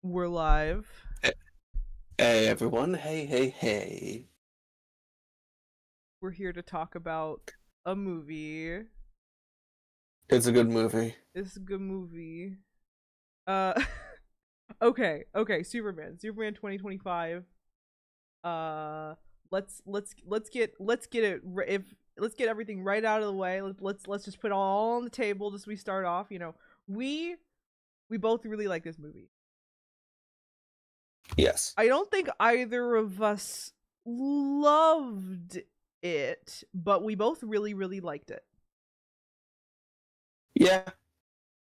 We're live. Hey hey, everyone. Hey, hey, hey. We're here to talk about a movie. It's a good movie. It's a good movie. Uh okay, Superman 2025. Uh let's get it if let's get everything right out of the way. Let's just put it all on the table just we start off, We we both really like this movie. Yes. I don't think either of us loved it, but we both really really liked it. Yeah.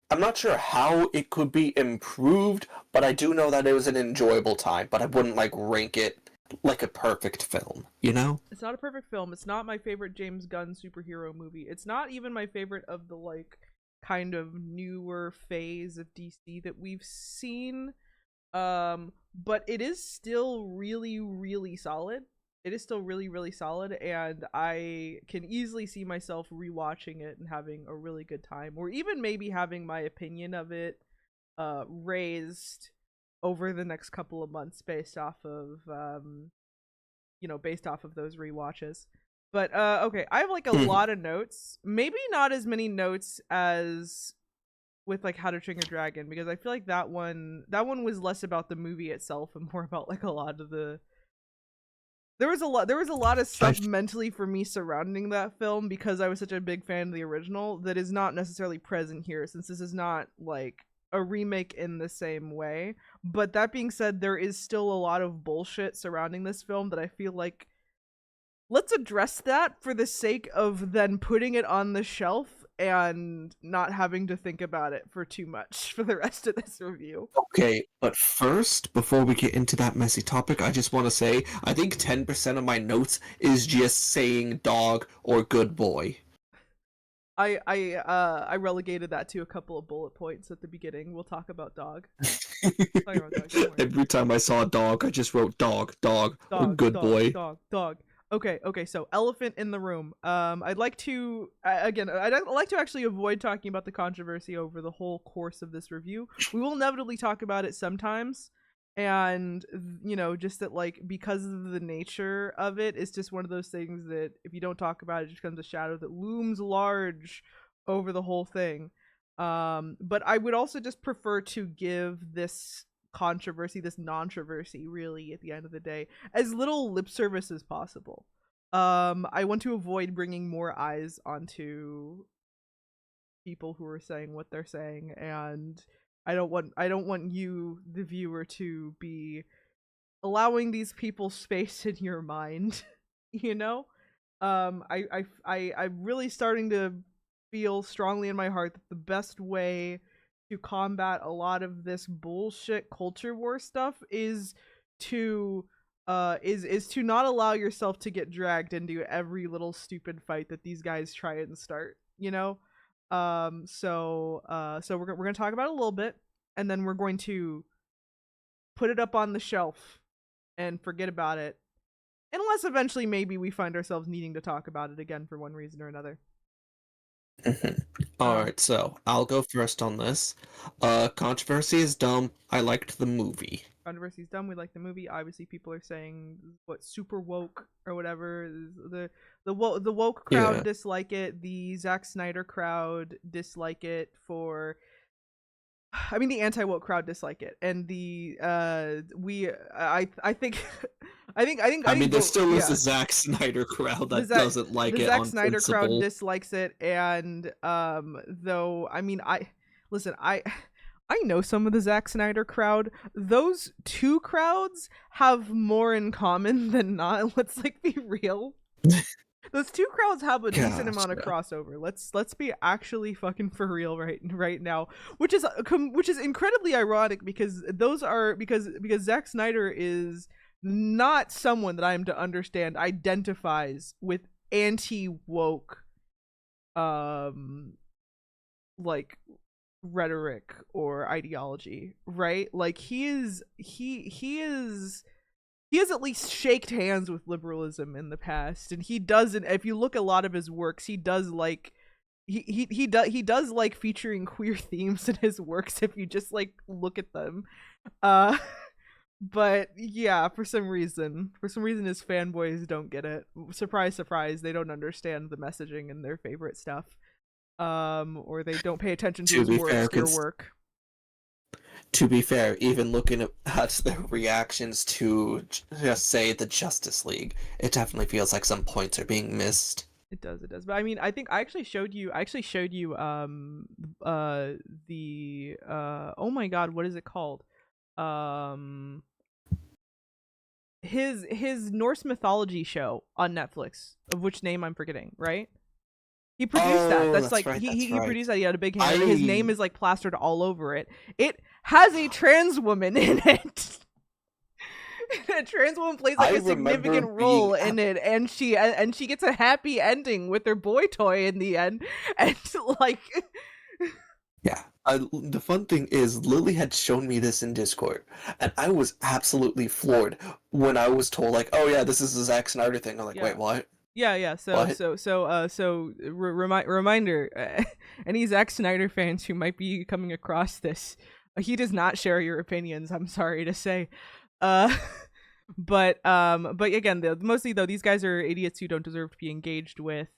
I'm not sure how it could be improved, but I do know that it was an enjoyable time, but I wouldn't, rank it like a perfect film, you know? It's not a perfect film. It's not my favorite James Gunn superhero movie. It's not even my favorite of the kind of newer phase of DC that we've seen. But it is still really really solid. It is still really really solid, and I can easily see myself rewatching it and having a really good time, or even maybe having my opinion of it raised over the next couple of months based off of based off of those rewatches. But okay, I have like a Mhm. lot of notes. Maybe not as many notes as with like How to Train Your Dragon, because I feel like that one was less about the movie itself and more about like a lot of the there was a lot of I stuff mentally for me surrounding that film because I was such a big fan of the original that is not necessarily present here, since this is not like a remake in the same way. But that being said, there is still a lot of bullshit surrounding this film that I feel like let's address that for the sake of then putting it on the shelf and not having to think about it for too much for the rest of this review. Okay, but first, before we get into that messy topic, I just want to say I think 10% of my notes is just saying dog or good boy. I relegated that to a couple of bullet points at the beginning. We'll talk about dog. Talk about dog. Don't worry. Every time I saw a dog, I just wrote dog, dog, or Dog, good dog, boy. dog, dog. Okay. So elephant in the room. I'd like to again. I'd like to actually avoid talking about the controversy over the whole course of this review. We will inevitably talk about it sometimes, and just that like because of the nature of it, it's just one of those things that if you don't talk about it, it just becomes a shadow that looms large over the whole thing. But I would also just prefer to give this controversy, this non-controversy, really, at the end of the day, as little lip service as possible. I want to avoid bringing more eyes onto people who are saying what they're saying, and I don't want you, the viewer, to be allowing these people space in your mind. you know, I'm really starting to feel strongly in my heart that the best way to combat a lot of this bullshit culture war stuff to is to not allow yourself to get dragged into every little stupid fight that these guys try and start, so we're going to talk about it a little bit, and then we're going to put it up on the shelf and forget about it, unless eventually maybe we find ourselves needing to talk about it again for one reason or another. All Uh, right, so I'll go first on this. Controversy is dumb. I liked the movie. Controversy's done. We like the movie. Obviously, people are saying what super woke or whatever. The woke crowd Yeah. dislike it. The Zack Snyder crowd dislike it for. I mean, the anti-woke crowd dislike it, and the we I think I I mean, think there both. still is a Yeah, Zack Snyder crowd the that Zack doesn't like the it Zack on Snyder crowd principle. dislikes it, and though I mean I listen I know some of the Zack Snyder crowd. Those two crowds have more in common than not. Let's like be real. Those two crowds have a decent amount of Gotcha. crossover. Let's be actually fucking for real right now, which is incredibly ironic because because Zack Snyder is not someone that I am to understand identifies with anti woke um like rhetoric or ideology, right? Like he has at least shaked hands with liberalism in the past, and he doesn't. If you look at a lot of his works, he does like he does like featuring queer themes in his works if you just like look at them. Uh, but yeah, for some reason, his fanboys don't get it. Surprise, surprise, they don't understand the messaging in their favorite stuff. Or they don't pay attention to To his be more fair, obscure work. to be fair, even looking at the reactions to just say the Justice League, it definitely feels like some points are being missed. It does, it does. But I mean, I think I actually showed you the oh my god, what is it called? Um his Norse mythology show on Netflix, of which name I'm forgetting, right? He produced that. Oh, That's that's like right, he that's he right. produced that. He had a big hand. His name I is like plastered all over it. It has a trans woman in it. A trans woman plays like I a significant remember being role in it, and she gets a happy ending with her boy toy in the end, and like yeah. The fun thing is, Lily had shown me this in Discord, and I was absolutely floored when I was told, like, "Oh yeah, this is a Zack Snyder thing." I'm like, yeah. "Wait, what? Yeah. What?" Reminder, any Zack Snyder fans who might be coming across this, he does not share your opinions. I'm sorry to say. Uh, but again, mostly though, these guys are idiots who don't deserve to be engaged with.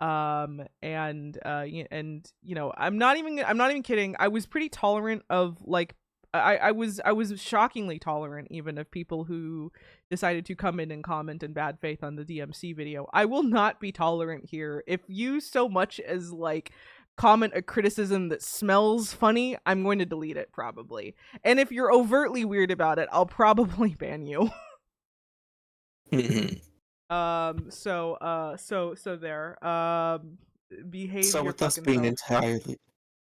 And I'm not even kidding. I was pretty tolerant of like I was shockingly tolerant even of people who decided to come in and comment in bad faith on the DMC video. I will not be tolerant here. If you so much as like comment a criticism that smells funny, I'm going to delete it probably. And if you're overtly weird about it, I'll probably ban you. Mhm. So there. Behave So your with us fucking being self. entirely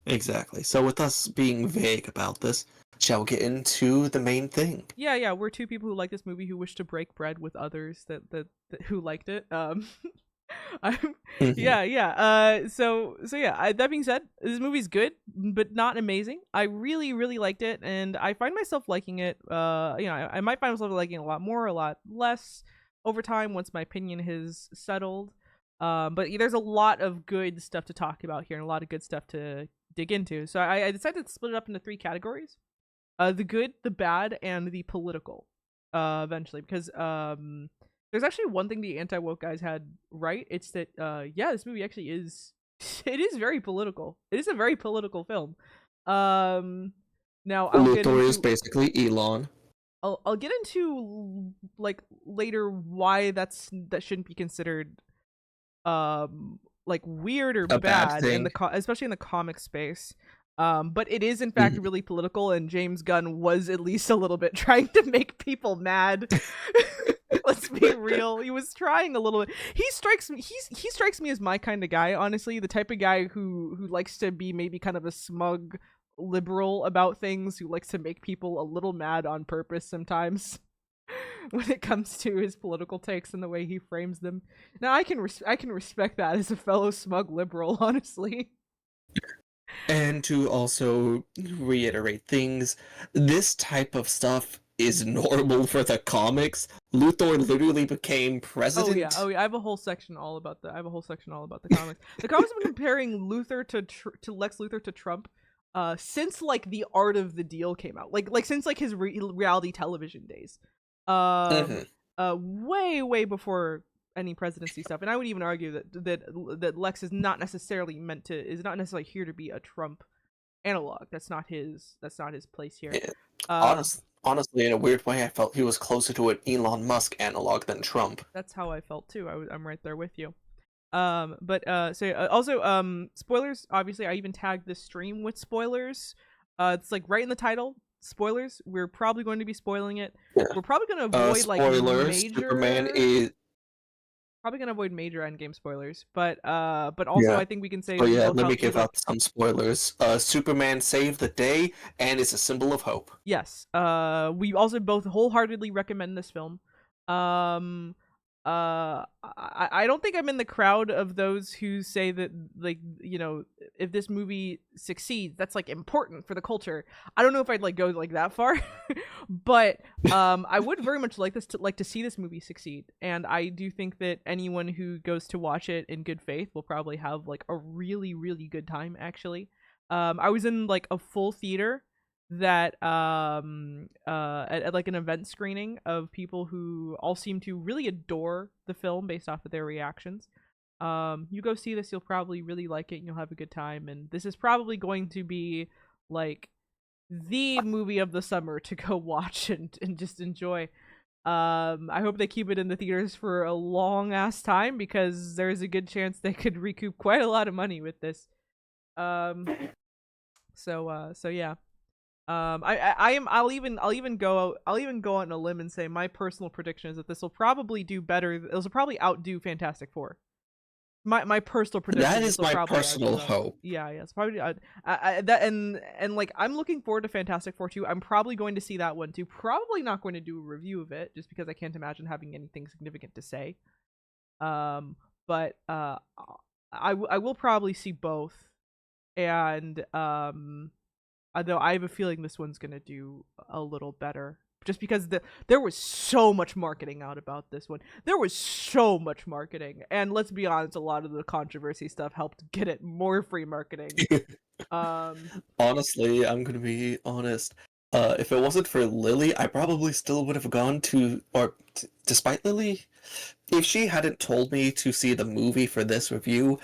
exactly, so with us being vague about this, shall we get into the main thing? Yeah, we're two people who like this movie who wish to break bread with others that who liked it. I'm, Mhm. yeah. So yeah. That being said, this movie's good, but not amazing. I really, really liked it, and I find myself liking it. I might find myself liking it a lot more, a lot less over time once my opinion has settled. But there's a lot of good stuff to talk about here, and a lot of good stuff to dig into. So I decided to split it up into three categories: the good, the bad, and the political. Eventually, because there's actually one thing the anti woke guys had right. It's that yeah, this movie actually is it is very political. It is a very political film. Um, Now I'll get Luthor is into basically Elon. I'll get into like later why that shouldn't be considered like weird or A bad bad in thing. the especially in the comic space. But it is in fact Mhm. really political, and James Gunn was at least a little bit trying to make people mad. Let's be real. He was trying a little bit. He strikes me as my kind of guy, honestly, the type of guy who likes to be maybe kind of a smug liberal about things, who likes to make people a little mad on purpose sometimes. When it comes to his political takes and the way he frames them. Now I can respect that as a fellow smug liberal, honestly. And to also reiterate things, this type of stuff is normal for the comics. Luthor literally became Oh president. yeah. I have a whole section all about the. I have a whole section all about the comics. The comics have been comparing Luthor to Lex Luthor to Trump, since like the Art of the Deal came out. Like since like his reality television days. Um, Mhm. way before any presidency stuff. And I would even argue that Lex is not necessarily here to be a Trump analog. That's not his place here. Yeah. Um, Honestly, in a weird way, I felt he was closer to an Elon Musk analog than Trump. that's how I felt too. I'm right there with you. But so also spoilers. Obviously, I even tagged this stream with spoilers. It's like right in the title. Spoilers. We're probably going to be spoiling it. Yeah. We're probably going to avoid like Spoilers: Superman major. is. Probably going to avoid major endgame spoilers. But also Yeah. I think we can say Oh we yeah. both Let me help. We give both out some spoilers. Superman saved the day and is a symbol of hope. yes. We also both wholeheartedly recommend this film. Um, I don't think I'm in the crowd of those who say that like if this movie succeeds, that's like important for the culture. I don't know if I'd like go like that far, but I would very much like to see this movie succeed, and I do think that anyone who goes to watch it in good faith will probably have like a really really good time. Actually, I was in like a full theater that at like an event screening of people who all seem to really adore the film based off of their reactions. You go see this, you'll probably really like it and you'll have a good time, and this is probably going to be like the movie of the summer to go watch and just enjoy. I hope they keep it in the theaters for a long ass time because there's a good chance they could recoup quite a lot of money with this. Um, so yeah. I'll even go out on a limb and say my personal prediction is that this will probably do better. This will probably outdo Fantastic Four. My personal prediction. That This is will my probably personal outdo that. hope. Yeah, it's probably that and like I'm looking forward to Fantastic Four 2. I'm probably going to see that one too. Probably not going to do a review of it just because I can't imagine having anything significant to say. But I will probably see both, and although I have a feeling this one's gonna do a little better, just because there was so much marketing out about this one. There was so much marketing, and let's be honest, a lot of the controversy stuff helped get it more free marketing. Um, Honestly, I'm gonna be honest. If it wasn't for Lily, I probably still would have gone to, or despite Lily, if she hadn't told me to see the movie for this review,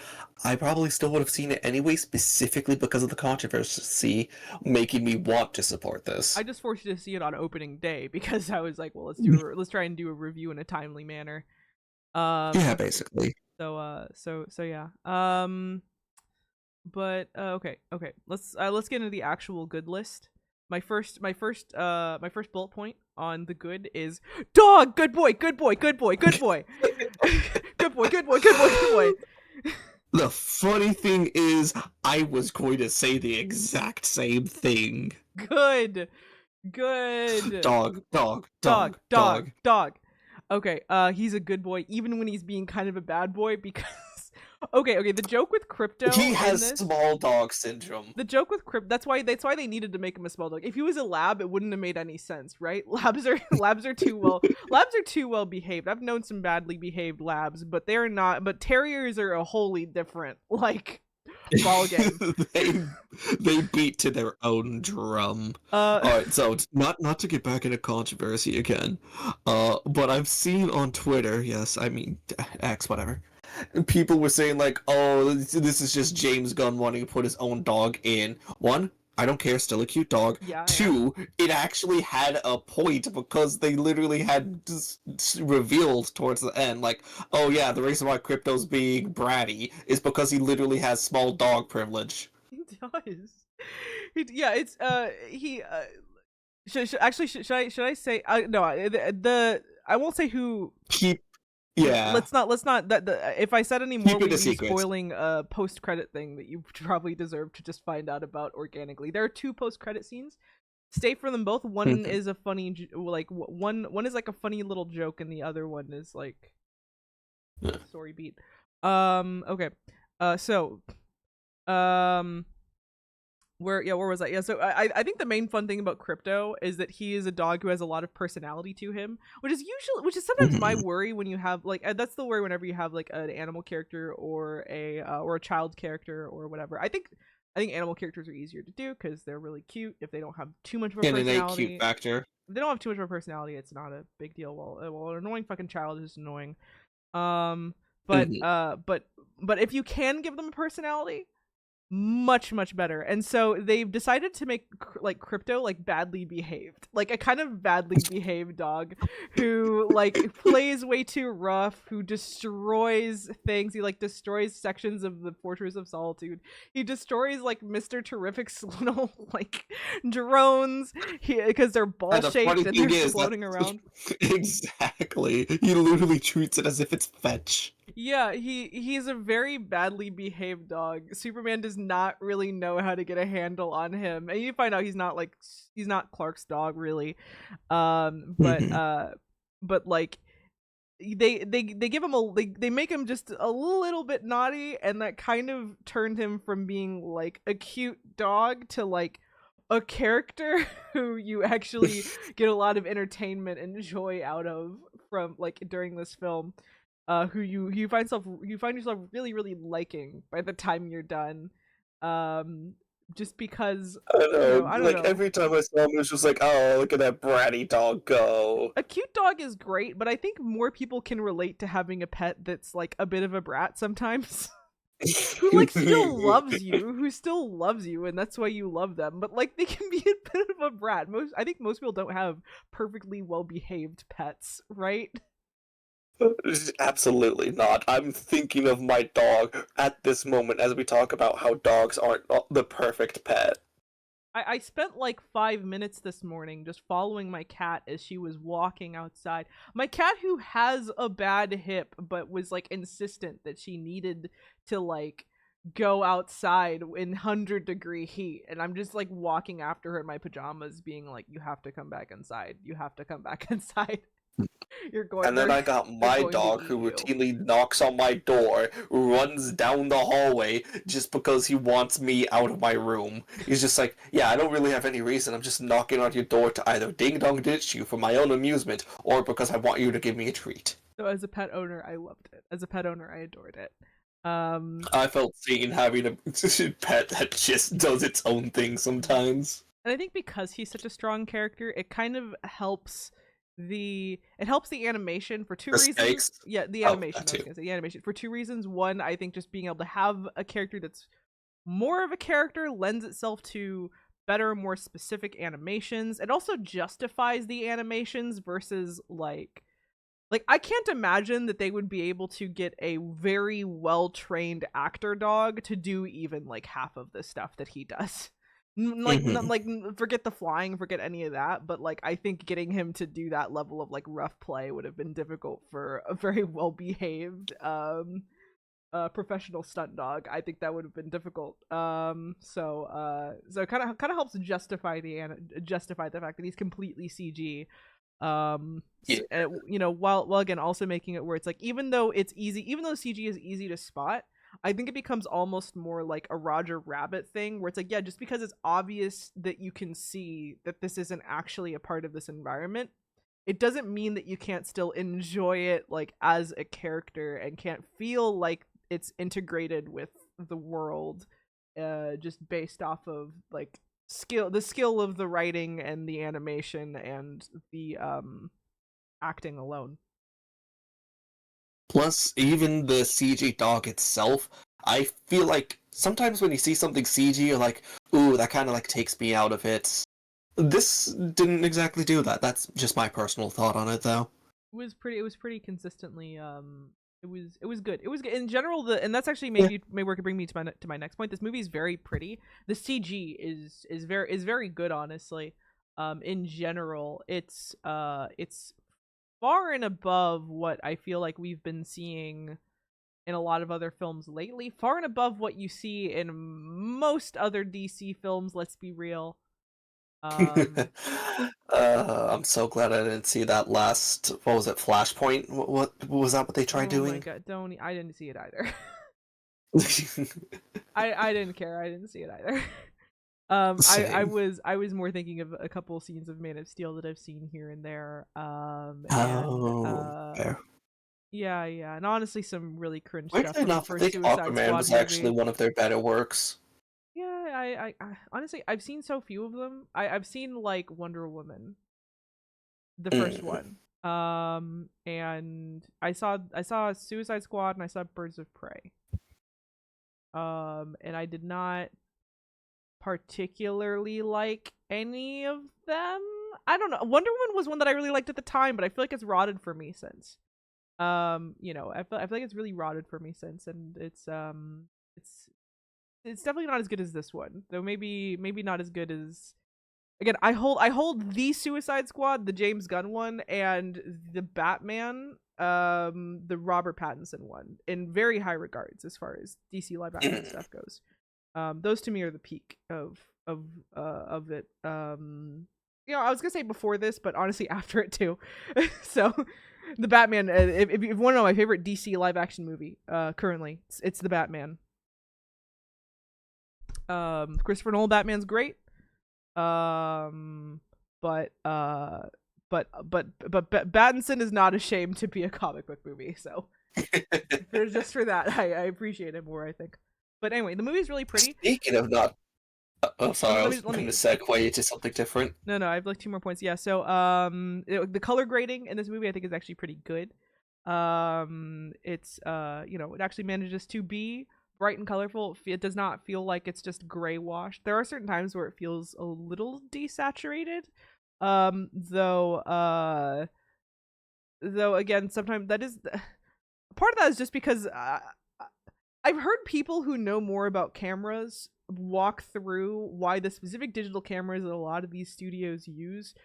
I probably still would have seen it anyway, specifically because of the controversy making me want to support this. I just forced you to see it on opening day because I was like, well, let's try and do a review in a timely manner. Yeah, Um, basically. so yeah. But okay. Let's get into the actual good list. My first bullet point on the good is dog. Good boy. Good boy. Good boy. Good boy. Good boy. Good boy. Good boy. Good boy. The funny thing is, I was going to say the exact same thing. Good. Good. Dog, dog, Dog. dog, Dog. dog. Dog. Okay. He's a good boy even when he's being kind of a bad boy because okay. The joke with Crypto He in has this. small dog syndrome. The joke with Crypt that's why they needed to make him a small dog. If he was a lab, it wouldn't have made any sense, right? Labs are too well behaved. I've known some badly behaved labs, but they're not but terriers are a wholly different like ball game. they they beat to their own drum. Uh All right, so not to get back into controversy again, but I've seen on Twitter, yes, I mean X, whatever. People were saying like, "Oh, this is just James Gunn wanting to put his own dog in." One, I don't care, still a cute dog. yeah. Two, it actually had a point because they literally had revealed towards the end, like, "Oh yeah, the reason why Crypto's being bratty is because he literally has small dog privilege." He does. Yeah, it's he actually should I say no, the I won't say who. Keep, yeah, Let's not if I said any more keep it we'd a be secret. spoiling a post credit thing that you probably deserve to just find out about organically. There are two post credit scenes. Stay for them both. One is a funny like one is like a funny little joke and the other one is like story beat. Okay. So where was I? Yeah, so I think the main fun thing about Crypto is that he is a dog who has a lot of personality to him, which is sometimes my worry when you have like that's the worry whenever you have like an animal character or a child character or whatever. I think animal characters are easier to do because they're really cute if they don't have too much of a An innate personality. cute factor. If they don't have too much of a personality, it's not a big deal. Well, an annoying fucking child is annoying. But but if you can give them a personality, much better. And so they've decided to make like Crypto like badly behaved, like a kind of badly behaved dog who like plays way too rough, who destroys things. He like destroys sections of the Fortress of Solitude. He destroys like Mr. Terrific's little like drones because they're ball shaped and they're floating around. Exactly, he literally treats it as if it's fetch. Yeah, he's a very badly behaved dog. Superman does not really know how to get a handle on him, and you find out he's not Clark's dog really. But like they give him they make him just a little bit naughty, and that kind of turned him from being like a cute dog to like a character who you actually get a lot of entertainment and joy out of from like during this film. Who you find yourself really liking by the time you're done. just because, I don't know. I don't Like know. every time I saw him, it was just like, oh, look at that bratty dog go. A cute dog is great, but I think more people can relate to having a pet that's like a bit of a brat sometimes. Who like still loves you, and that's why you love them. But like they can be a bit of a brat. I think most people don't have perfectly well behaved pets, right? Absolutely not. I'm thinking of my dog at this moment as we talk about how dogs aren't the perfect pet. I spent like 5 minutes this morning just following my cat as she was walking outside. My cat who has a bad hip but was like insistent that she needed to like go outside in 100-degree heat, and I'm just like walking after her in my pajamas being like, you have to come back inside, you have to come back inside. And then I got They're my going to dog eat who you. routinely knocks on my door, runs down the hallway just because he wants me out of my room. He's just like, yeah, I don't really have any reason. I'm just knocking on your door to either ding dong ditch you for my own amusement or because I want you to give me a treat. So as a pet owner, I loved it. As a pet owner, I adored it. I felt seen having a pet that just does its own thing sometimes. And I think because he's such a strong character, it kind of helps the animation for two The reasons. stakes. Yeah, the Oh, animation. that I was too. gonna say the animation for two reasons. One, I think just being able to have a character that's more of a character lends itself to better, more specific animations. It also justifies the animations versus like I can't imagine that they would be able to get a very well trained actor dog to do even like half of the stuff that he does. Like not Mhm. like forget the flying, forget any of that, but like I think getting him to do that level of like rough play would have been difficult for a very well behaved professional stunt dog. I think that would have been difficult. So kind of helps justify justify the fact that he's completely CG. Yeah. While again also making it where it's like, even though CG is easy to spot, I think it becomes almost more like a Roger Rabbit thing where it's like, yeah, just because it's obvious that you can see that this isn't actually a part of this environment, it doesn't mean that you can't still enjoy it like as a character and can't feel like it's integrated with the world, just based off of like the skill of the writing and the animation and the acting alone. Plus, even the CG dog itself, I feel like sometimes when you see something CG, you're like, ooh, that kind of like takes me out of it. This didn't exactly do that. That's just my personal thought on it, though. It was pretty consistently it was good. It was good in general. And that's actually Yeah. maybe where it could bring me to my next point. This movie is very pretty. The CG is very good, honestly. In general, it's far and above what I feel like we've been seeing in a lot of other films lately. Far and above what you see in most other DC films, let's be real. Um I'm so glad I didn't see that last. What was it? Flashpoint? What was that? What they tried oh my doing? god, don't I didn't see it either. I didn't care. I didn't see it either. Same. I was more thinking of a couple scenes of Man of Steel that I've seen here and there. And Oh, fair. yeah, and honestly, some really cringe stuff Weirdly from the enough, I first think Suicide Aquaman Squad was actually movie. one of their better works. Yeah, I honestly I've seen so few of them. I've seen like Wonder Woman, the first Mm. one. And I saw Suicide Squad and I saw Birds of Prey. And I did not particularly like any of them. I don't know. Wonder Woman was one that I really liked at the time, but I feel like it's rotted for me since. I feel like it's really rotted for me since, and it's it's definitely not as good as this one. Though maybe not as good as, again, I hold the Suicide Squad, the James Gunn one, and the Batman, the Robert Pattinson one, in very high regards as far as DC live action Mm. stuff goes. Those to me are the peak of it. I was gonna say before this, but honestly after it too. So the Batman, if you want to know my favorite DC live action movie currently, it's the Batman. Christopher Nolan Batman's great. Um, but Battinson is not ashamed to be a comic book movie. So just for that, I appreciate it more, I think. But anyway, the movie's really pretty. Speaking of not Oh, sorry, I Let me was let going to me segue into something different. No, I have like two more points. Yeah, so the color grading in this movie I think is actually pretty good. It's it actually manages to be bright and colorful. It does not feel like it's just gray washed. There are certain times where it feels a little desaturated. Though again, sometimes that is part of that is just because I've heard people who know more about cameras walk through why the specific digital cameras that a lot of these studios use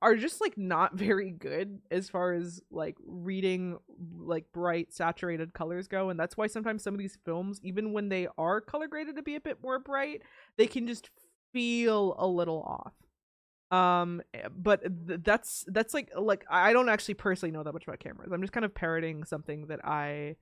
are just like not very good as far as like reading like bright saturated colors go, and that's why sometimes some of these films, even when they are color graded to be a bit more bright, they can just feel a little off. But that's like I don't actually personally know that much about cameras. I'm just kind of parroting something that I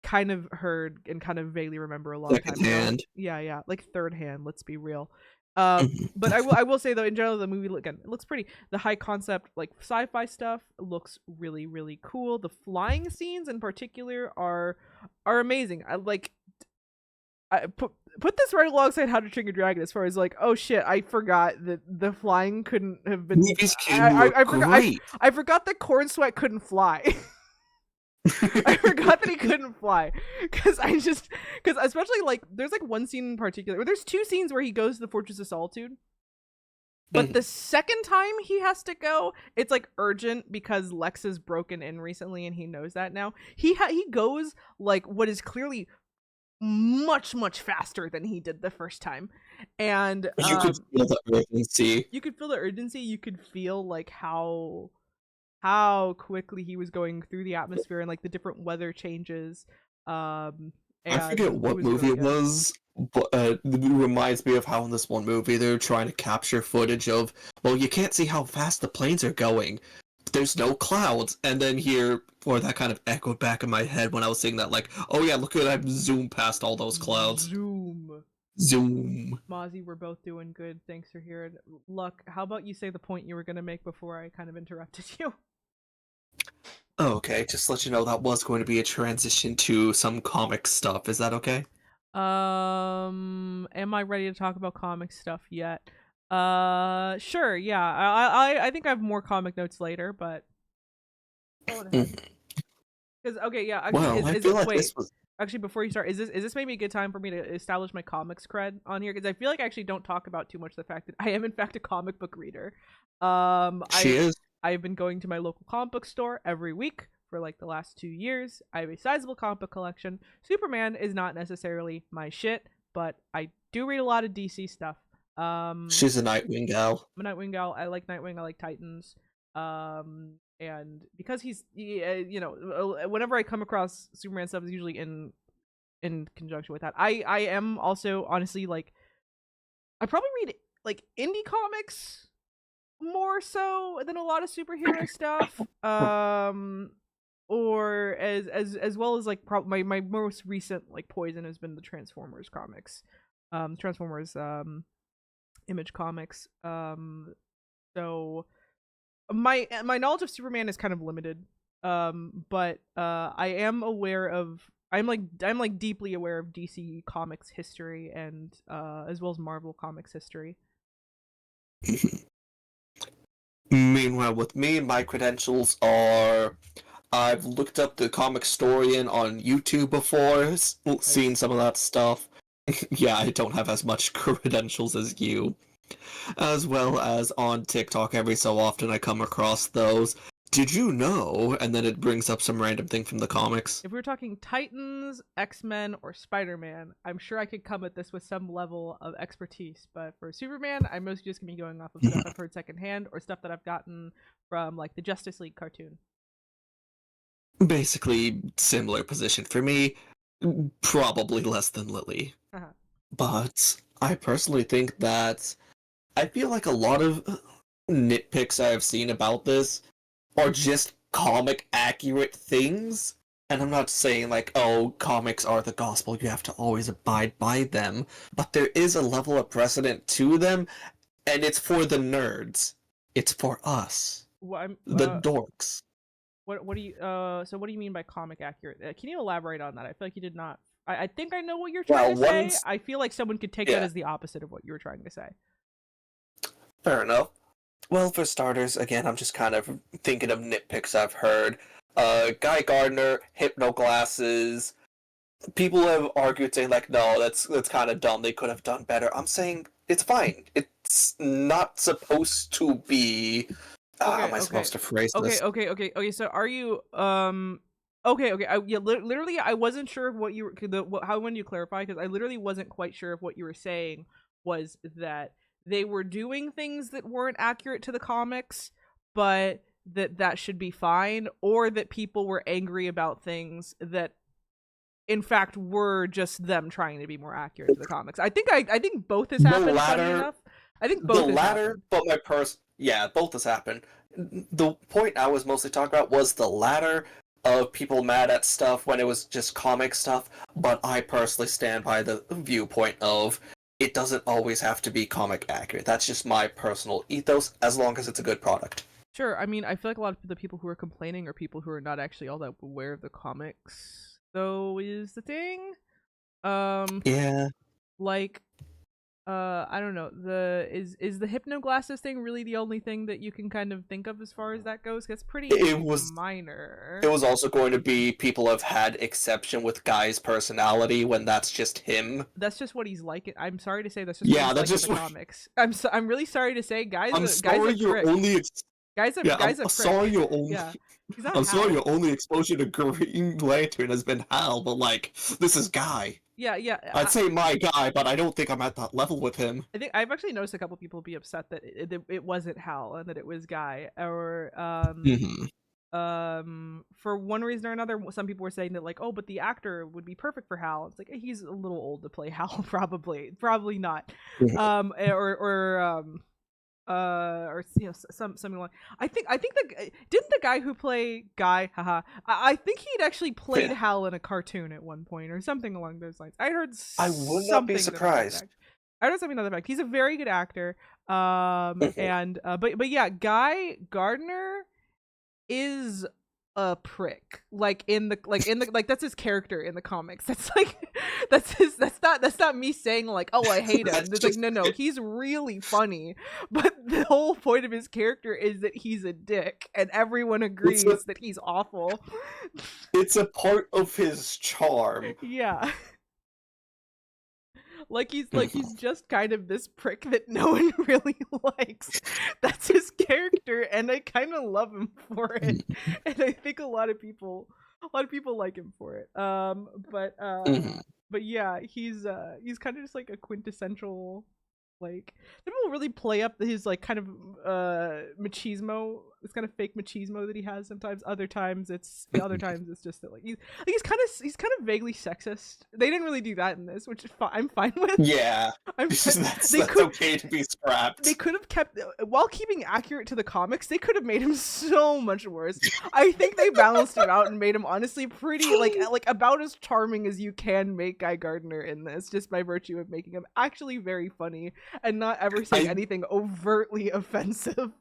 kind of heard and kind of vaguely remember a long time Second ago. hand. Yeah, like third hand, let's be real. Mhm. But I will say though, in general, the movie again, it looks pretty. The high concept, like sci-fi stuff, looks really, really cool. The flying scenes in particular are amazing. I put this right alongside How to Train Your Dragon as far as like, oh shit, I forgot that the flying couldn't have been. Movies can look I forgot great. I forgot that Corn Sweat couldn't fly. I forgot that he couldn't fly because especially like there's like one scene in particular, or there's two scenes where he goes to the Fortress of Solitude, but Mhm. the second time he has to go, it's like urgent because Lex is broken in recently and he knows that now. He goes like what is clearly much faster than he did the first time, and You could feel the urgency. you could feel the urgency. You could feel like how quickly he was going through the atmosphere and like the different weather changes. Um, I and forget it what was movie really it good. was, but it reminds me of how in this one movie they were trying to capture footage of, well, you can't see how fast the planes are going. There's no clouds. And then here, or that kind of echoed back in my head when I was seeing that, like, oh yeah, look at that zoom past all those clouds. Zoom. Zoom. Mozzie, we're both doing good. Thanks for hearing. Luck, how about you say the point you were gonna make before I kind of interrupted you? Oh, okay, just to let you know that was going to be a transition to some comic stuff. Is that okay? Am I ready to talk about comic stuff yet? Sure. Yeah. I think I have more comic notes later, but go ahead. Mhm. Because okay, yeah, actually, Well, I feel like wait, this was. actually, before you start, is this maybe a good time for me to establish my comics cred on here? Because I feel like I actually don't talk about too much the fact that I am in fact a comic book reader. She is. I've been going to my local comic book store every week for like the last 2 years. I have a sizable comic book collection. Superman is not necessarily my shit, but I do read a lot of DC stuff. She's a Nightwing gal. I'm a Nightwing gal. I like Nightwing. I like Titans. And because whenever I come across Superman stuff, is usually in conjunction with that. I am also honestly like I probably read like indie comics more so than a lot of superhero stuff. Or as well as like my most recent like poison has been the Transformers comics, Transformers Image comics. So my knowledge of Superman is kind of limited. But I am aware of I'm like deeply aware of DC comics history and as well as Marvel comics history. Meanwhile, with me, my credentials are I've looked up the comic historian on YouTube before, seen Nice. some of that stuff. Yeah, I don't have as much credentials as you. As well as on TikTok, every so often I come across those. Did you know? And then it brings up some random thing from the comics. If we were talking Titans, X-Men, or Spider-Man, I'm sure I could come at this with some level of expertise. But for Superman, I'm mostly just gonna be going off of stuff I've heard secondhand or stuff that I've gotten from like the Justice League cartoon. Basically, similar position for me, probably less than Lily. Uh-huh. But I personally think that I feel like a lot of nitpicks I have seen about this are just comic accurate things. And I'm not saying like, oh, comics are the gospel, you have to always abide by them. But there is a level of precedent to them, and it's for the nerds. It's for us, Well, I'm the dorks. What do you so what do you mean by comic accurate? Can you elaborate on that? I feel like you did not. I think I know what you're trying Well, to say. once, I feel like someone could take that yeah, as the opposite of what you were trying to say. fair enough. Well, for starters, again, I'm just kind of thinking of nitpicks I've heard. Guy Gardner, hypno glasses. People have argued saying like, no, that's kind of dumb. They could have done better. I'm saying it's fine. It's not supposed to be. How Okay, am I okay. supposed to phrase Okay, this? okay, okay, okay. So are you okay, okay. Yeah, literally I wasn't sure of what you were how when you clarify because I literally wasn't quite sure of what you were saying was that they were doing things that weren't accurate to the comics, but that should be fine, or that people were angry about things that in fact were just them trying to be more accurate to the comics. I think both has The happened, funny latter, enough. I think the both has latter, happened. but yeah, both has happened. The point I was mostly talking about was the latter of people mad at stuff when it was just comic stuff, but I personally stand by the viewpoint of it doesn't always have to be comic accurate. That's just my personal ethos, as long as it's a good product. Sure. I mean, I feel like a lot of the people who are complaining are people who are not actually all that aware of the comics, though, is the thing. Um, Yeah, like, I don't know. Is the hypno glasses thing really the only thing that you can kind of think of as far as that goes? That's it pretty was. It minor. was also going to be people have had exception with Guy's personality when that's just him. That's just what he's like. I'm sorry to say, that's just what Yeah, he's that's like in just the what. comics. I'm really sorry to say, I'm guy's sorry a you're prick. only. Yeah, Guy's a I'm sorry prick. you're only. Yeah, he's not I'm sorry Hal. your only exposure to Green Lantern has been Hal, but like, this is Guy. Yeah, yeah. I'd say my guy, but I don't think I'm at that level with him. I think I've actually noticed a couple people be upset that it wasn't Hal and that it was Guy, or Hmm. for one reason or another, some people were saying that like, oh, but the actor would be perfect for Hal. It's like he's a little old to play Hal, probably not, or you know something like. I think that didn't the guy who played Guy, haha. I think he'd actually played Yeah, Hal in a cartoon at one point or something along those lines. I heard I would not be something to that surprised. effect. I heard something to that effect. He's a very good actor. Mhm. And but yeah, Guy Gardner is a prick, like that's his character in the comics. That's like that's not me saying like, oh, I hate him. That's It's like, just no, it. he's really funny, but the whole point of his character is that he's a dick and everyone It's a agrees that he's awful. it's a part of his charm. Yeah, like Mhm. he's just kind of this prick that no one really likes. That's his character, and I kind of love him for it. And I think a lot of people like him for it. Mhm. But yeah, he's kind of just like a quintessential, like, some people really play up his like kind of machismo, this kind of fake machismo that he has sometimes. Other times it's just that like he's kind of vaguely sexist. They didn't really do that in this, which is I'm fine with. Yeah, I'm fine. that's They that's could okay to be they scrapped. could have kept, while keeping accurate to the comics, they could have made him so much worse. I think they balanced him out and made him honestly pretty like about as charming as you can make Guy Gardner in this, just by virtue of making him actually very funny and not ever saying I anything overtly offensive.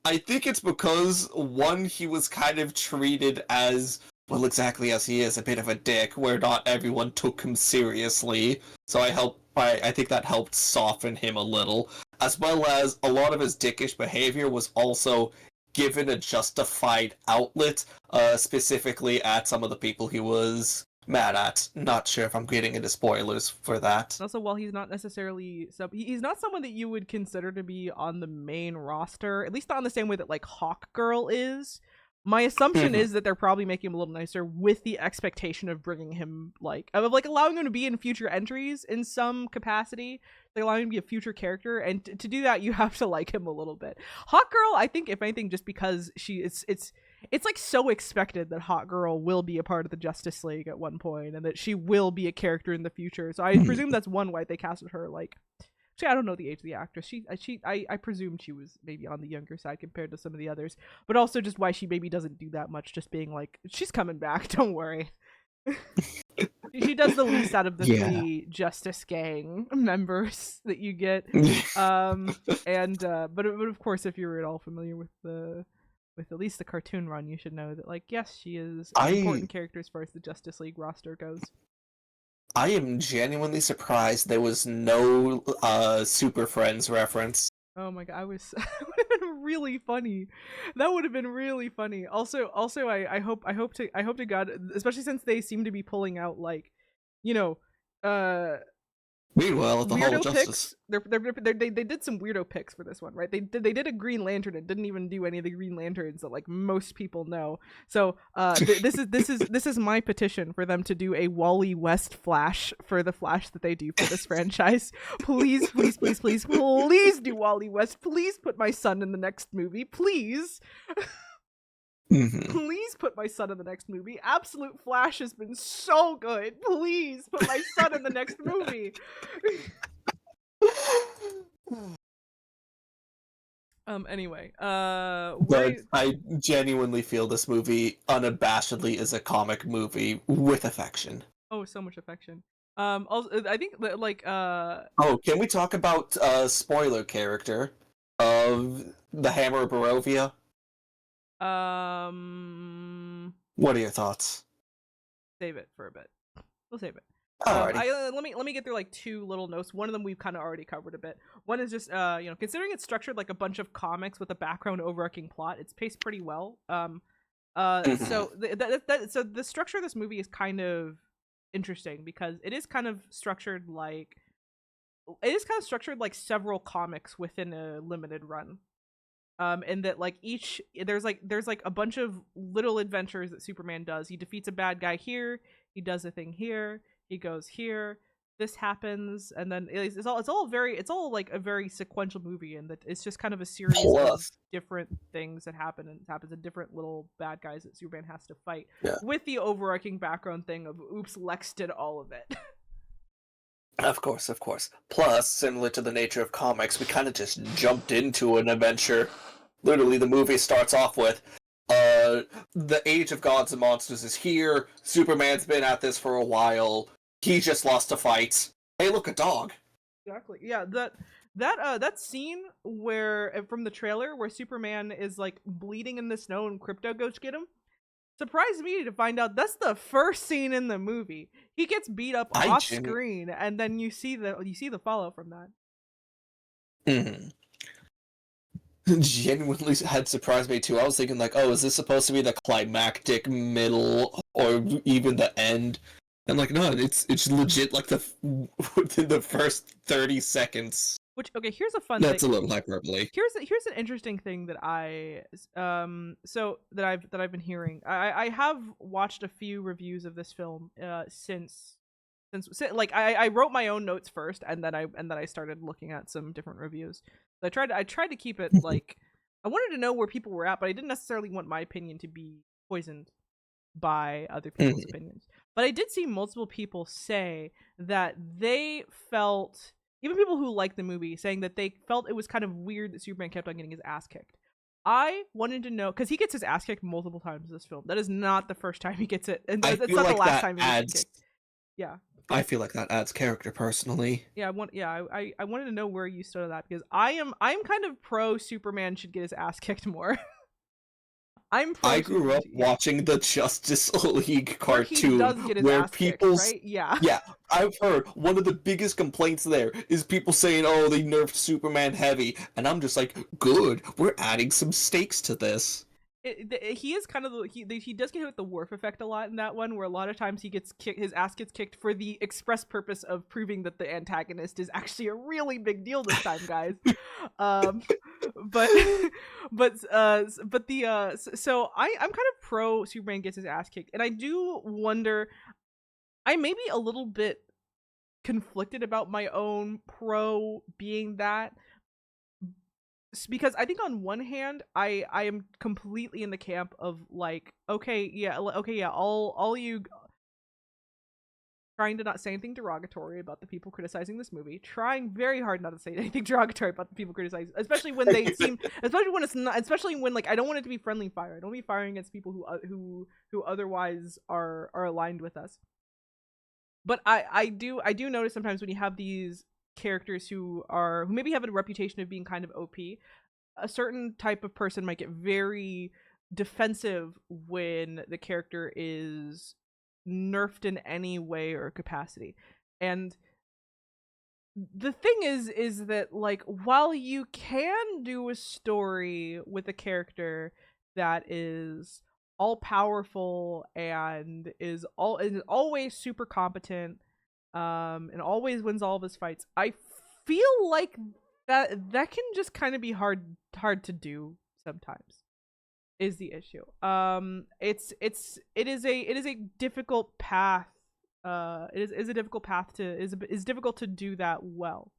I think it's because one, he was kind of treated as, well, exactly as he is, a bit of a dick, where not everyone took him seriously. So I think that helped soften him a little, as well as a lot of his dickish behavior was also given a justified outlet, specifically at some of the people he was mad at. Not sure if I'm getting into spoilers for that. Also, while he's not necessarily he's not someone that you would consider to be on the main roster, at least not in the same way that like Hawk Girl is. My assumption Mhm. is that they're probably making him a little nicer with the expectation of bringing him like allowing him to be in future entries in some capacity. They allow him to be a future character, and to do that, you have to like him a little bit. Hawk Girl, I think, if anything, just because it's like so expected that Hawk Girl will be a part of the Justice League at one point, and that she will be a character in the future. So I presume that's one why they casted her like. Actually, I don't know the age of the actress. I presumed she was maybe on the younger side compared to some of the others, but also just why she maybe doesn't do that much. Just being like, she's coming back. Don't worry. She does the least out of the Yeah. three Justice Gang members that you get. And but of course, if you're at all familiar with with at least the cartoon run, you should know that, like, yes, she is an I important character as far as the Justice League roster goes. I am genuinely surprised there was no Super Friends reference. Oh my god, I was that would have been really funny. That would have been really funny. Also, I hope to God, especially since they seem to be pulling out like, you know, uh Meanwhile, at the Hall of weirdo Justice. picks. They did some weirdo picks for this one, right? They did a Green Lantern and didn't even do any of the Green Lanterns that like most people know. So this is my petition for them to do a Wally West Flash for the Flash that they do for this franchise. Please, please, please, please, please do Wally West. Please put my son in the next movie. Please. Mhm. Please put my son in the next movie. Absolute Flash has been so good. Please put my son in the next movie. Anyway, But I genuinely feel this movie unabashedly is a comic movie with affection. oh, so much affection. Also, I think that, like, Oh, can we talk about spoiler character of the Hammer of Barovia? What are your thoughts? save it for a bit. We'll save it. Alrighty. Let me get through like two little notes. One of them we've kind of already covered a bit. One is just you know, considering it's structured like a bunch of comics with a background overarching plot, it's paced pretty well. So so the structure of this movie is kind of interesting because it is kind of structured like several comics within a limited run. And that like there's like a bunch of little adventures that Superman does. He defeats a bad guy here, he does a thing here, he goes here, this happens, and then it's all like a very sequential movie, and that it's just kind of a series of different things that happen, and it happens in different little bad guys that Superman has to fight, with the overarching background thing of oops, Lex did all of it. Of course, of course. Plus, similar to the nature of comics, we kind of just jumped into an adventure. Literally, the movie starts off with, the Age of Gods and Monsters is here, Superman's been at this for a while, he just lost a fight. Hey, look, a dog! Exactly. Yeah, that scene where, from the trailer, where Superman is, like, bleeding in the snow and Krypto goes to get him, surprised me to find out that's the first scene in the movie. He gets beat up off screen, and then you see the fallout from that. Mm-hmm. Genuinely had surprised me too. I was thinking like, oh, is this supposed to be the climactic middle or even the end? And like, no, it's legit like within the first 30 seconds. Which, okay, here's a fun That's thing. a little hyperbole. Here's an interesting thing that I've been hearing. I have watched a few reviews of this film since like I wrote my own notes first, and then I started looking at some different reviews. So I tried to keep it like, I wanted to know where people were at, but I didn't necessarily want my opinion to be poisoned by other people's opinions. But I did see multiple people say that they felt, even people who liked the movie, saying that they felt it was kind of weird that Superman kept on getting his ass kicked. I wanted to know, because he gets his ass kicked multiple times in this film. That is not the first time he gets it, and it's not the last time he gets kicked. Yeah. I feel like that adds character personally. Yeah, I wanted to know where you stood on that, because I'm kind of pro Superman should get his ass kicked more. I grew up watching the Justice League cartoon where people, right? Yeah, I've heard one of the biggest complaints there is people saying, "Oh, they nerfed Superman heavy," and I'm just like, "Good, we're adding some stakes to this." He is kind of he does get hit with the Worf effect a lot in that one, where a lot of times his ass gets kicked for the express purpose of proving that the antagonist is actually a really big deal this time, guys. So I'm kind of pro Superman gets his ass kicked, and I do wonder, I may be a little bit conflicted about my own pro being that, because I think on one hand I am completely in the camp of like, okay, yeah, all you trying to not say anything derogatory about the people criticizing this movie, trying very hard not to say anything derogatory about the people criticizing, especially when they seem, especially when it's not, especially when, like, I don't want it to be friendly fire. I don't want to be firing against people who otherwise are aligned with us. But I do notice sometimes when you have these characters who maybe have a reputation of being kind of OP, a certain type of person might get very defensive when the character is nerfed in any way or capacity. And the thing is that, like, while you can do a story with a character that is all powerful and is always super competent, and always wins all of his fights, I feel like that can just kind of be hard to do sometimes, is the issue. It is a difficult path. It is a difficult path to is difficult to do that well.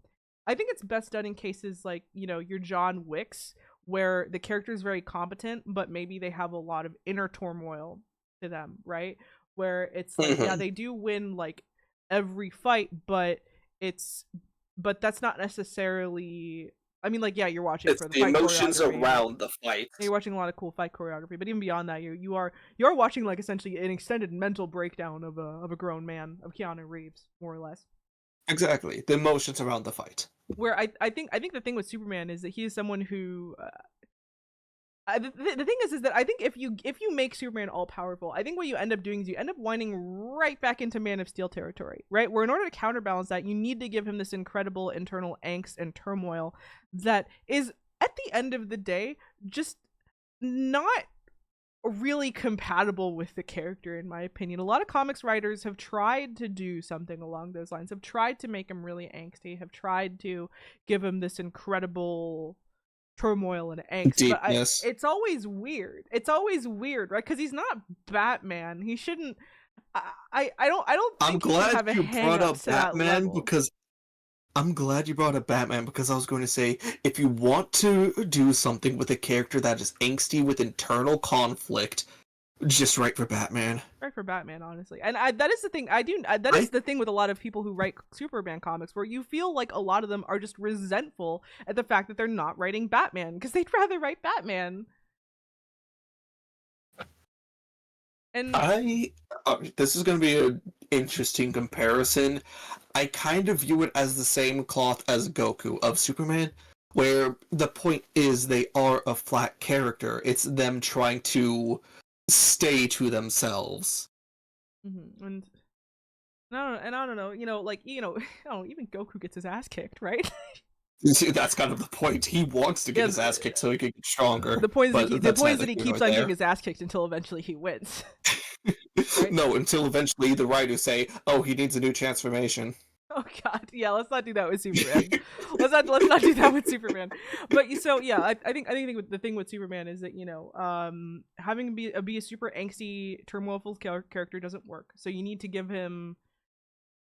I think it's best done in cases like, your John Wicks, where the character is very competent, but maybe they have a lot of inner turmoil to them, right? Where it's like, yeah, Mhm. they do win like every fight, but that's not necessarily. I mean, like, yeah, you're watching It's for the the fight emotions choreography, and around the fight. you're watching a lot of cool fight choreography, but even beyond that, you're watching like essentially an extended mental breakdown of a grown man, of Keanu Reeves, more or less. Exactly, the emotions around the fight. Where I think the thing with Superman is that he is someone who the thing is that I think if you make Superman all powerful, I think what you end up doing is you end up winding right back into Man of Steel territory, right? Where in order to counterbalance that, you need to give him this incredible internal angst and turmoil that is, at the end of the day, just not really compatible with the character, in my opinion. A lot of comics writers have tried to do something along those lines, have tried to make him really angsty, have tried to give him this incredible turmoil and angst, but Deepness. it's always weird, right? Because he's not Batman. He shouldn't. I don't I'm think he should glad have a you hang brought up up to that Batman level. because I'm glad you brought up Batman because I was going to say, if you want to do something with a character that is angsty with internal conflict, just write for Batman. Right, for Batman, honestly, and that is the thing. That I is the thing with a lot of people who write Superman comics, where you feel like a lot of them are just resentful at the fact that they're not writing Batman because they'd rather write Batman. And I this is going to be an interesting comparison. I kind of view it as the same cloth as Goku of Superman, where the point is they are a flat character. It's them trying to stay to themselves. and I don't know, like, oh, even Goku gets his ass kicked, right? See, that's kind of the point. He wants to get Yeah, his ass kicked so he can get stronger, the point is but the that's point is neither that he here keeps nor on getting there. his ass kicked until eventually he wins, right? No, until eventually the writers say, "Oh, he needs a new transformation." Oh God, yeah. Let's not do that with Superman. Let's not do that with Superman. But so yeah, I think the thing with Superman is that, having be a super angsty, turmoilful character doesn't work. So you need to give him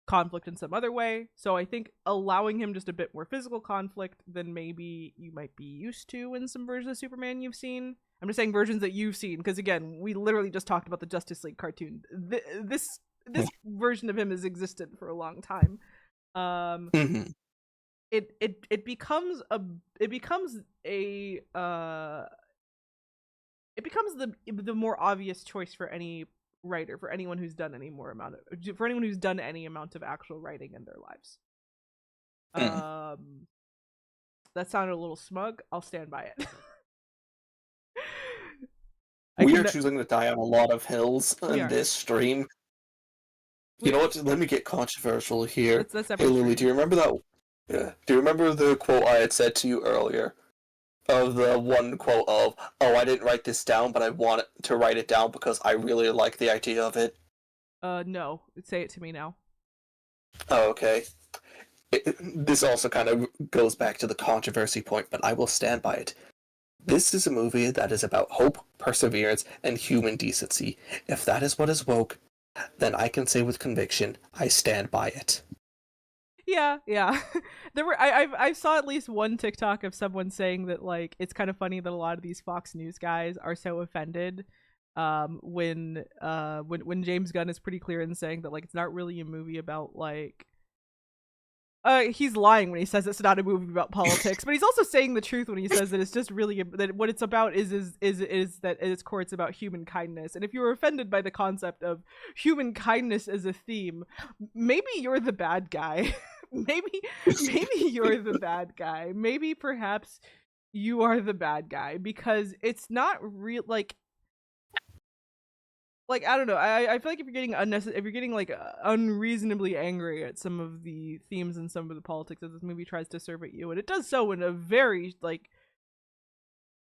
conflict in some other way. So I think allowing him just a bit more physical conflict than maybe you might be used to in some versions of Superman you've seen. I'm just saying versions that you've seen, because again, we literally just talked about the Justice League cartoon. This version of him has existed for a long time. Um, Mhm. it becomes the more obvious choice for any writer, for anyone who's done any amount of actual writing in their lives. Mm. That sounded a little smug. I'll stand by it. I We can are choosing to die on a lot of hills We in are. this stream. You We know what? Let me get controversial here. That's Hey, separate Lily, do stream. you remember that? Yeah. Do you remember the quote I had said to you earlier? Of the one quote of, "Oh, I didn't write this down, but I want to write it down because I really like the idea of it." No. Say it to me now. Oh, okay. This also kind of goes back to the controversy point, but I will stand by it. This is a movie that is about hope, perseverance, and human decency. If that is what is woke, then I can say with conviction, I stand by it. Yeah, yeah. I saw at least one TikTok of someone saying that, like, it's kind of funny that a lot of these Fox News guys are so offended when James Gunn is pretty clear in saying that, like, it's not really a movie about, like, he's lying when he says it's not a movie about politics, but he's also saying the truth when he says that it's just really that what it's about is that at its core it's about human kindness. And if you're offended by the concept of human kindness as a theme, maybe you're the bad guy. maybe you're the bad guy. Maybe perhaps you are the bad guy, because it's not real. Like, like, I don't know. I feel like if you're getting unnecessary, if you're getting like unreasonably angry at some of the themes and some of the politics that this movie tries to serve at you, and it does so in a very like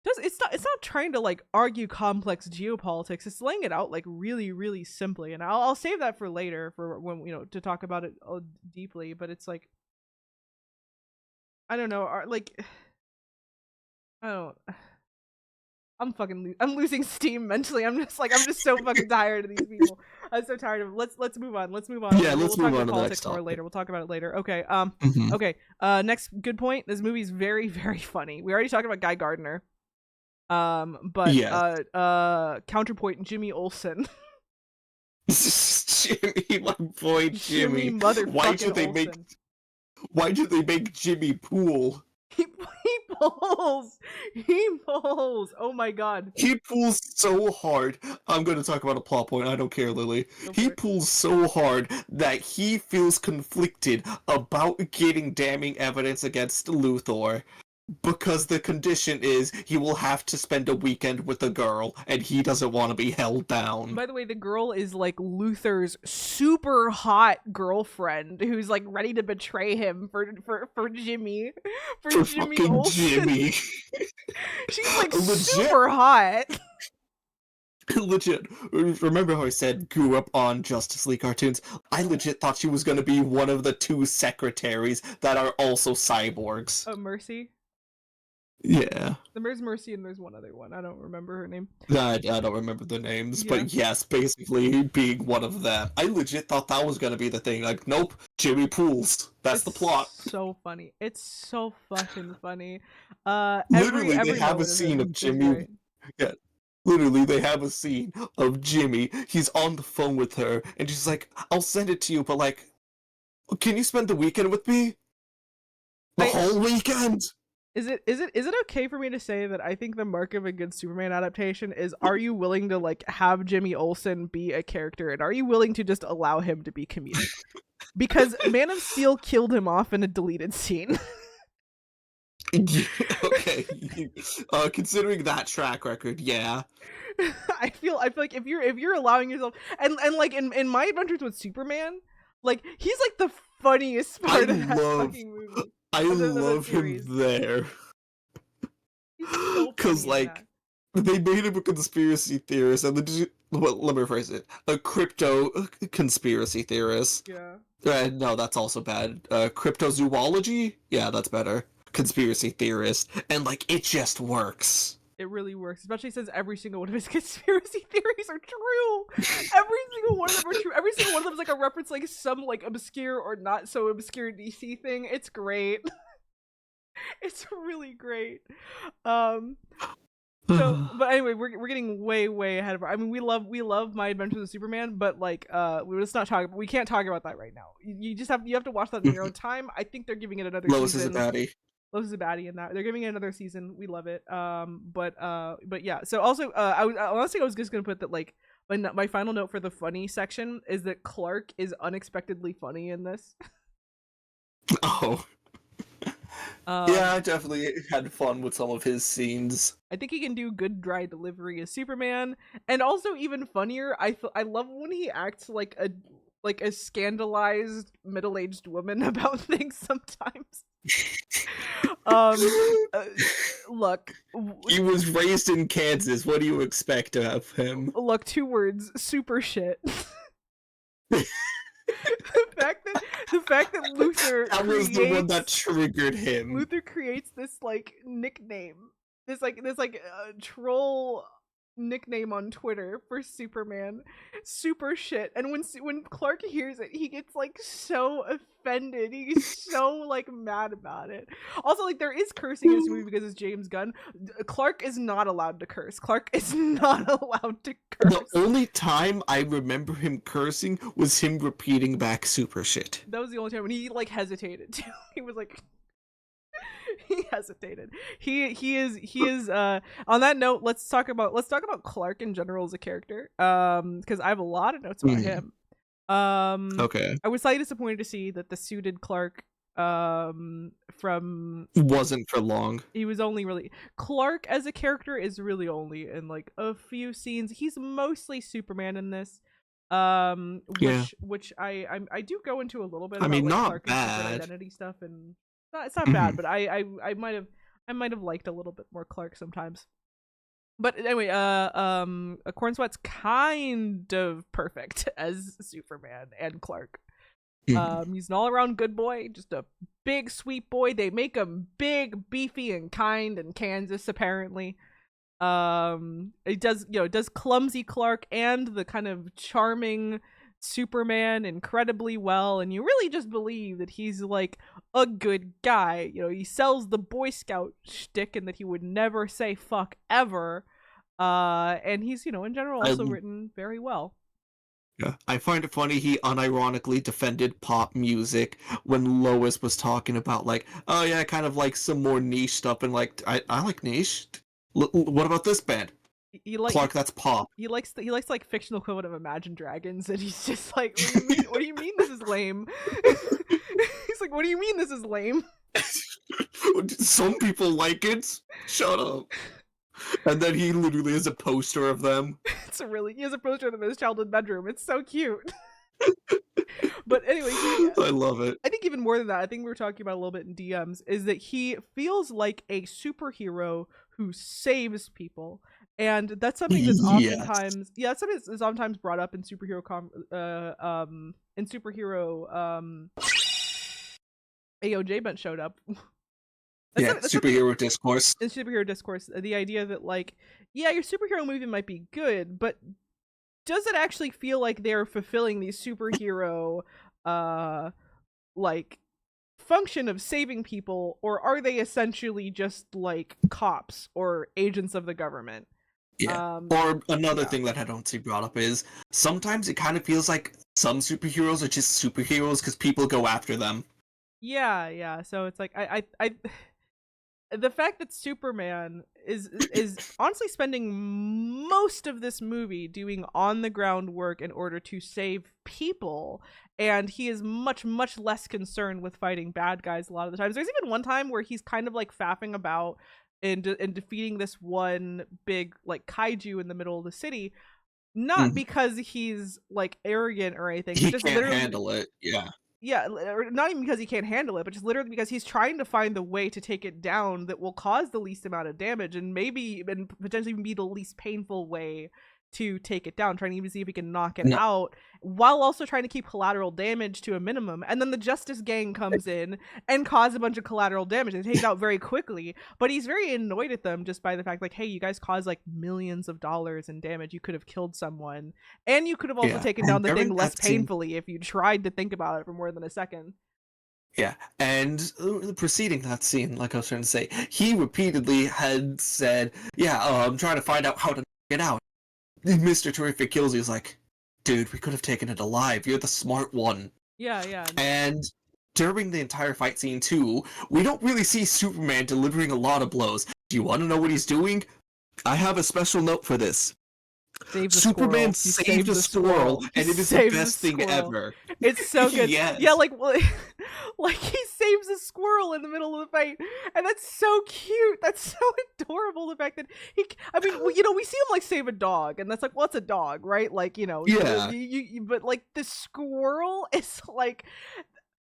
it's not trying to like argue complex geopolitics. It's laying it out like really really simply, and I'll save that for later for when to talk about it deeply. But it's like I don't know, like I don't. I'm losing steam mentally. I'm just so fucking tired of these people. I'm so tired of them. Let's move on. Let's move on. Yeah, let's we'll move talk on about to the next politics more topic. later. We'll talk about it later. Okay. Mhm. Okay. Next good point. This movie's very very funny. We already talked about Guy Gardner. But Yes. Counterpoint Jimmy Olsen. Jimmy, my boy Jimmy. Motherfucking Why did they make Jimmy Pool? He pulls. He pulls. Oh my god. He pulls so hard. I'm going to talk about a plot point. I don't care, Lily. Go He for it. pulls so hard that he feels conflicted about getting damning evidence against Luthor because the condition is he will have to spend a weekend with a girl and he doesn't want to be held down. By the way, the girl is like Luther's super hot girlfriend who's like ready to betray him for Jimmy. For Jimmy fucking Olsen. Jimmy. She's like Legit. super hot. Legit. Remember how I said grew up on Justice League cartoons? I legit thought she was going to be one of the 2 secretaries that are also cyborgs. Oh, Mercy. Yeah. There's Mercy and there's one other one. I don't remember her name. I don't remember the names, Yeah. but yes, basically being one of them. I legit thought that was going to be the thing. Like, nope, Jimmy Pools. That's the plot. So funny. It's so fucking funny. Literally, every they have a moment scene it of is Jimmy. great. Yeah. Literally, they have a scene of Jimmy. He's on the phone with her, and she's like, I'll send it to you, but like, can you spend the weekend with me? The whole weekend? Is it okay for me to say that I think the mark of a good Superman adaptation is, are you willing to like have Jimmy Olsen be a character, and are you willing to just allow him to be comedic? Because Man of Steel killed him off in a deleted scene. Yeah, okay. Considering that track record, yeah. I feel like if you're allowing yourself and like in My Adventures with Superman, like he's like the funniest part of that fucking movie. I love him there. He's so Cause funny in like they made him a conspiracy theorist, and well, let me rephrase it: a crypto conspiracy theorist. Yeah. No, that's also bad. Cryptozoology? Yeah, that's better. Conspiracy theorist, and like it just works. It really works, especially since every single one of his conspiracy theories are true. Every single one of them are true. Every single one of them is like a reference, like some like obscure or not so obscure DC thing. It's great. It's really great. So, but anyway, we're getting way ahead of our. I mean, we love My Adventures with Superman, but like, we can't talk about that right now. You just have to watch that in your own time. I think they're giving it another Lois season. is a baddie. Lois is a baddie in that. They're giving it another season. We love it. But yeah. So also, I was just gonna put that like my final note for the funny section is that Clark is unexpectedly funny in this. Oh. Yeah, I definitely had fun with some of his scenes. I think he can do good dry delivery as Superman, and also even funnier. I love when he acts like a scandalized middle-aged woman about things sometimes. Look, he was raised in Kansas. What do you expect of him? Look, 2 words: super shit. The fact that Luthor was the one that triggered him. Luthor creates this like nickname, this troll nickname on Twitter for Superman, super shit. And when Clark hears it, he gets like so offended. He's so like mad about it. Also, like there is cursing in this movie because it's James Gunn. Clark is not allowed to curse. Clark is not allowed to curse. The only time I remember him cursing was him repeating back super shit. That was the only time when he like hesitated too. He was like he hesitated. He is on that note, let's talk about Clark in general as a character. Because I have a lot of notes about him. Okay. I was slightly disappointed to see that the suited Clark From Wasn't for long. he was only really Clark as a character is really only in like a few scenes. He's mostly Superman in this. Yeah. Which I do go into a little bit I about mean, like not Clark and secret bad. identity stuff, and it's not bad, Mhm. but I might have liked a little bit more Clark sometimes. But anyway, Corn Sweat's kind of perfect as Superman and Clark. Mhm. He's an all-around good boy, just a big sweet boy. They make him big, beefy, and kind in Kansas, apparently. It does clumsy Clark and the kind of charming Superman incredibly well, and you really just believe that he's like a good guy. He sells the Boy Scout shtick and that he would never say fuck ever. And he's, in general I also written very well. Yeah. I find it funny he unironically defended pop music when Lois was talking about like, oh yeah, kind of like some more niche stuff, and like I like niche. What about this band? He like Clark, that's pop. he likes like fictional equivalent of Imagine Dragons, and he's just like, what do you mean? What do you mean this is lame? He's like, what do you mean this is lame? Some people like it. Shut up. And then he literally has a poster of them. He has a poster of them in his childhood bedroom. It's so cute. But anyway, I love it. I think even more than that, I think we were talking about a little bit in DMs, is that he feels like a superhero who saves people. And that's something that's oftentimes, that's something that's oftentimes brought up in AOJ Bent showed up. That's superhero discourse. In superhero discourse, the idea that like, yeah, your superhero movie might be good, but does it actually feel like they're fulfilling the superhero like function of saving people, or are they essentially just like cops or agents of the government? Yeah. Or another thing that I don't see brought up is sometimes it kind of feels like some superheroes are just superheroes because people go after them. Yeah. So it's like I the fact that Superman is honestly spending most of this movie doing on the ground work in order to save people, and he is much less concerned with fighting bad guys a lot of the times. There's even one time where he's kind of like faffing about in defeating this one big like kaiju in the middle of the city, not because he's like arrogant or anything. He just can't handle it. Yeah, or not even because he can't handle it, but just literally because he's trying to find the way to take it down that will cause the least amount of damage, and potentially even be the least painful way to take it down, trying to even see if he can knock it out, while also trying to keep collateral damage to a minimum. And then the Justice Gang comes in and cause a bunch of collateral damage and take it out very quickly. But he's very annoyed at them just by the fact, like, hey, you guys caused like millions of dollars in damage. You could have killed someone, and you could have also taken down the thing less painfully if you tried to think about it for more than a second. Yeah, and preceding that scene, like I was trying to say, he repeatedly had said, I'm trying to find out how to get out. Mr. Terrific kills you. He's like, dude, we could have taken it alive. You're the smart one. Yeah. And during the entire fight scene, too, we don't really see Superman delivering a lot of blows. Do you want to know what he's doing? I have a special note for this. Superman saved a squirrel, and it is the best thing ever. It's so good. Yes. Yeah, like he saves a squirrel in the middle of the fight, and that's so cute. That's so adorable. The fact that we see him like save a dog, and that's like, well, it's a dog, right? Like, yeah. But like the squirrel is like.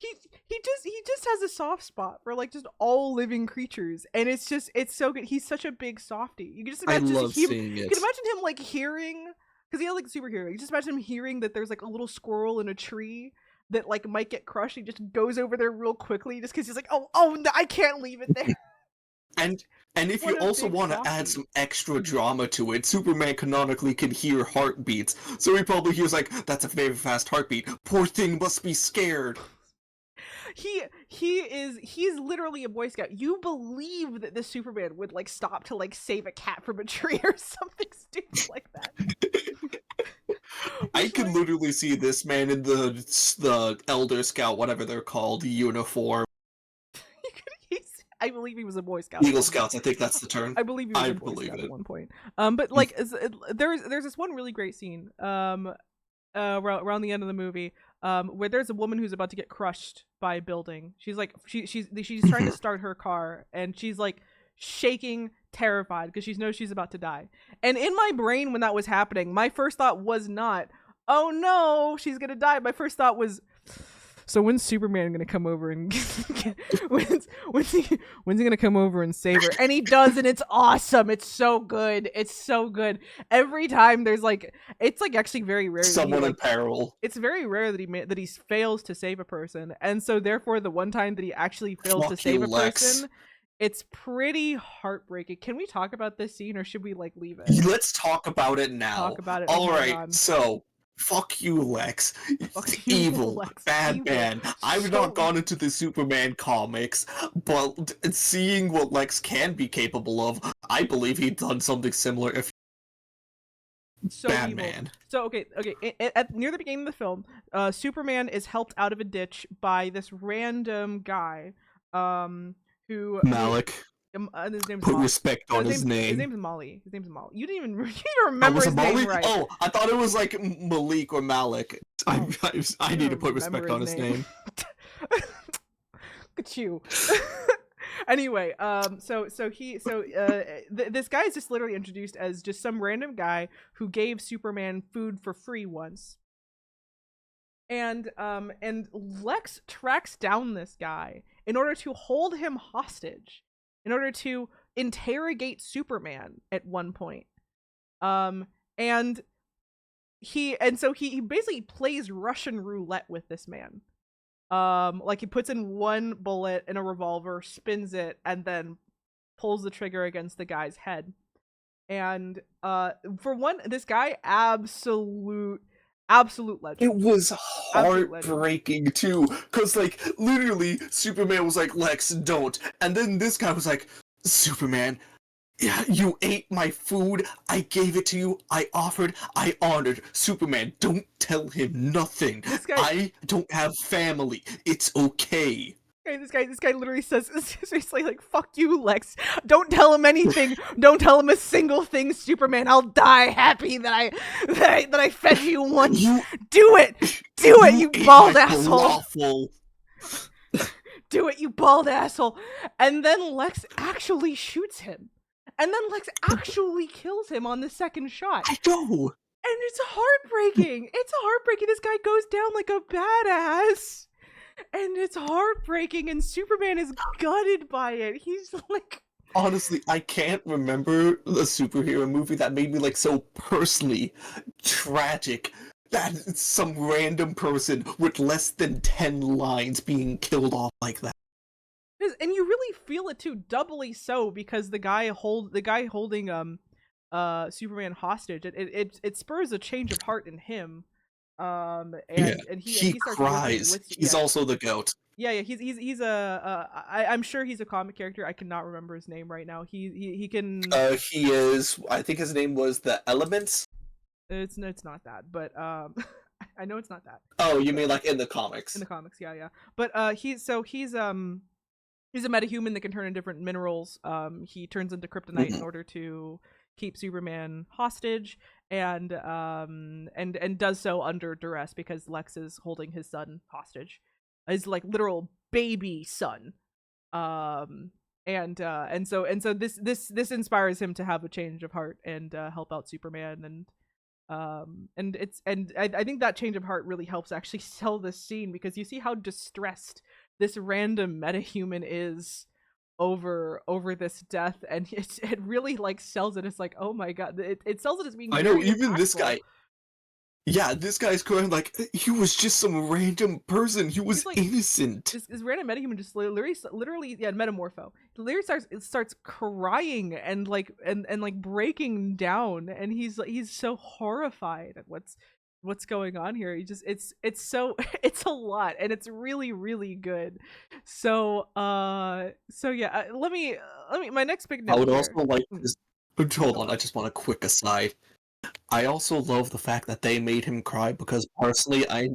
He just has a soft spot for like just all living creatures, and it's so good. He's such a big softie. You can just imagine seeing it. You can imagine him like hearing, because he's like a superhero. You just imagine him hearing that there's like a little squirrel in a tree that like might get crushed. He just goes over there real quickly just because he's like, oh, I can't leave it there. And if you also want to add some extra drama to it, Superman canonically can hear heartbeats, so he probably hears like, that's a very fast heartbeat. Poor thing must be scared. He's literally a Boy Scout. You believe that this Superman would like stop to like save a cat from a tree or something stupid like that. I can literally see this man in the Elder Scout, whatever they're called, uniform. I believe he was a Boy Scout. Eagle Scouts, I think that's the term. I believe he was a Boy Scout at one point. But like, there's this one really great scene around the end of the movie where there's a woman who's about to get crushed by a building. She's like she's trying to start her car, and she's like shaking, terrified because she knows she's about to die. And in my brain when that was happening, my first thought was not, oh no, she's gonna die. My first thought was, so when's Superman gonna come over and when's he gonna come over and save her? And he does, and it's awesome. It's so good. It's so good. Every time there's like, it's like actually very rare. Someone in peril. It's very rare that he fails to save a person, and so therefore the one time that he actually fails to save a person, it's pretty heartbreaking. Can we talk about this scene, or should we like leave it? Let's talk about it now. Talk about it. All right, so. Fuck you, Lex. Fuck you, Evil, Lex. bad Evil. man. I've not gone into the Superman comics, but seeing what Lex can be capable of, I believe he'd done something similar if so Batman. Evil. So okay. Near the beginning of the film, Superman is helped out of a ditch by this random guy, who Malik. His name's Put Molly. respect on his name. His name's Molly. His name's Molly. You didn't even remember his name right. Oh, I thought it was like Malik or Malik. I need to put respect on his name. Look at you. Anyway, this guy is just literally introduced as just some random guy who gave Superman food for free once. And Lex tracks down this guy in order to hold him hostage, in order to interrogate Superman at one point. And so he basically plays Russian roulette with this man. Like he puts in one bullet in a revolver, spins it, and then pulls the trigger against the guy's head. And for one, this guy, absolute legend. It was heartbreaking too, because like literally Superman was like, Lex, don't, and then this guy was like, Superman, yeah, you ate my food, I gave it to you, I offered, I honored. Superman, don't tell him nothing. I don't have family, it's okay. This guy literally says, seriously, like, fuck you, Lex. Don't tell him anything. Don't tell him a single thing, Superman. I'll die happy that I fed you once. Do it, you bald asshole. Do it, you bald asshole. And then Lex actually shoots him. And then Lex actually kills him on the second shot. I know. And it's heartbreaking. This guy goes down like a badass. And it's heartbreaking, and Superman is gutted by it. He's like... Honestly, I can't remember the superhero movie that made me like so personally tragic. That it's some random person with less than 10 lines being killed off like that. And you really feel it too, doubly so, because the guy holding Superman hostage, it spurs a change of heart in him. And he cries. He's also the goat. Yeah, he's I'm sure he's a comic character. I cannot remember his name right now. He can. He is. I think his name was the Elements. It's not that, but I know it's not that. Oh, you mean like in the comics? In the comics, yeah. But he's a metahuman that can turn into different minerals. He turns into kryptonite in order to keep Superman hostage, and does so under duress because Lex is holding his son hostage, his like literal baby son. And so this inspires him to have a change of heart and help out Superman, and I think that change of heart really helps actually sell this scene, because you see how distressed this random metahuman is over this death, and it really like sells it. It's like, oh my god, it sells it as being. I know, even impactful. This guy. Yeah, this guy's crying like he was just some random person. He was like, innocent. This random metahuman just literally, metamorpho. Literally starts crying and like breaking down, and he's so horrified at what's going on here. It's a lot, and it's really, really good. So yeah, let me my next big note. I would also like this. Hold on, I just want a quick aside. I also love the fact that they made him cry, because personally, I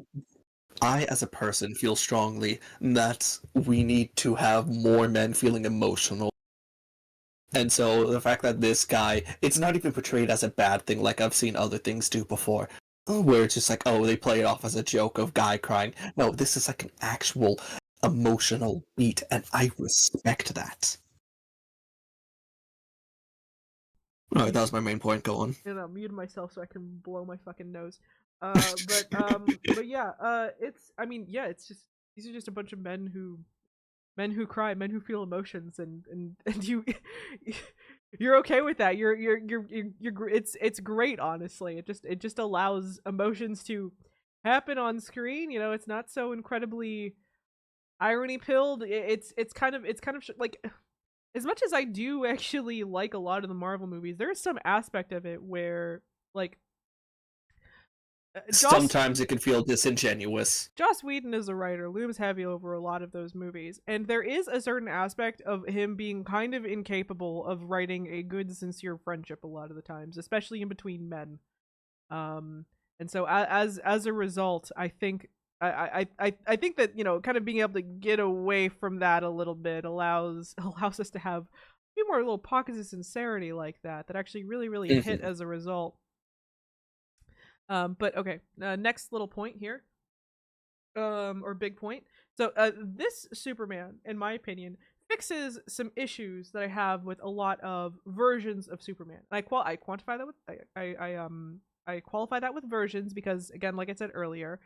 as a person feel strongly that we need to have more men feeling emotional. And so the fact that this guy, it's not even portrayed as a bad thing like I've seen other things do before, where it's just like, oh, they play it off as a joke of guy crying. No, this is like an actual emotional beat, and I respect that. Alright, that was my main point. Go on. And I'm muting myself so I can blow my fucking nose. But yeah, it's, I mean, yeah, it's just, these are just a bunch of men who cry, men who feel emotions, and you, you're okay with that. It's great, honestly. It just allows emotions to happen on screen. You know, it's not so incredibly irony pilled. It's kind of like, as much as I do actually like a lot of the Marvel movies, there's some aspect of it where, like, Sometimes it can feel disingenuous. Joss Whedon as a writer looms heavy over a lot of those movies, and there is a certain aspect of him being kind of incapable of writing a good, sincere friendship a lot of the times, especially in between men. And so as a result, I think I think that, you know, kind of being able to get away from that a little bit allows us to have a few more little pockets of sincerity like that actually really hit as a result. But okay, next little point here, or big point. So this Superman, in my opinion, fixes some issues that I have with a lot of versions of Superman. I quantify that with I qualify that with versions because, again, like I said earlier,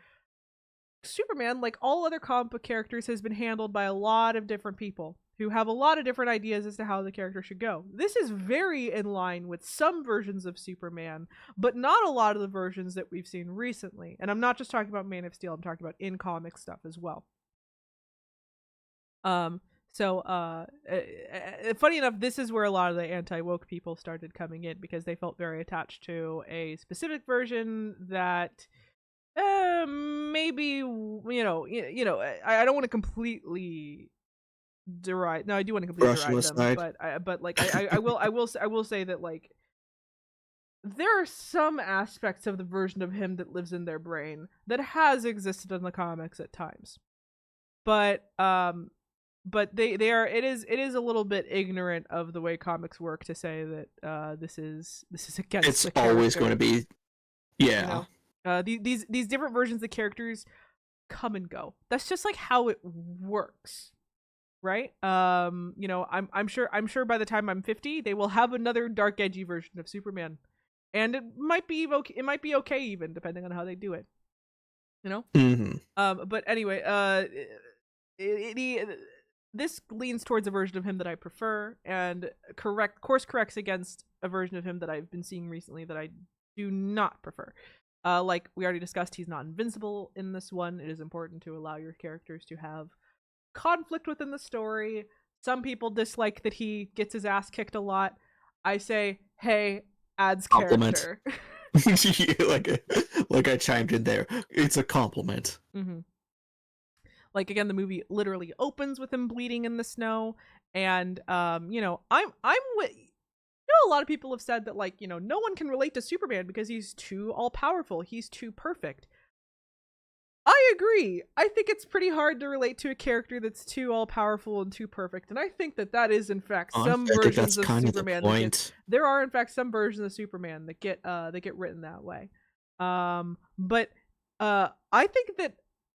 Superman, like all other comic book characters, has been handled by a lot of different people who have a lot of different ideas as to how the character should go. This is very in line with some versions of Superman, but not a lot of the versions that we've seen recently. And I'm not just talking about Man of Steel, I'm talking about in comic stuff as well. Funny enough, this is where a lot of the anti-woke people started coming in, because they felt very attached to a specific version that maybe, I don't want to completely deride. No, I do want to completely deride them, but I will say that, like, there are some aspects of the version of him that lives in their brain that has existed in the comics at times, but they are, it is a little bit ignorant of the way comics work to say that this is against it's the always character. going to be, yeah. You know? These different versions of characters come and go. That's just like how it works, right? I'm sure by the time I'm 50, they will have another dark, edgy version of Superman, and it might be okay. It might be okay, even depending on how they do it. You know. But anyway, this leans towards a version of him that I prefer, and course corrects against a version of him that I've been seeing recently that I do not prefer. Like we already discussed, he's not invincible in this one. It is important to allow your characters to have conflict within the story. Some people dislike that he gets his ass kicked a lot. I say, hey, adds compliment. Character. like I chimed in there. It's a compliment. Mm-hmm. Like, again, the movie literally opens with him bleeding in the snow, and I'm with. A lot of people have said that, like, no one can relate to Superman because he's too all-powerful, he's too perfect. I agree. I think it's pretty hard to relate to a character that's too all-powerful and too perfect, and I think that is, in fact, some versions of Superman. There are, in fact, some versions of Superman that get written that way. But I think that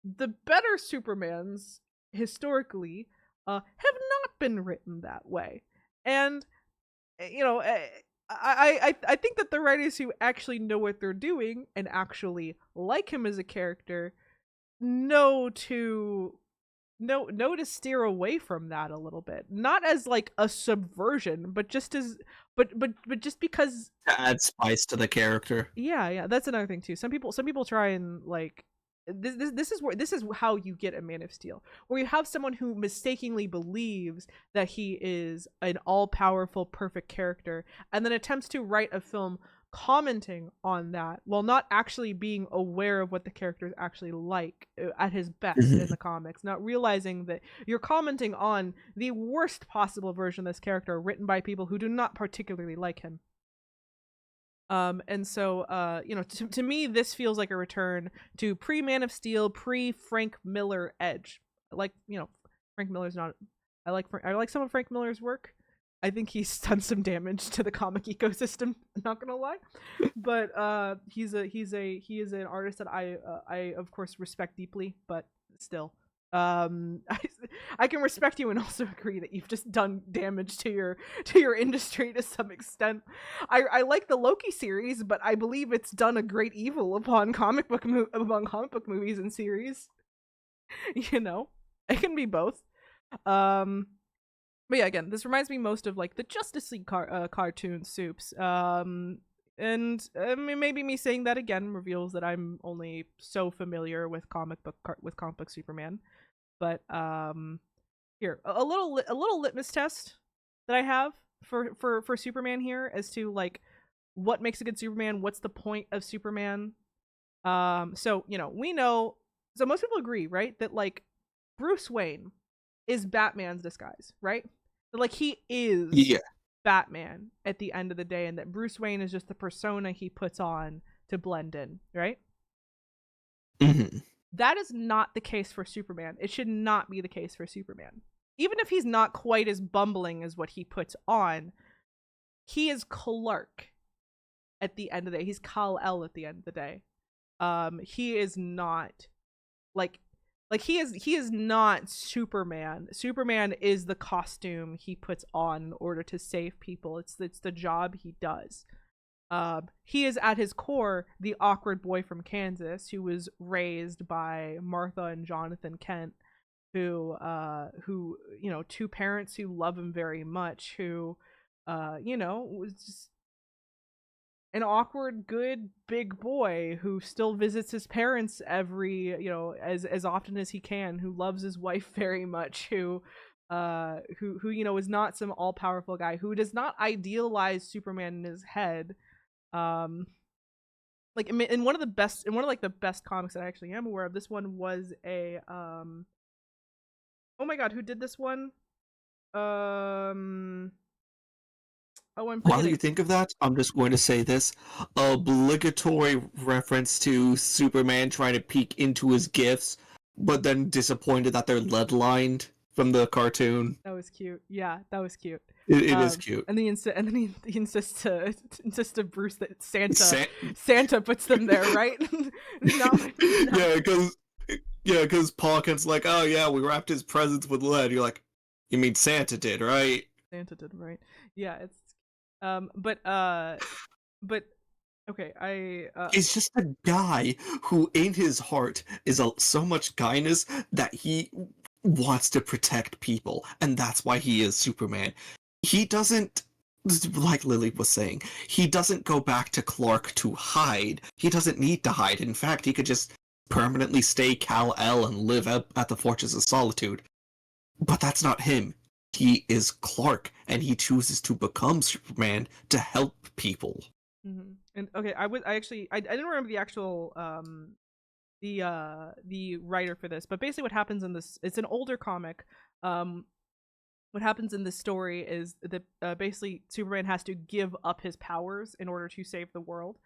the better Supermans historically have not been written that way, and I think that the writers who actually know what they're doing and actually like him as a character know to steer away from that a little bit, not as like a subversion, but just as but just because to add spice to the character. Yeah, that's another thing too. Some people try and, like, this is how you get a Man of Steel, where you have someone who mistakenly believes that he is an all-powerful, perfect character, and then attempts to write a film commenting on that while not actually being aware of what the character is actually like at his best in the comics, not realizing that you're commenting on the worst possible version of this character written by people who do not particularly like him. And so, to me, this feels like a return to pre-Man of Steel, pre-Frank Miller Edge. Like, Frank Miller's not. I like some of Frank Miller's work. I think he's done some damage to the comic ecosystem. I'm not gonna lie, but he is an artist that I of course respect deeply. But still, I can respect you and also agree that you've just done damage to your industry to some extent. I like the Loki series, but I believe it's done a great evil upon among comic book movies and series. You know, it can be both. But yeah, again, this reminds me most of like the Justice League cartoon soups. And maybe me saying that again reveals that I'm only so familiar with comic book Superman. But here a little litmus test that I have for Superman here as to like what makes a good Superman, what's the point of Superman. So you know we know, so most people agree, right, that like Bruce Wayne is Batman's disguise, right? That, like he is Yeah. Batman at the end of the day, and that Bruce Wayne is just the persona he puts on to blend in, right? Mm-hmm. That is not the case for Superman. It should not be the case for Superman. Even if he's not quite as bumbling as what he puts on, he is Clark at the end of the day. He's Kal-El at the end of the day. He is not like he is not Superman. Superman is the costume he puts on in order to save people. It's the job he does. He is at his core the awkward boy from Kansas who was raised by Martha and Jonathan Kent, who you know, two parents who love him very much, who you know, was just an awkward good big boy who still visits his parents every, you know, as often as he can, who loves his wife very much, who you know is not some all-powerful guy, who does not idealize Superman in his head. Like in one of the best comics that I actually am aware of, this one was a oh my god, who did this one? Oh, I'm While forgetting. you think of that, I'm just going to say this obligatory reference to Superman trying to peek into his gifts, but then disappointed that they're lead lined from the cartoon. That was cute. Yeah, that was cute. It is cute. And then he insists to Bruce that Santa puts them there, right? No. Yeah, because Paul Kent's like, oh yeah, we wrapped his presents with lead. You're like, you mean Santa did, right? Santa did, right? Yeah, it's but okay, It's just a guy who, in his heart, is so much kindness that he wants to protect people, and that's why he is Superman. He doesn't, like Lily was saying, he doesn't go back to Clark to hide. He doesn't need to hide. In fact, he could just permanently stay Kal-El and live at the Fortress of Solitude. But that's not him. He is Clark, and he chooses to become Superman to help people. Mm-hmm. And okay, I didn't remember the actual the writer for this, but basically what happens in this, it's an older comic. What happens in this story is that basically Superman has to give up his powers in order to save the world,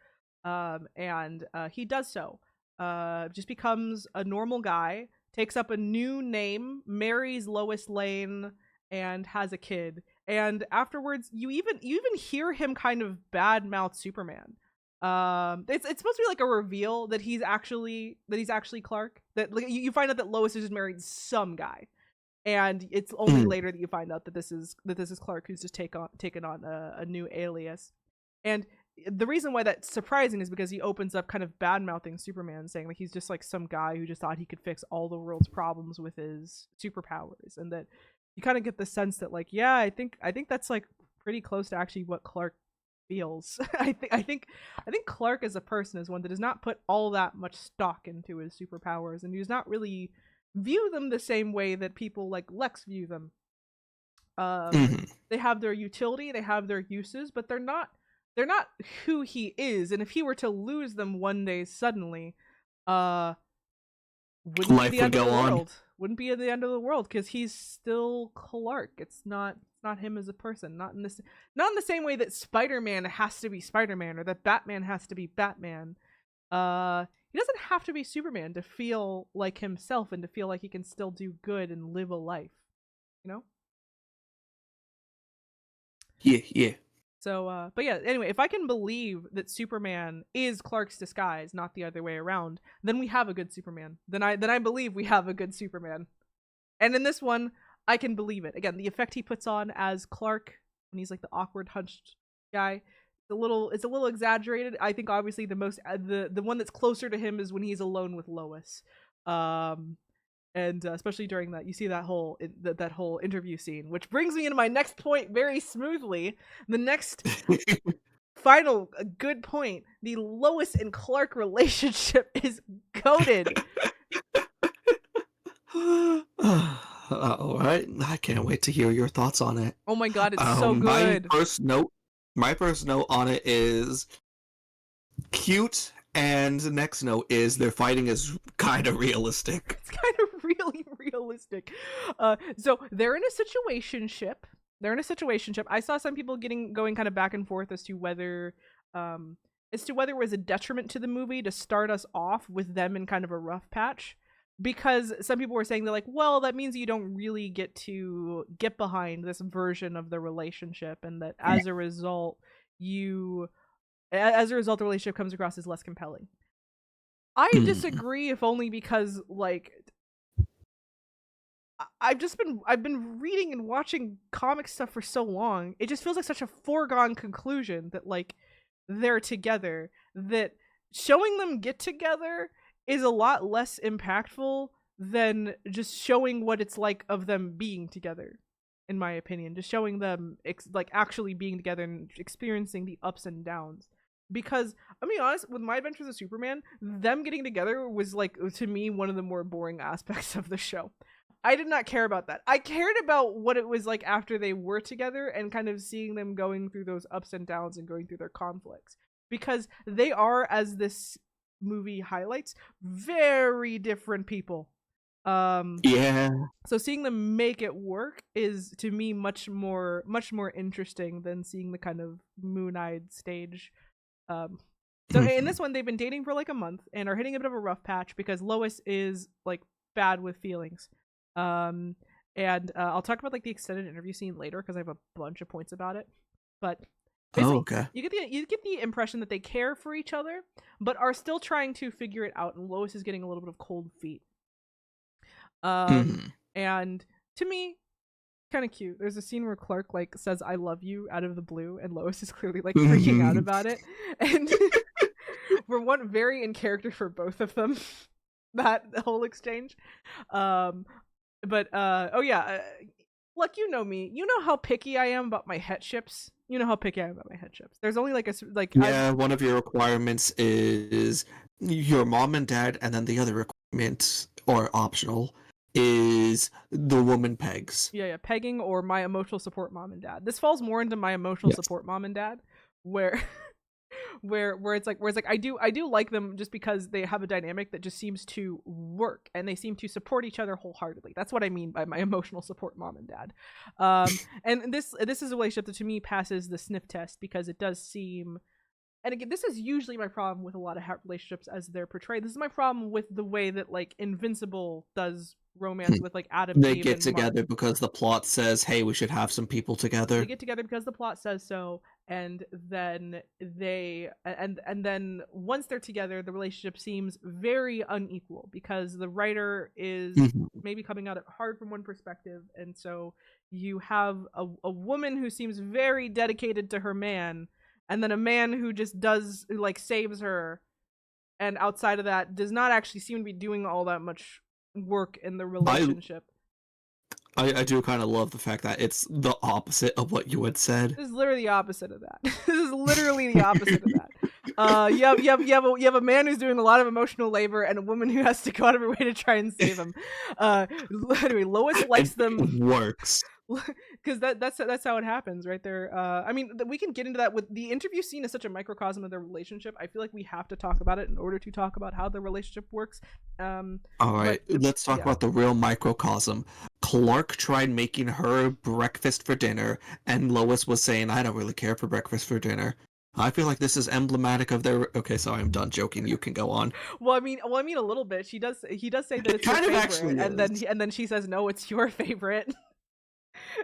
and he does so. Just becomes a normal guy, takes up a new name, marries Lois Lane, and has a kid. And afterwards, you even hear him kind of badmouth Superman. It's supposed to be like a reveal that he's actually Clark. That like, you find out that Lois has just married some guy, and it's only later that you find out that this is Clark, who's just taken on a new alias. And the reason why that's surprising is because he opens up kind of bad mouthing Superman, saying like he's just like some guy who just thought he could fix all the world's problems with his superpowers, and that you kind of get the sense that like, yeah, I think that's like pretty close to actually what Clark feels. I think Clark as a person is one that does not put all that much stock into his superpowers, and he does not really view them the same way that people like Lex view them. They have their utility, they have their uses, but they're not who he is. And if he were to lose them one day suddenly, wouldn't life be the would end of go the on. world. Wouldn't be the end of the world, because he's still Clark. It's not him as a person. Not in the same way that Spider-Man has to be Spider-Man, or that Batman has to be Batman. He doesn't have to be Superman to feel like himself and to feel like he can still do good and live a life. You know? Yeah. So, but yeah, anyway, if I can believe that Superman is Clark's disguise, not the other way around, then we have a good Superman. Then I believe we have a good Superman. And in this one, I can believe it. Again, the effect he puts on as Clark when he's like the awkward hunched guy, it's a little exaggerated. I think obviously the one that's closer to him is when he's alone with Lois. Um and especially during that, you see that that whole interview scene, which brings me into my next point very smoothly. The next final good point: the Lois and Clark relationship is goated. All right, I can't wait to hear your thoughts on it. Oh my god, it's so good. My first note on it is cute, and the next note is their fighting is kind of realistic. It's kind of really realistic. So they're in a situationship. I saw some people going kind of back and forth as to whether it was a detriment to the movie to start us off with them in kind of a rough patch. Because some people were saying they're like, well, that means you don't really get to get behind this version of the relationship, and that as a result, the relationship comes across as less compelling. I disagree, if only because like I've been reading and watching comic stuff for so long. It just feels like such a foregone conclusion that like they're together, that showing them get together is a lot less impactful than just showing what it's like of them being together, in my opinion. Just showing them like actually being together and experiencing the ups and downs. Because I'm being honest, with My Adventures of Superman, them getting together was like, to me, one of the more boring aspects of the show. I did not care about that. I cared about what it was like after they were together and kind of seeing them going through those ups and downs and going through their conflicts. Because they are, as this movie highlights, very different people. Yeah. So seeing them make it work is, to me, much more interesting than seeing the kind of moon-eyed stage. So in this one, they've been dating for like a month and are hitting a bit of a rough patch because Lois is like bad with feelings. And I'll talk about like the extended interview scene later because I have a bunch of points about it. But okay. You get the impression that they care for each other, but are still trying to figure it out, and Lois is getting a little bit of cold feet. And to me, kind of cute. There's a scene where Clark like says "I love you" out of the blue, and Lois is clearly like freaking out about it. And we're one very in character for both of them. That whole exchange. But Look, you know me. You know how picky I am about my headships. There's only like one of your requirements is your mom and dad, and then the other requirement, or optional, is the woman pegs. Yeah, pegging or my emotional support mom and dad. This falls more into my emotional support mom and dad, where it's like I do like them just because they have a dynamic that just seems to work and they seem to support each other wholeheartedly. That's what I mean by my emotional support mom and dad. And this is a relationship that to me passes the sniff test because it does seem, and again, this is usually my problem with a lot of relationships as they're portrayed. This is my problem with the way that like Invincible does romance with like Adam. They get together because the plot says, hey, we should have some people together. They get together because the plot says so, and then and then once they're together, the relationship seems very unequal because the writer is maybe coming at it hard from one perspective, and so you have a woman who seems very dedicated to her man, and then a man who just saves her, and outside of that does not actually seem to be doing all that much work in the relationship. I do kind of love the fact that it's the opposite of what you had said. This is literally the opposite of that. This is literally the opposite of that. You have a man who's doing a lot of emotional labor and a woman who has to go out of her way to try and save him. Anyway, Lois likes them. It works. Because that's how it happens right there. I mean, we can get into that. With the interview scene is such a microcosm of their relationship. I feel like we have to talk about it in order to talk about how the relationship works. All right, let's talk about the real microcosm. Clark tried making her breakfast for dinner, and Lois was saying, I don't really care for breakfast for dinner. I feel like this is emblematic of their. Okay, sorry, I'm done joking. You can go on. Well, I mean, a little bit. He does say that it's kind her of favorite, actually and then she says, no, it's your favorite.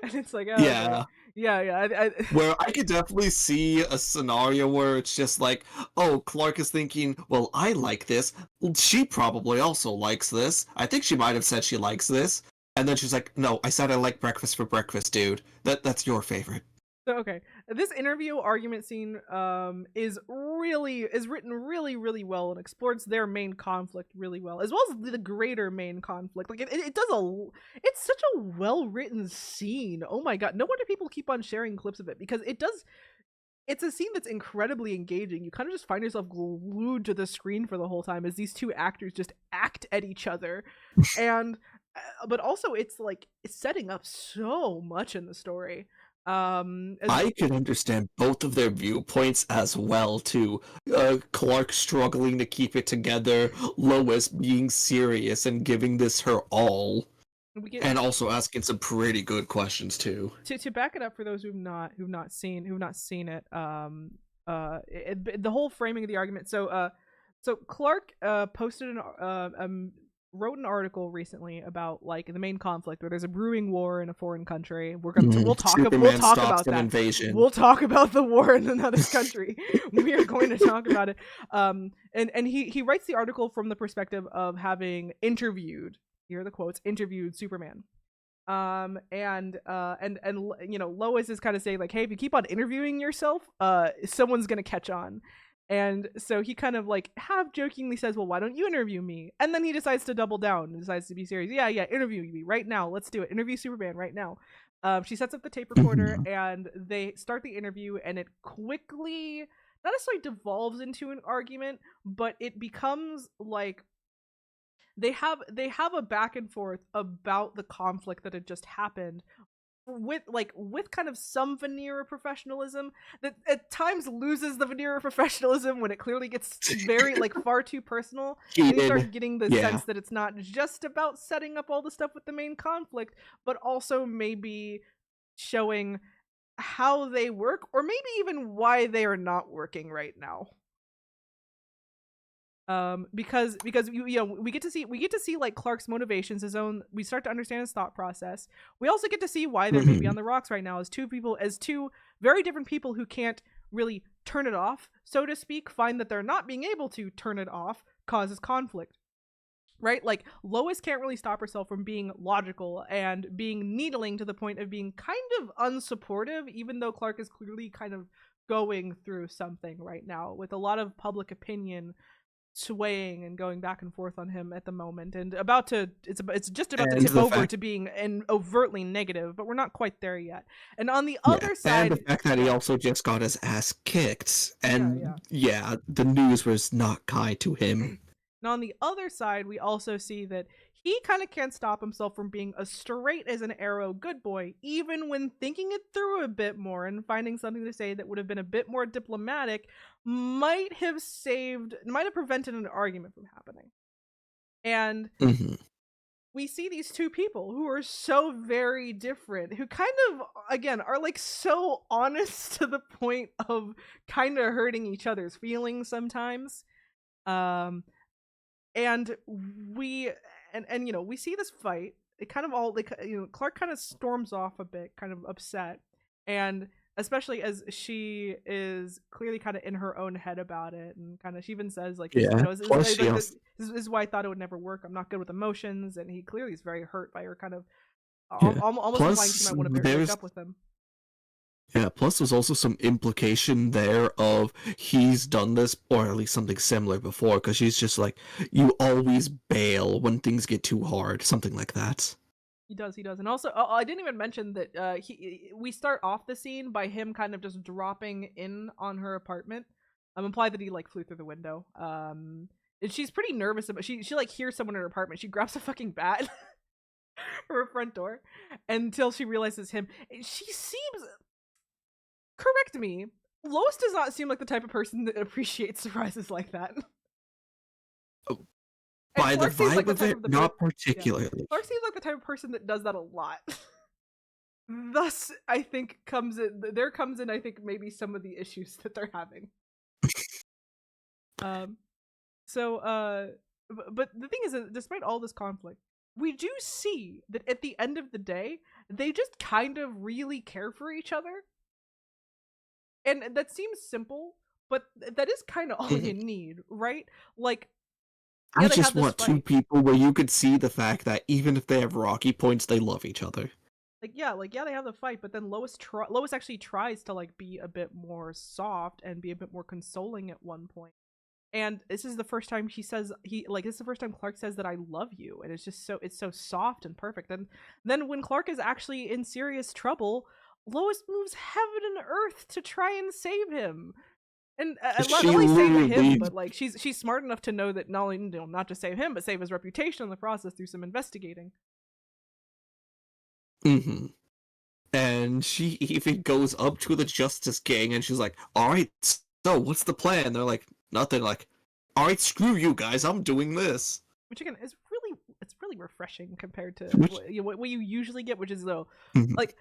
And it's like, oh, yeah. Yeah. Where I could definitely see a scenario where it's just like, oh, Clark is thinking, well, I like this. She probably also likes this. I think she might have said she likes this. And then she's like, "No, I said I like breakfast for breakfast, dude. That's your favorite." So okay, this interview argument scene is written really well and explores their main conflict really well, as well as the greater main conflict. Like it does it's such a well written scene. Oh my god, no wonder people keep on sharing clips of it, because it's a scene that's incredibly engaging. You kind of just find yourself glued to the screen for the whole time as these two actors just act at each other, and but also it's like it's setting up so much in the story. As I could understand both of their viewpoints as well, too. Clark struggling to keep it together, Lois being serious and giving this her all, we get and also asking some pretty good questions too. to back it up for those who've not seen it. The whole framing of the argument. So Clark posted wrote an article recently about like the main conflict where there's a brewing war in a foreign country. We'll talk Superman about stops an that. invasion. We'll talk about the war in another country. We are going to talk about it. And he writes the article from the perspective of having interviewed, here are the quotes, interviewed Superman. And you know, Lois is kind of saying like, hey, if you keep on interviewing yourself, someone's gonna catch on. And so he kind of like half jokingly says, well, why don't you interview me? And then he decides to double down and decides to be serious. Yeah, interview me right now. Let's do it. Interview Superman right now. She sets up the tape recorder and they start the interview, and it quickly not necessarily devolves into an argument, but it becomes like they have a back and forth about the conflict that had just happened, with kind of some veneer of professionalism that at times loses the veneer of professionalism when it clearly gets very like far too personal. And you start getting the sense that it's not just about setting up all the stuff with the main conflict, but also maybe showing how they work, or maybe even why they are not working right now. Because you know, we get to see like Clark's motivations, his own. We start to understand his thought process. We also get to see why they're maybe on the rocks right now as two very different people who can't really turn it off, so to speak, find that they're not being able to turn it off causes conflict. Right? Like Lois can't really stop herself from being logical and being needling to the point of being kind of unsupportive, even though Clark is clearly kind of going through something right now with a lot of public opinion swaying and going back and forth on him at the moment, and it's just about to tip over to being an overtly negative, but we're not quite there yet. And on the other side, and the fact that he also just got his ass kicked, and the news was not kind to him. And on the other side, we also see that he kind of can't stop himself from being a straight as an arrow good boy, even when thinking it through a bit more and finding something to say that would have been a bit more diplomatic might have prevented an argument from happening. And we see these two people who are so very different, who kind of, again, are like so honest to the point of kind of hurting each other's feelings sometimes. And we you know, we see this fight. It kind of all, like, you know, Clark kind of storms off a bit, kind of upset, and especially as she is clearly kind of in her own head about it, and kind of she even says like, you know, this is why I thought it would never work. I'm not good with emotions, and he clearly is very hurt by her kind of almost implying she might want to break up with him. Yeah, plus there's also some implication there of he's done this, or at least something similar before, because she's just like, you always bail when things get too hard, something like that. He does. And also, I didn't even mention that we start off the scene by him kind of just dropping in on her apartment. Implied that he like flew through the window. And she's pretty nervous about, she like hears someone in her apartment. She grabs a fucking bat from her front door until she realizes him. She seems, correct me, Lois does not seem like the type of person that appreciates surprises like that. Oh, by the vibe of it, not particularly. Yeah. Clark seems like the type of person that does that a lot. Thus, I think comes in, I think, maybe some of the issues that they're having. But the thing is that despite all this conflict, we do see that at the end of the day, they just kind of really care for each other. And that seems simple, but that is kind of all you need, right? Like, I they have just this want two fight. people where you could see the fact that even if they have rocky points, they love each other. Like yeah, they have the fight, but then Lois actually tries to like be a bit more soft and be a bit more consoling at one point. And this is the first time he says this is the first time Clark says that I love you, and it's so soft and perfect. And then when Clark is actually in serious trouble, Lois moves heaven and earth to try and save him. And not She only save him, literally, but like she's smart enough to know that not only not just save him, but save his reputation in the process through some investigating. mm-hmm. And she even goes up to the Justice Gang and she's like, all right, so what's the plan? They're like, nothing. Like, all right, screw you guys, I'm doing this. Which again is really refreshing compared to Which, what you usually get, which is though mm-hmm. like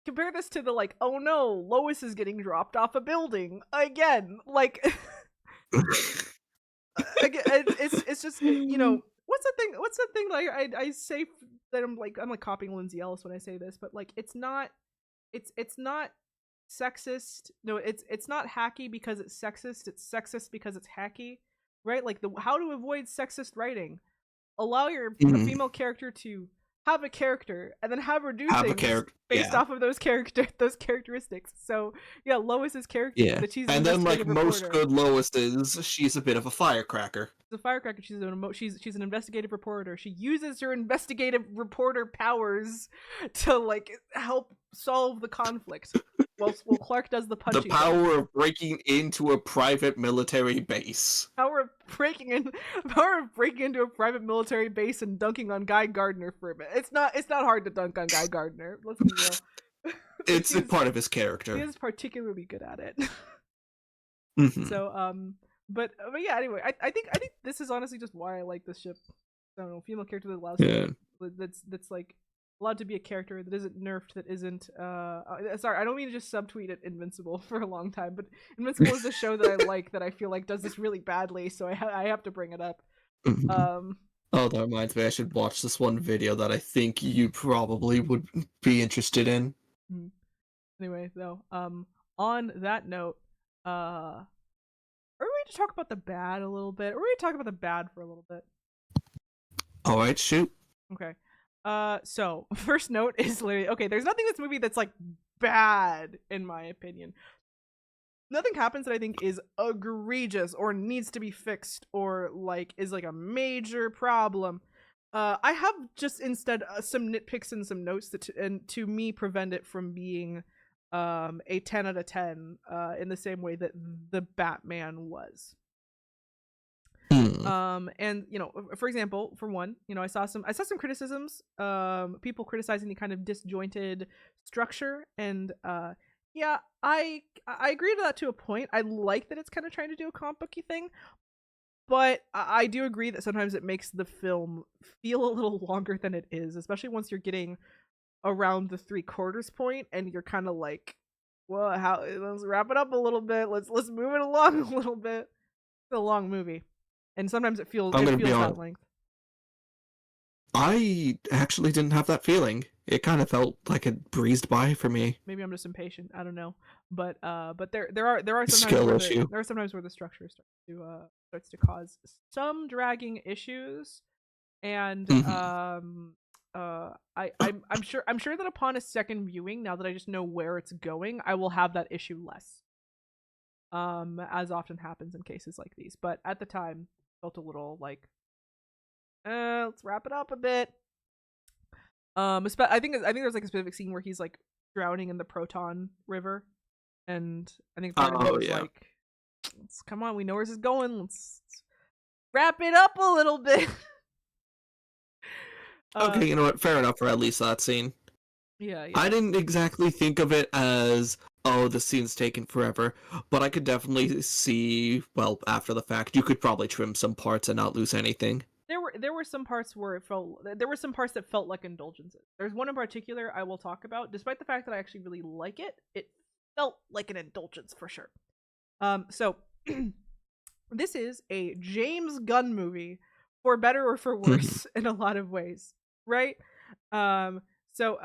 compare this to the like, oh no, Lois is getting dropped off a building again. Like again, it's just what's the thing? What's the thing that I say that I'm like copying Lindsay Ellis when I say this, but like it's not sexist. No, it's not hacky because it's sexist. It's sexist because it's hacky, right? Like the how to avoid sexist writing. Allow your Mm-hmm. female character to have a character and then have her do Have a things character, based yeah. off of those characteristics. So yeah, Lois's character Yeah, that she's an and then like investigative most reporter. good Loises, she's a bit of a firecracker. She's a firecracker. She's an investigative reporter. She uses her investigative reporter powers to like help solve the conflict. While Clark does the punching. The power of breaking into a private military base. Power of breaking into a private military base and dunking on Guy Gardner for a bit. It's not hard to dunk on Guy Gardner. Let's be real. It's a part of his character. He is particularly good at it. Mm-hmm. So but yeah. Anyway, I think this is honestly just why I like this ship. I don't know, female character that allows that's like allowed to be a character that isn't nerfed, that isn't sorry, I don't mean to just subtweet at Invincible for a long time, but Invincible is a show that I like that I feel like does this really badly, so I have to bring it up. Mm-hmm. Oh, that reminds me, I should watch this one video that I think you probably would be interested in. Anyway, though, on that note, are we going to talk about the bad a little bit? Or are we going to talk about the bad for a little bit? All right, shoot. Okay. So first note is literally okay. There's nothing in this movie that's like bad in my opinion. Nothing happens that I think is egregious or needs to be fixed or like is like a major problem. I have just instead some nitpicks and some notes that to me prevent it from being a 10 out of 10 in the same way that the Batman was. And for example, for one, I saw some criticisms, people criticizing the kind of disjointed structure, and yeah, I agree to that to a point. I like that it's kind of trying to do a comic booky thing, but I do agree that sometimes it makes the film feel a little longer than it is, especially once you're getting around the 3/4 point and you're kind of like, well, let's wrap it up a little bit, let's move it along a little bit. It's a long movie. And sometimes it feels that length. I actually didn't have that feeling. It kind of felt like it breezed by for me. Maybe I'm just impatient. I don't know. But there are sometimes where the structure starts to cause some dragging issues. And I'm sure that upon a second viewing, now that I just know where it's going, I will have that issue less. As often happens in cases like these. But at the time, felt a little like, let's wrap it up a bit. I think there's like a specific scene where he's like drowning in the Proton River, and I think part of it was like, come on, we know where this is going. Let's wrap it up a little bit. Okay, you know what? Fair enough for at least that scene. Yeah. I didn't exactly think of it as, oh, the scene's taken forever, but I could definitely see, well, after the fact, you could probably trim some parts and not lose anything. There were some parts where there were some parts that felt like indulgences. There's one in particular I will talk about, despite the fact that I actually really like it. It felt like an indulgence for sure. So this is a James Gunn movie, for better or for worse, in a lot of ways, right? So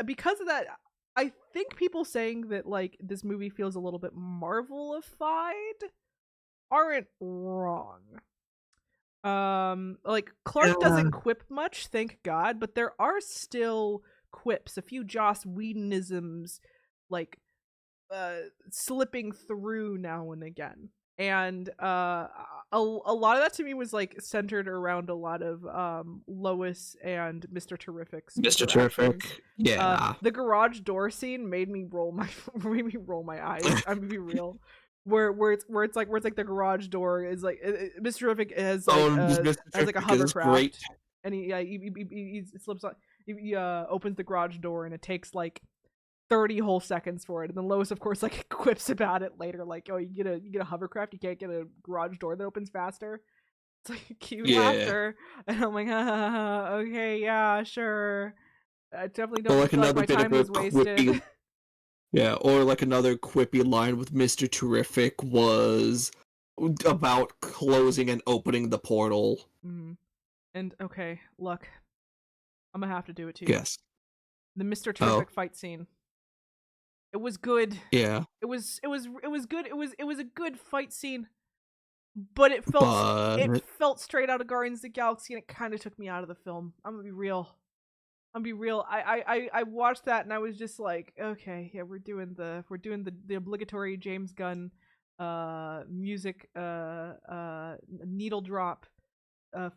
because of that, I think people saying that like this movie feels a little bit Marvelified aren't wrong. Like Clark Yeah. doesn't quip much, thank God, but there are still quips, a few Joss Whedonisms, like slipping through now and again. And a lot of that to me was like centered around a lot of Lois and Mr. Terrific's Mr. interactions. Terrific. Yeah. The garage door scene made me roll my made me roll my eyes. I'm gonna be real. Where it's like the garage door is like Mr. Terrific Oh, Mr. has like a Terrific is great. hovercraft, and he slips on, he opens the garage door, and it takes like 30 whole seconds for it. And then Lois, of course, like quips about it later, like, oh, you get a hovercraft, you can't get a garage door that opens faster. It's like cute Yeah. laughter. And I'm like, okay, yeah, sure. I definitely Or don't like feel like another my bit of time a was wasted. quippy, yeah, or like another quippy line with Mr. Terrific was about closing and opening the portal. Mhm. And okay, look, I'm gonna have to do it to you. Yes. The Mr. Oh, Terrific fight scene. It was good. yeah. It was good. It was a good fight scene, but it But felt straight out of Guardians of the Galaxy, and it kind of took me out of the film. I'm gonna be real. I watched that and I was just like, okay, yeah, we're doing the obligatory James Gunn music needle drop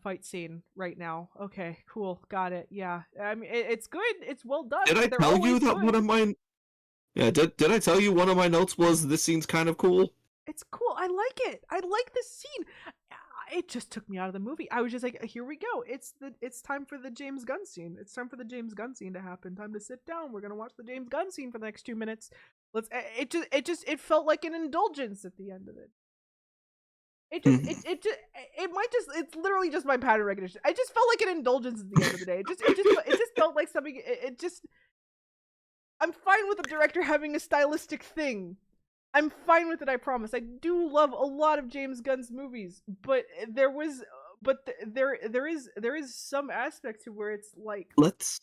fight scene right now. Okay, cool, got it. Yeah, I mean it's good. It's well done. did I They're tell you always that one good. of my did I tell you one of my notes was this scene's kind of cool? It's cool. I like it. I like the scene. It just took me out of the movie. I was just like, here we go. It's time for the James Gunn scene. It's time for the James Gunn scene to happen. Time to sit down. We're gonna watch the James Gunn scene for the next 2 minutes. It felt like an indulgence at the end of it. It might just it's literally just my pattern recognition. I just felt like an indulgence at the end of the day. It just felt like something. It just I'm fine with the director having a stylistic thing. I'm fine with it, I promise. I do love a lot of James Gunn's movies, but there is some aspect to where it's like, Let's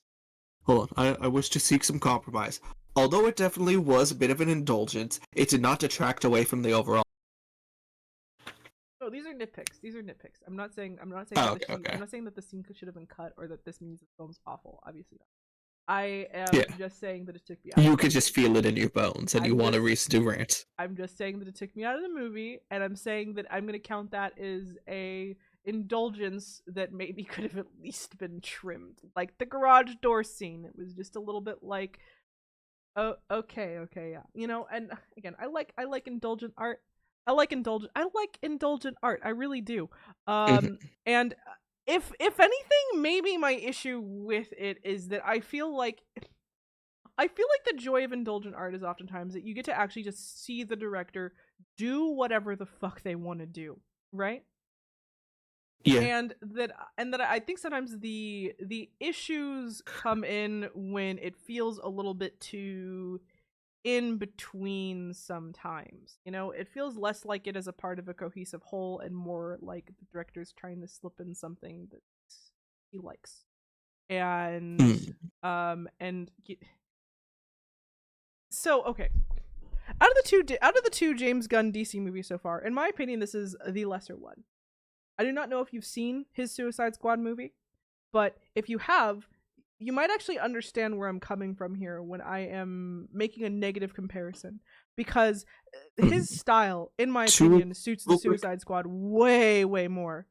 hold on. I wish to seek some compromise. Although it definitely was a bit of an indulgence, it did not detract away from the overall. no, these are nitpicks. These are nitpicks. I'm not saying Oh, that okay, okay. I'm not saying that the scene should have been cut or that this means the film's awful. Obviously not. I am Yeah. just saying that it took me out of You the could just movie. feel it in your bones and you I'm want a just reason to rant. I'm just saying that it took me out of the movie, and I'm saying that I'm gonna count that as a indulgence that maybe could have at least been trimmed. Like the garage door scene. It was just a little bit like, oh, okay, yeah. And again, I like indulgent art. I like indulgent art. I really do. Mhm. And if anything, maybe my issue with it is that I feel like the joy of indulgent art is oftentimes that you get to actually just see the director do whatever the fuck they want to do, right? Yeah. And that I think sometimes the issues come in when it feels a little bit too in between sometimes. It feels less like it as a part of a cohesive whole and more like the director's trying to slip in something that he likes. And Mm. and so okay, out of the two James Gunn DC movies so far, in my opinion, this is the lesser one. I do not know if you've seen his Suicide Squad movie, but if you have, you might actually understand where I'm coming from here when I am making a negative comparison, because his style, in my To opinion, suits the real quick, Suicide Squad way, way more.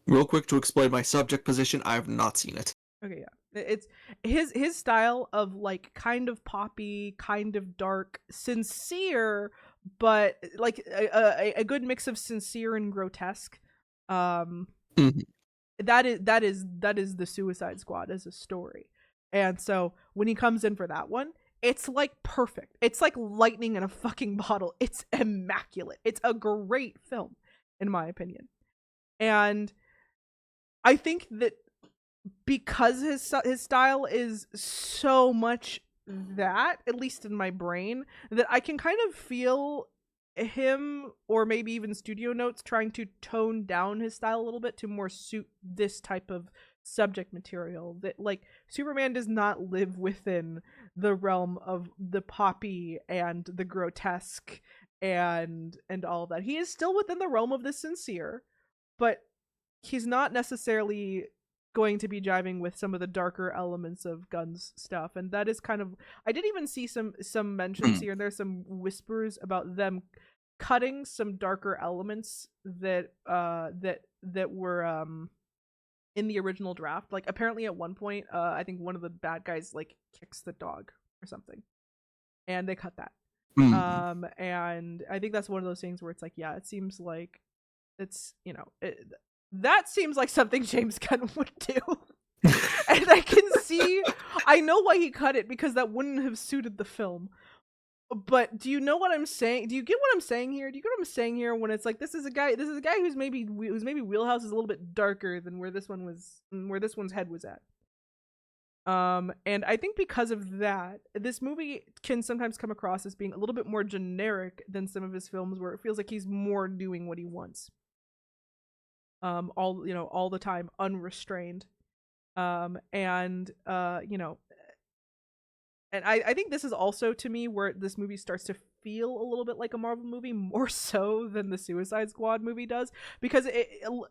real quick to explain my subject position, I have not seen it. Okay, yeah. It's his style of like kind of poppy, kind of dark, sincere, but like a good mix of sincere and grotesque. Um, Mhm. that is the Suicide Squad as a story. And so when he comes in for that one, it's like perfect. It's like lightning in a fucking bottle. It's immaculate. It's a great film, in my opinion. And I think that because his style is so much that, at least in my brain, that I can kind of feel him, or maybe even studio notes, trying to tone down his style a little bit to more suit this type of subject material. That, like, Superman does not live within the realm of the poppy and the grotesque and all of that. He is still within the realm of the sincere, but he's not necessarily going to be jiving with some of the darker elements of Gunn's stuff, and that is kind of, I did even see some mentions here and there's some whispers about them cutting some darker elements that were in the original draft. Like apparently at one point I think one of the bad guys like kicks the dog or something, and they cut that. And I think that's one of those things where it's like, yeah, it seems like it's, you know, that seems like something James Gunn would do. And I can see, I know why he cut it, because that wouldn't have suited the film. But do you know what I'm saying? Do you get what I'm saying here? Do you get what I'm saying here when it's like, this is a guy whose maybe wheelhouse is a little bit darker than where this one's head was at. And I think because of that, this movie can sometimes come across as being a little bit more generic than some of his films, where it feels like he's more doing what he wants. All the time, unrestrained. And I think this is also, to me, where this movie starts to feel a little bit like a Marvel movie, more so than the Suicide Squad movie does, because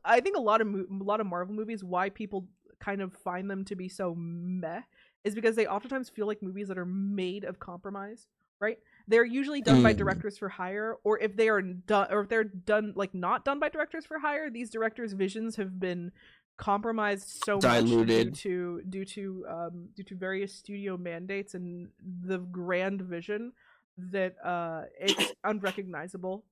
I think a lot of Marvel movies, why people kind of find them to be so meh, is because they oftentimes feel like movies that are made of compromise, right? They're usually done by directors for hire, or if they're done like not done by directors for hire, these directors' visions have been compromised so diluted. much due to various studio mandates and the grand vision that it's unrecognizable.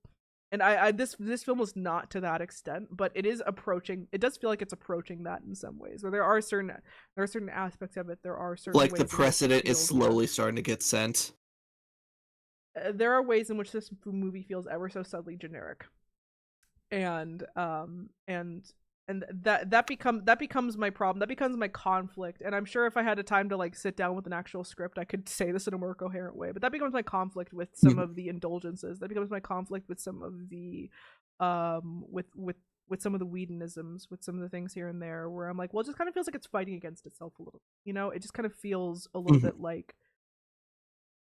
And this film was not to that extent, but it is approaching. It does feel like it's approaching that in some ways. Where there are certain aspects of it. There are certain like ways the precedent is slowly starting to get sent. There are ways in which this movie feels ever so subtly generic, and that becomes my problem. That becomes my conflict. And I'm sure if I had a time to like sit down with an actual script, I could say this in a more coherent way. But that becomes my conflict with some of the indulgences. That becomes my conflict with some of the with some of the Whedonisms, with some of the things here and there, where I'm like, well, it just kind of feels like it's fighting against itself a little. You know, it just kind of feels a little bit like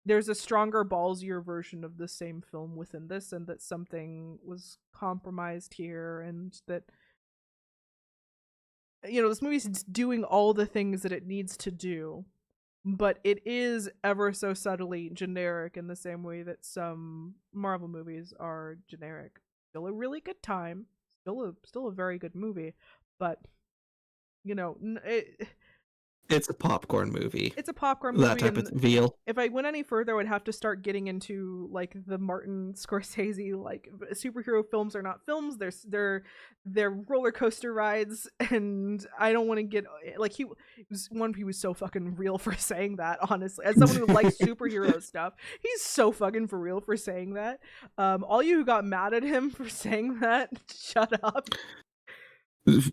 there's a stronger, ballsier version of the same film within this, and that something was compromised here, and that, you know, this movie's doing all the things that it needs to do, but it is ever so subtly generic in the same way that some Marvel movies are generic. Still a really good time, still a very good movie, but, you know, it's a popcorn movie. It's a popcorn movie. That type of feel. If I went any further, I would have to start getting into like the Martin Scorsese, like superhero films are not films. They're roller coaster rides, and I don't want to get like he was so fucking real for saying that. Honestly, as someone who likes superhero stuff, he's so fucking for real for saying that. All you who got mad at him for saying that, shut up.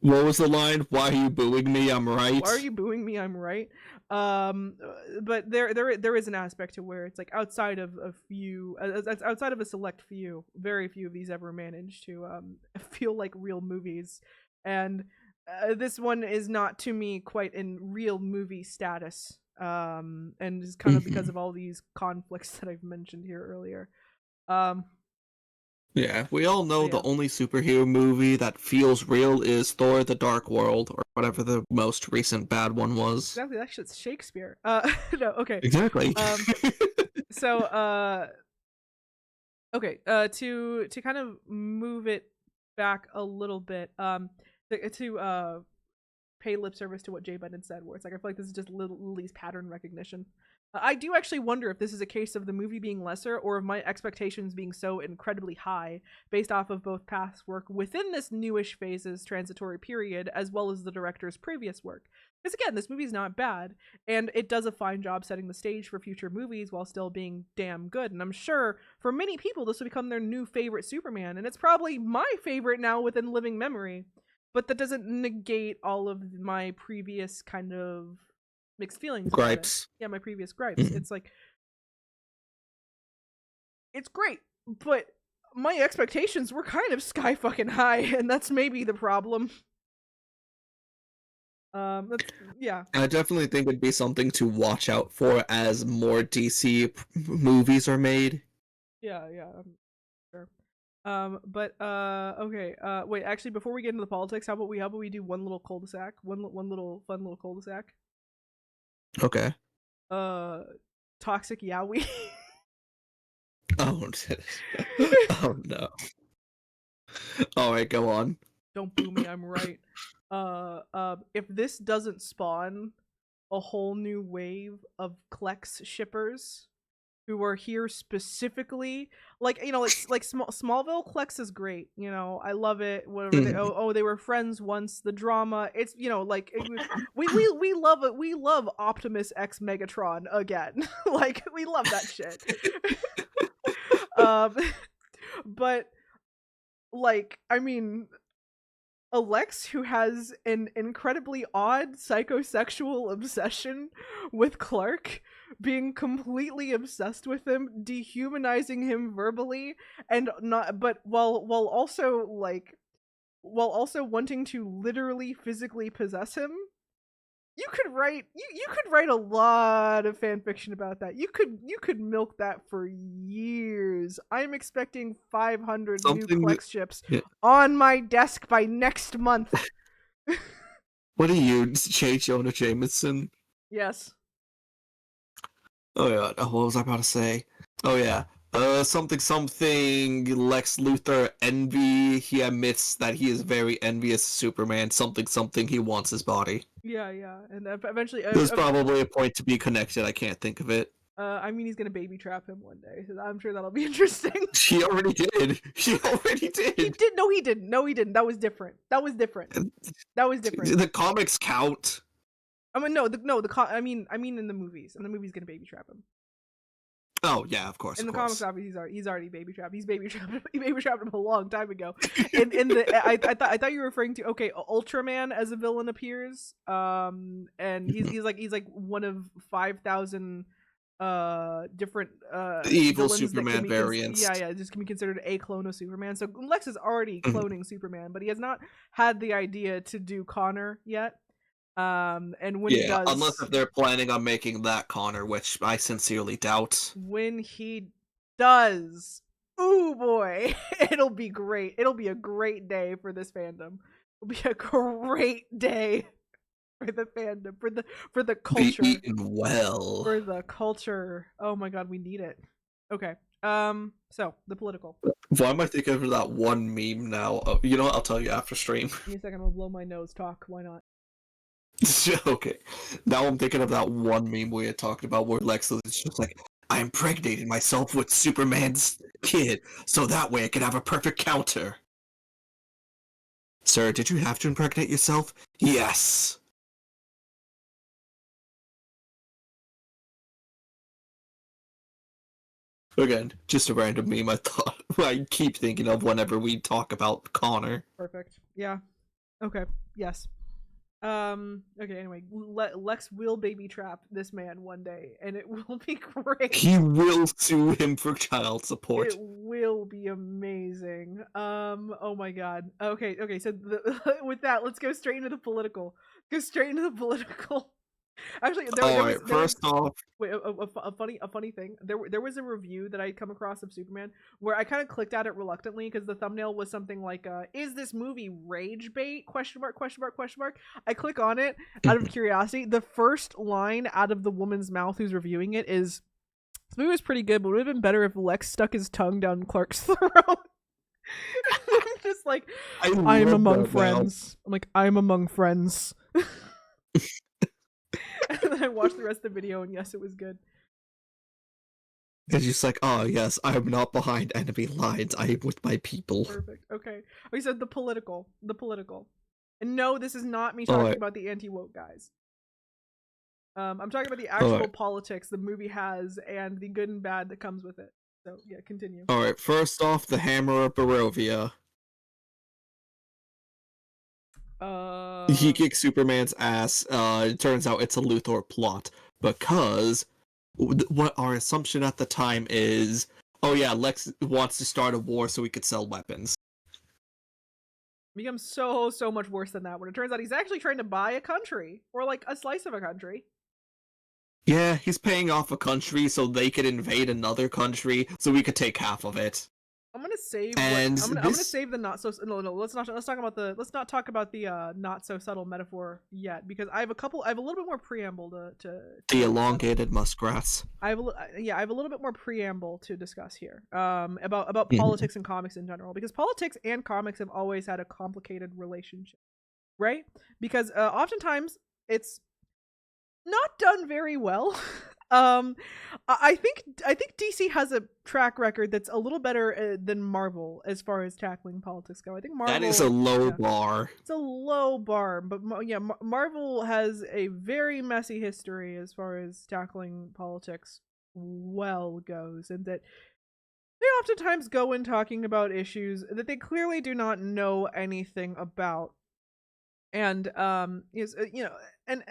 What was the line? Why are you booing me? I'm right. Why are you booing me? I'm right. But there is an aspect to where it's like outside of a few, outside of a select few, very few of these ever manage to feel like real movies, and this one is not, to me, quite in real movie status. And is kind of because of all these conflicts that I've mentioned here earlier. Yeah, we all know the only superhero movie that feels real is Thor: The Dark World, or whatever the most recent bad one was. Exactly, that shit's Shakespeare. No, okay. Exactly. So, okay, to kind of move it back a little bit, to pay lip service to what Jay Bennett said, where it's like, I feel like this is just Lily's pattern recognition. I do actually wonder if this is a case of the movie being lesser, or of my expectations being so incredibly high based off of both past work within this newish phase's transitory period, as well as the director's previous work. Because again, this movie's not bad, and it does a fine job setting the stage for future movies while still being damn good. And I'm sure for many people this will become their new favorite Superman, and it's probably my favorite now within living memory. But that doesn't negate all of my previous kind of mixed feelings. Gripes. Yeah, my previous gripes. It's like, it's great, but my expectations were kind of sky fucking high, and that's maybe the problem. Yeah. I definitely think it'd be something to watch out for as more DC movies are made. Yeah, sure. But okay. Wait. Actually, before we get into the politics, how about we do one little cul-de-sac, one little fun little cul-de-sac. Okay. Uh, Toxic Yaoi. Oh, oh no. All right, go on. Don't boo me. I'm right. If this doesn't spawn a whole new wave of Klex shippers who are here specifically, like Smallville Klex is great. I love it. Whatever they they were friends once. The drama, it's we love it. We love Optimus X Megatron again. Like we love that shit. But like I mean. Alex, who has an incredibly odd psychosexual obsession with Clark, being completely obsessed with him, dehumanizing him verbally, and not, but while also wanting to literally physically possess him. You could write a lot of fan fiction about that. You could milk that for years. I'm expecting 500 new Klex ships on my desk by next month. What are you, J. Jonah Jameson? Yes. Oh yeah. What was I about to say? Oh yeah. Something Lex Luthor envy. He admits that he is very envious of Superman. Something he wants his body. Yeah, and eventually there's probably a point to be connected. I can't think of it. I mean, he's gonna baby trap him one day, so I'm sure that'll be interesting. She already did. He did. No, he didn't. That was different. The comics count. I mean, I mean, in the movies. In the movies, gonna baby trap him. Oh yeah, of course. In the comics, obviously, he's already baby trapped. He baby trapped him a long time ago. I thought you were referring to Ultraman as a villain appears. And he's like one of 5,000 different evil Superman variants. Yeah, just can be considered a clone of Superman. So Lex is already cloning Superman, but he has not had the idea to do Connor yet. And when he does, unless if they're planning on making that Connor, which I sincerely doubt. When he does, ooh boy, it'll be great. It'll be a great day for this fandom. It'll be a great day for the fandom, for the culture. Be eaten well. For the culture. Oh my god, we need it. Okay. So the political. Why am I thinking of that one meme now? You know what? I'll tell you after stream. Give me a second. I'll blow my nose. Talk. Why not? Okay. Now I'm thinking of that one meme we had talked about where Lex is just like, I impregnated myself with Superman's kid, so that way I could have a perfect counter. Sir, did you have to impregnate yourself? Yes. Again, just a random meme I keep thinking of whenever we talk about Connor. Perfect. Yeah. Okay. Yes. Okay, anyway, Lex will baby trap this man one day, and it will be great. He will sue him for child support. It will be amazing. Oh my god. Okay, so with that, let's go straight into the political. Actually, first off, wait, a funny thing. There was a review that I come across of Superman where I kind of clicked at it reluctantly because the thumbnail was something like, "Is this movie rage bait?" ? I click on it out of curiosity. The first line out of the woman's mouth who's reviewing it is, "This movie was pretty good, but it would have been better if Lex stuck his tongue down Clark's throat." I'm just like, I'm among friends. I'm like, I'm among friends. And then I watched the rest of the video, and yes, it was good. And just like, oh yes, I am not behind enemy lines. I am with my people. Perfect. Okay. We said the political. And no, this is not me talking about the anti-woke guys. I'm talking about the actual politics the movie has and the good and bad that comes with it. So yeah, continue. All right. First off, the Hammer of Barovia. He kicks Superman's ass. It turns out it's a Luthor plot because what our assumption at the time is, oh yeah, Lex wants to start a war so he could sell weapons. Becomes so much worse than that when it turns out he's actually trying to buy a country or like a slice of a country. Yeah, he's paying off a country so they could invade another country so we could take half of it. I'm gonna save And I'm gonna this save the not so no, let's not talk about the not so subtle metaphor yet, because I have a little bit more preamble to the discuss. elongated muskrats. I have I have a little bit more preamble to discuss here about Mhm. politics and comics in general, because politics and comics have always had a complicated relationship, right? Because oftentimes it's not done very well. um, I think DC has a track record that's a little better than Marvel as far as tackling politics go. I think That is a Marvel, low yeah, bar. it's a low bar, but yeah, Marvel has a very messy history as far as tackling politics well goes, and that they oftentimes go in talking about issues that they clearly do not know anything about, and is and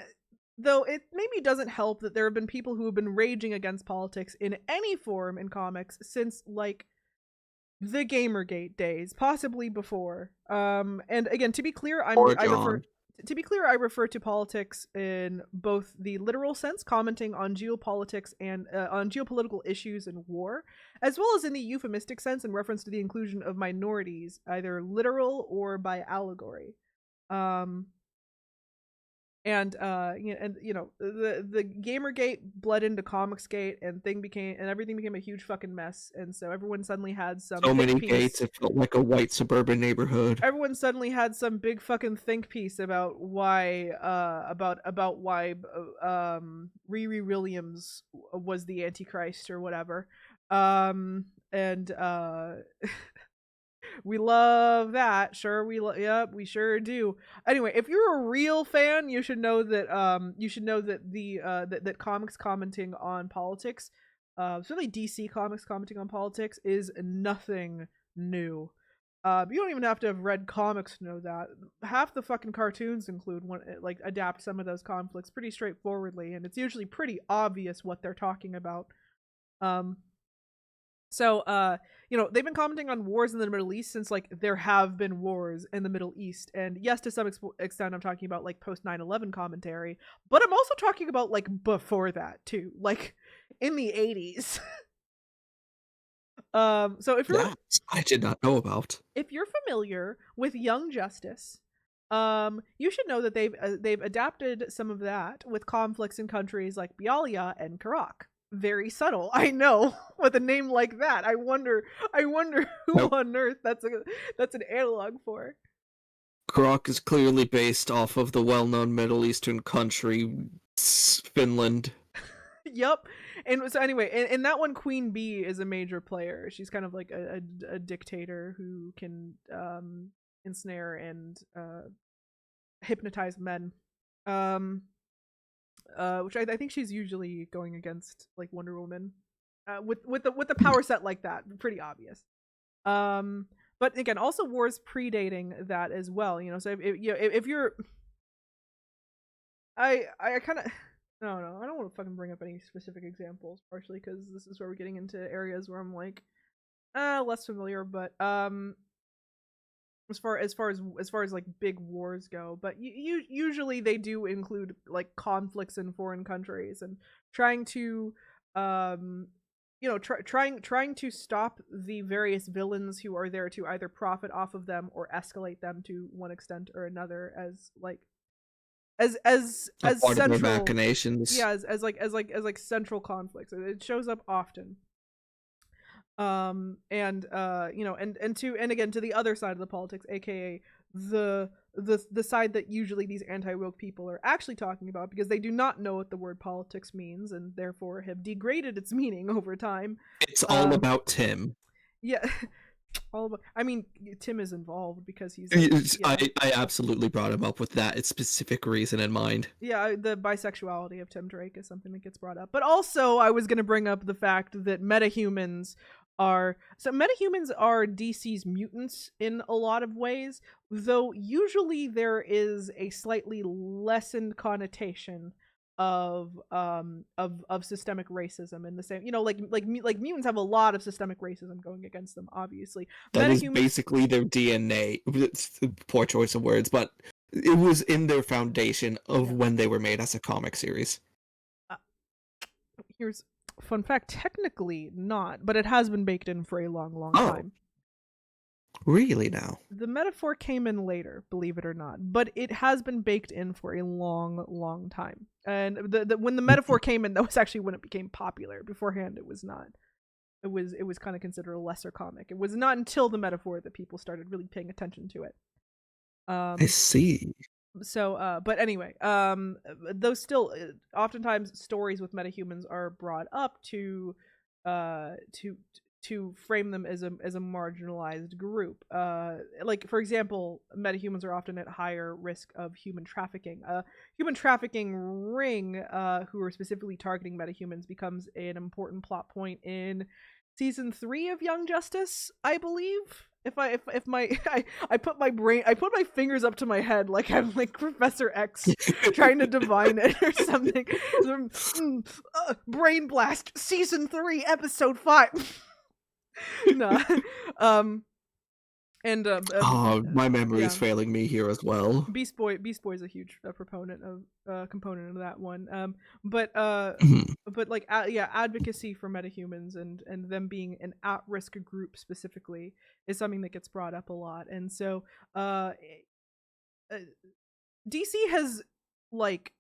though it maybe doesn't help that there have been people who have been raging against politics in any form in comics since like the Gamergate days, possibly before. And again, to be clear, Or I refer John. to politics in both the literal sense, commenting on geopolitics and on geopolitical issues and war, as well as in the euphemistic sense in reference to the inclusion of minorities, either literal or by allegory. Um, the Gamergate bled into Comicsgate, and everything became a huge fucking mess, and so everyone suddenly had some So think many gates, piece. it felt like a white suburban neighborhood. Everyone suddenly had some big fucking think piece about why Riri Williams was the Antichrist or whatever. And We love that. Sure, yep, we sure do. Anyway, if you're a real fan, you should know that that comics commenting on politics, certainly DC comics commenting on politics, is nothing new. You don't even have to have read comics to know that. Half the fucking cartoons include one, like, adapt some of those conflicts pretty straightforwardly, and it's usually pretty obvious what they're talking about. Um, they've been commenting on wars in the Middle East since like there have been wars in the Middle East. And yes, to some extent I'm talking about like post 9/11 commentary, but I'm also talking about like before that too, like in the 80s. So That I did not know about. if you're familiar with Young Justice, you should know that they've adapted some of that with conflicts in countries like Bialya and Karak. Very subtle, I know. With a name like that, I wonder who Nope. on earth that's an analog for. Grok is clearly based off of the well-known Middle Eastern country, Finland. Yep. And so anyway, in that one, Queen Bee is a major player. She's kind of like a dictator who can ensnare and hypnotize men. Which I think she's usually going against like Wonder Woman, with the power set like that, pretty obvious. But again, also wars predating that as well. So if you're, I kind of. No, I don't want to fucking bring up any specific examples, partially because this is where we're getting into areas where I'm like, less familiar. But as far as like big wars go, but usually they do include like conflicts in foreign countries and trying to trying to stop the various villains who are there to either profit off of them or escalate them to one extent or another, as like as Part of their central, machinations. yeah, as central conflicts. It shows up often. And again, to the other side of the politics, aka the side that usually these anti-woke people are actually talking about, because they do not know what the word politics means and therefore have degraded its meaning over time. It's all about Tim. Yeah. I mean, Tim is involved because he's I absolutely brought him up with that specific reason in mind. Yeah, the bisexuality of Tim Drake is something that gets brought up. But also, I was going to bring up the fact that metahumans are DC's mutants in a lot of ways, though usually there is a slightly lessened connotation of systemic racism in the same, like mutants have a lot of systemic racism going against them, obviously. That is basically their DNA. Poor choice of words, but it was in their foundation of when they were made as a comic series. Here's fun fact: technically not, but it has been baked in for a long time. Really now? The metaphor came in later, believe it or not, but it has been baked in for a long, long time. And when the metaphor came in, that was actually when it became popular. Beforehand, it was not. It was kind of considered a lesser comic. It was not until the metaphor that people started really paying attention to it. I see. So but anyway, those still oftentimes stories with metahumans are brought up uh to to frame them as a marginalized group. Like for example, metahumans are often at higher risk of human trafficking. Human trafficking ring, who are specifically targeting metahumans, becomes an important plot point in season 3 of Young Justice, I believe. If my I put my fingers up to my head like I'm like Professor X trying to divine it or something. Brain blast, season 3, episode 5. No, um, and My memory is yeah. failing me here as well. Beast Boy is a huge proponent of component of that one. But Mhm. but like yeah, advocacy for metahumans and them being an at-risk group specifically is something that gets brought up a lot. And so uh DC has, like,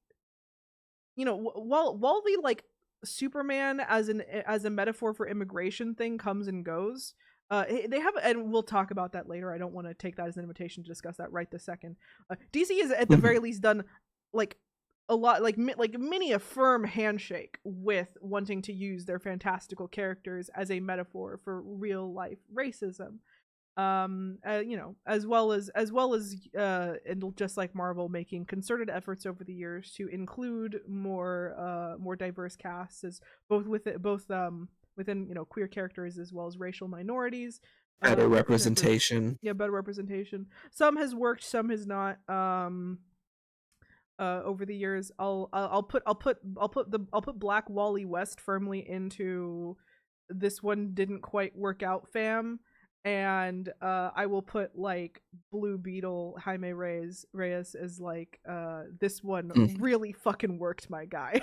while the like Superman as a metaphor for immigration thing comes and goes, they have, and we'll talk about that later. I don't want to take that as an invitation to discuss that right this second. DC has at the very least done like a lot, like many a firm handshake with wanting to use their fantastical characters as a metaphor for real life racism. And just like Marvel, making concerted efforts over the years to include more diverse casts, as within queer characters as well as racial minorities. Better Represent representation. Yeah, better representation. Some has worked, some has not. Over the years, I'll put Black Wally West firmly into this one didn't quite work out fam, and I will put like Blue Beetle Jaime Reyes as like this one Mhm. really fucking worked, my guy.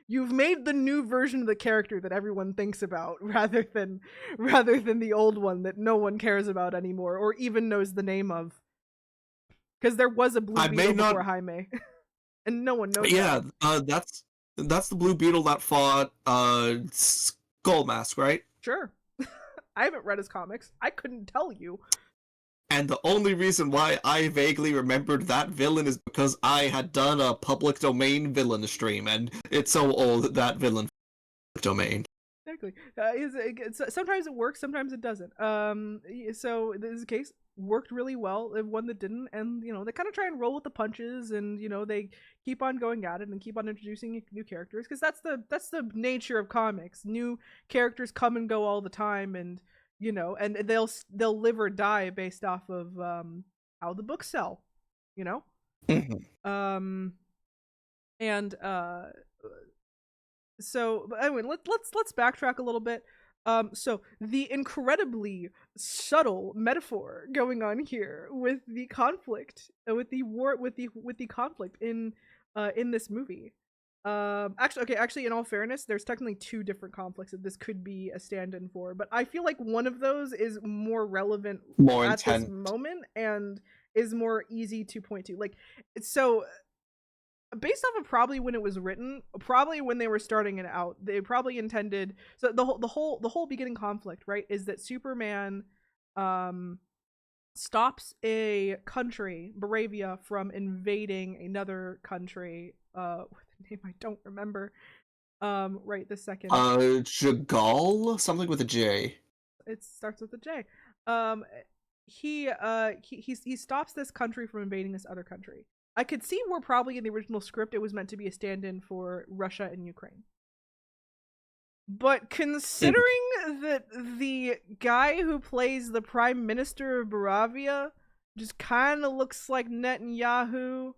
You've made the new version of the character that everyone thinks about, rather than the old one that no one cares about anymore or even knows the name of, because there was a Blue I may Beetle not. before Jaime. And no one knows Yeah, about it. that's the Blue Beetle that fought Skull Mask, right? Sure. I haven't read his comics. I couldn't tell you. And the only reason why I vaguely remembered that villain is because I had done a public domain villain stream, and it's so old that villain domain. Exactly. Sometimes it works, sometimes it doesn't. So this is a case worked really well. One that didn't, and they kind of try and roll with the punches, and they keep on going at it and keep on introducing new characters, because that's the nature of comics. New characters come and go all the time, and and they'll live or die based off of how the books sell. You know. Mhm. And so but anyway, let's backtrack a little bit. So the incredibly subtle metaphor going on here with the conflict, with the war, with the conflict in this movie. Actually, in all fairness, there's technically two different conflicts that this could be a stand-in for, but I feel like one of those is more relevant More at this intent. moment and is more easy to point to. Like, so based off of probably when it was written, probably when they were starting it out, they probably intended, so the whole beginning conflict, right, is that Superman stops a country, Baravia, from invading another country with a name I don't remember right this second. Jagal? Something with a J. It starts with a J. He stops this country from invading this other country. I could see where probably in the original script it was meant to be a stand-in for Russia and Ukraine. But considering that the guy who plays the Prime Minister of Baravia just kind of looks like Netanyahu,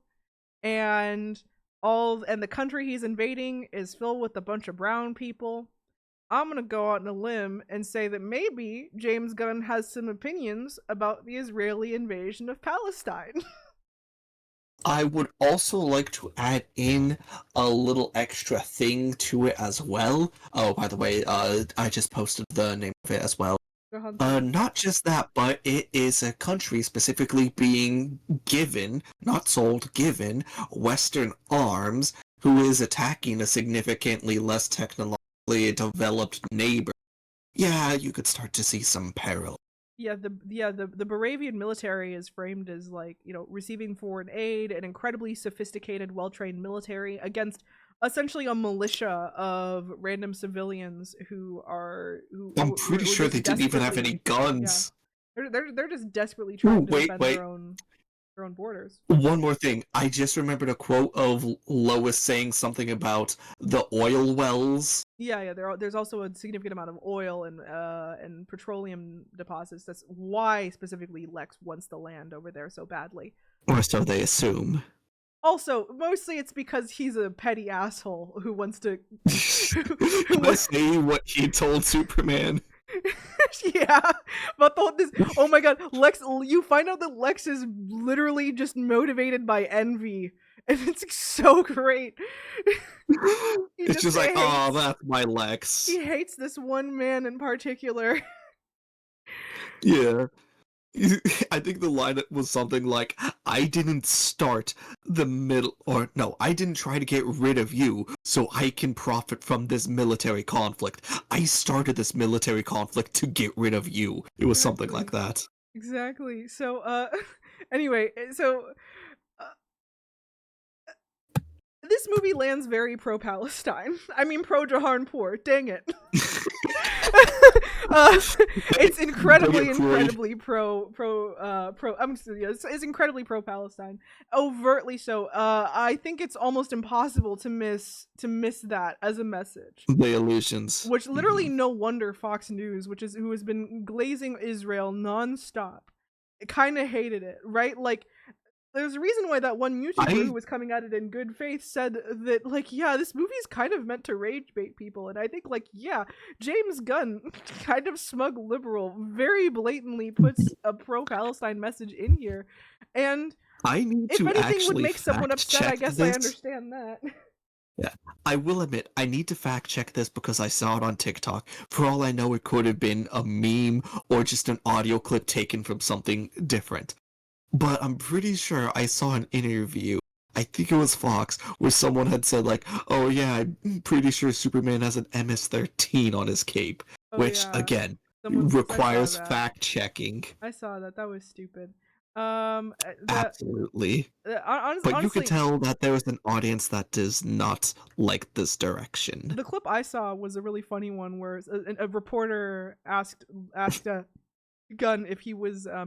and the country he's invading is filled with a bunch of brown people, I'm gonna go out on a limb and say that maybe James Gunn has some opinions about the Israeli invasion of Palestine. I would also like to add in a little extra thing to it as well. Oh, by the way, I just posted the name of it as well. Jahanpur. Not just that, but it is a country specifically being given, not sold, given Western arms, who is attacking a significantly less technologically developed neighbor. Yeah, you could start to see some parallel. The Baravian military is framed as like, you know, receiving foreign aid, an incredibly sophisticated, well-trained military against essentially a militia of random civilians who are I'm who pretty are sure just they didn't even have any desperately, yeah, guns. they're just desperately Ooh, trying to wait, defend wait. their own borders. One more thing. I just remembered a quote of Lois saying something about the oil wells. There's also a significant amount of oil and petroleum deposits. That's why specifically Lex wants the land over there so badly. Or so they assume. Also, mostly it's because he's a petty asshole who wants to. Let's say what he told Superman. Yeah, but this. Oh my God, Lex! You find out that Lex is literally just motivated by envy, and it's so great. It's just like, oh, that's my Lex. He hates this one man in particular. Yeah. I think the line was something like, I didn't start the middle, or no, I didn't try to get rid of you so I can profit from this military conflict. I started this military conflict to get rid of you. It was something like that. Exactly. So, anyway, so this movie lands very pro-Palestine. I mean, pro-Jahanpur. Dang it. It's incredibly pro. It's incredibly pro-Palestine. Overtly so. I think it's almost impossible to miss that as a message. The illusions. Which literally, no wonder Fox News, who has been glazing Israel nonstop, kind of hated it, right? Like, there's a reason why that one YouTuber who was coming at it in good faith said that, like, yeah, this movie's kind of meant to rage bait people. And I think, like, yeah, James Gunn, kind of smug liberal, very blatantly puts a pro-Palestine message in here. And if anything would make someone upset, I guess I understand that. Yeah, I will admit, I need to fact check this because I saw it on TikTok. For all I know, it could have been a meme or just an audio clip taken from something different. But I'm pretty sure I saw an interview, I think it was Fox, where someone had said like, oh yeah, I'm pretty sure Superman has an MS-13 on his cape. Which, again, requires fact-checking. I saw that. That was stupid. Absolutely. Honestly, but you could tell that there was an audience that does not like this direction. The clip I saw was a really funny one where a reporter asked Gunn if he was you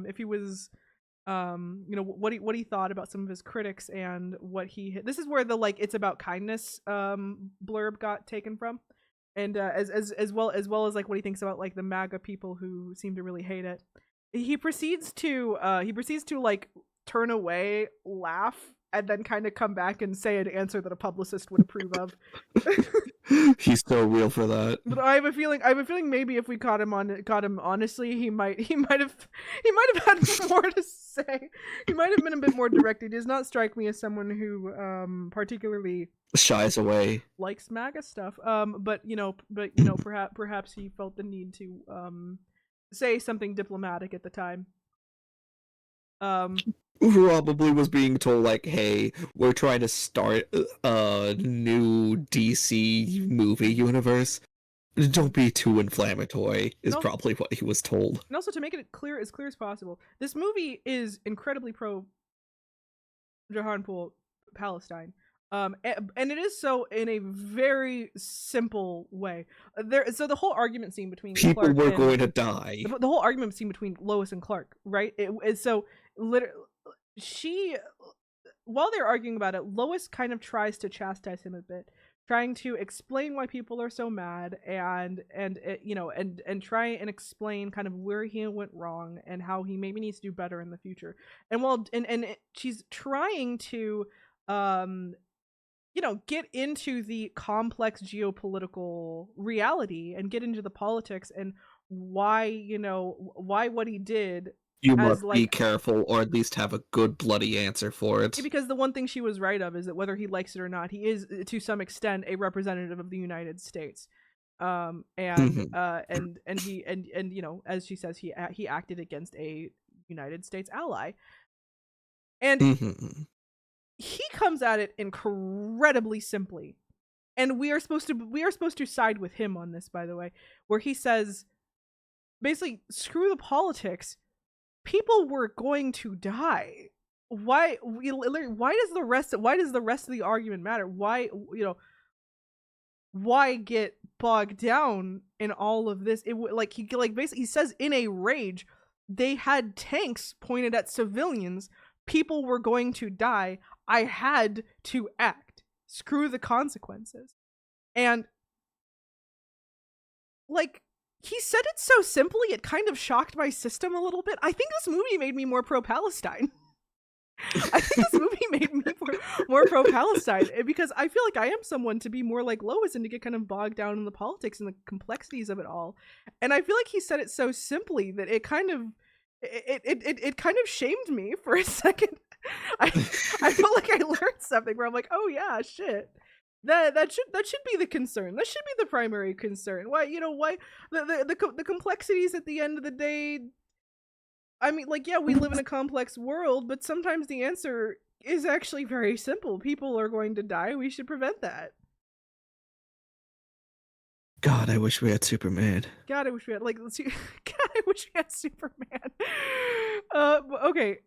know, what he thought about some of his critics and what he. This is where the like it's about kindness blurb got taken from, and as well as like what he thinks about like the MAGA people who seem to really hate it. He proceeds to like turn away, laugh, and then kind of come back and say an answer that a publicist would approve of. He's so real for that. But I have a feeling maybe if we caught him honestly, he might have had more to say. He might have been a bit more direct. He does not strike me as someone who particularly shies away, likes MAGA stuff. But perhaps he felt the need to say something diplomatic at the time. Probably was being told like, hey, we're trying to start a new DC movie universe. Don't be too inflammatory, is probably what he was told. And also, to make it as clear as possible, this movie is incredibly pro Jahanpur Palestine. And it is so in a very simple way. So the whole argument scene between people Clark were going to die. The whole argument scene between Lois and Clark, right? So literally, while they're arguing about it, Lois kind of tries to chastise him a bit, trying to explain why people are so mad and try and explain kind of where he went wrong and how he maybe needs to do better in the future. And she's trying to get into the complex geopolitical reality and get into the politics and why what he did. You must be careful, or at least have a good bloody answer for it. Because the one thing she was right of is that whether he likes it or not, he is, to some extent, a representative of the United States. And Mhm. and you know, as she says, he acted against a United States ally, and Mhm. he comes at it incredibly simply. And we are supposed to side with him on this, by the way, where he says basically, screw the politics. People were going to die. Why does the rest of the argument matter? Why get bogged down in all of this? Like basically he says in a rage, they had tanks pointed at civilians. People were going to die. I had to act. Screw the consequences. And like he said it so simply, it kind of shocked my system a little bit. I think this movie made me more pro-Palestine. I think this movie made me more pro-Palestine because I feel like I am someone to be more like Lois and to get kind of bogged down in the politics and the complexities of it all. And I feel like he said it so simply that it kind of it kind of shamed me for a second. I I felt like I learned something where I'm like, oh yeah, shit. That should be the concern. That should be the primary concern. Why the complexities at the end of the day. I mean, like, yeah, we live in a complex world, but sometimes the answer is actually very simple. People are going to die. We should prevent that. God, I wish we had Superman. God, I wish we had like let's see. God, I wish we had Superman. Okay.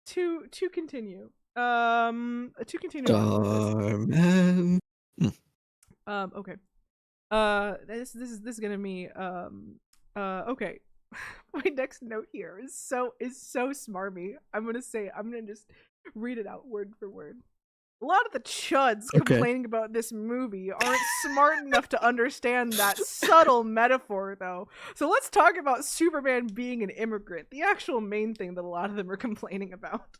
To continue. To continue on with this. Starman. Mm. Okay. This is gonna be okay. My next note here is so smarmy. I'm gonna just read it out word for word. A lot of the chuds Okay. complaining about this movie aren't smart enough to understand that subtle metaphor, though. So let's talk about Superman being an immigrant, the actual main thing that a lot of them are complaining about.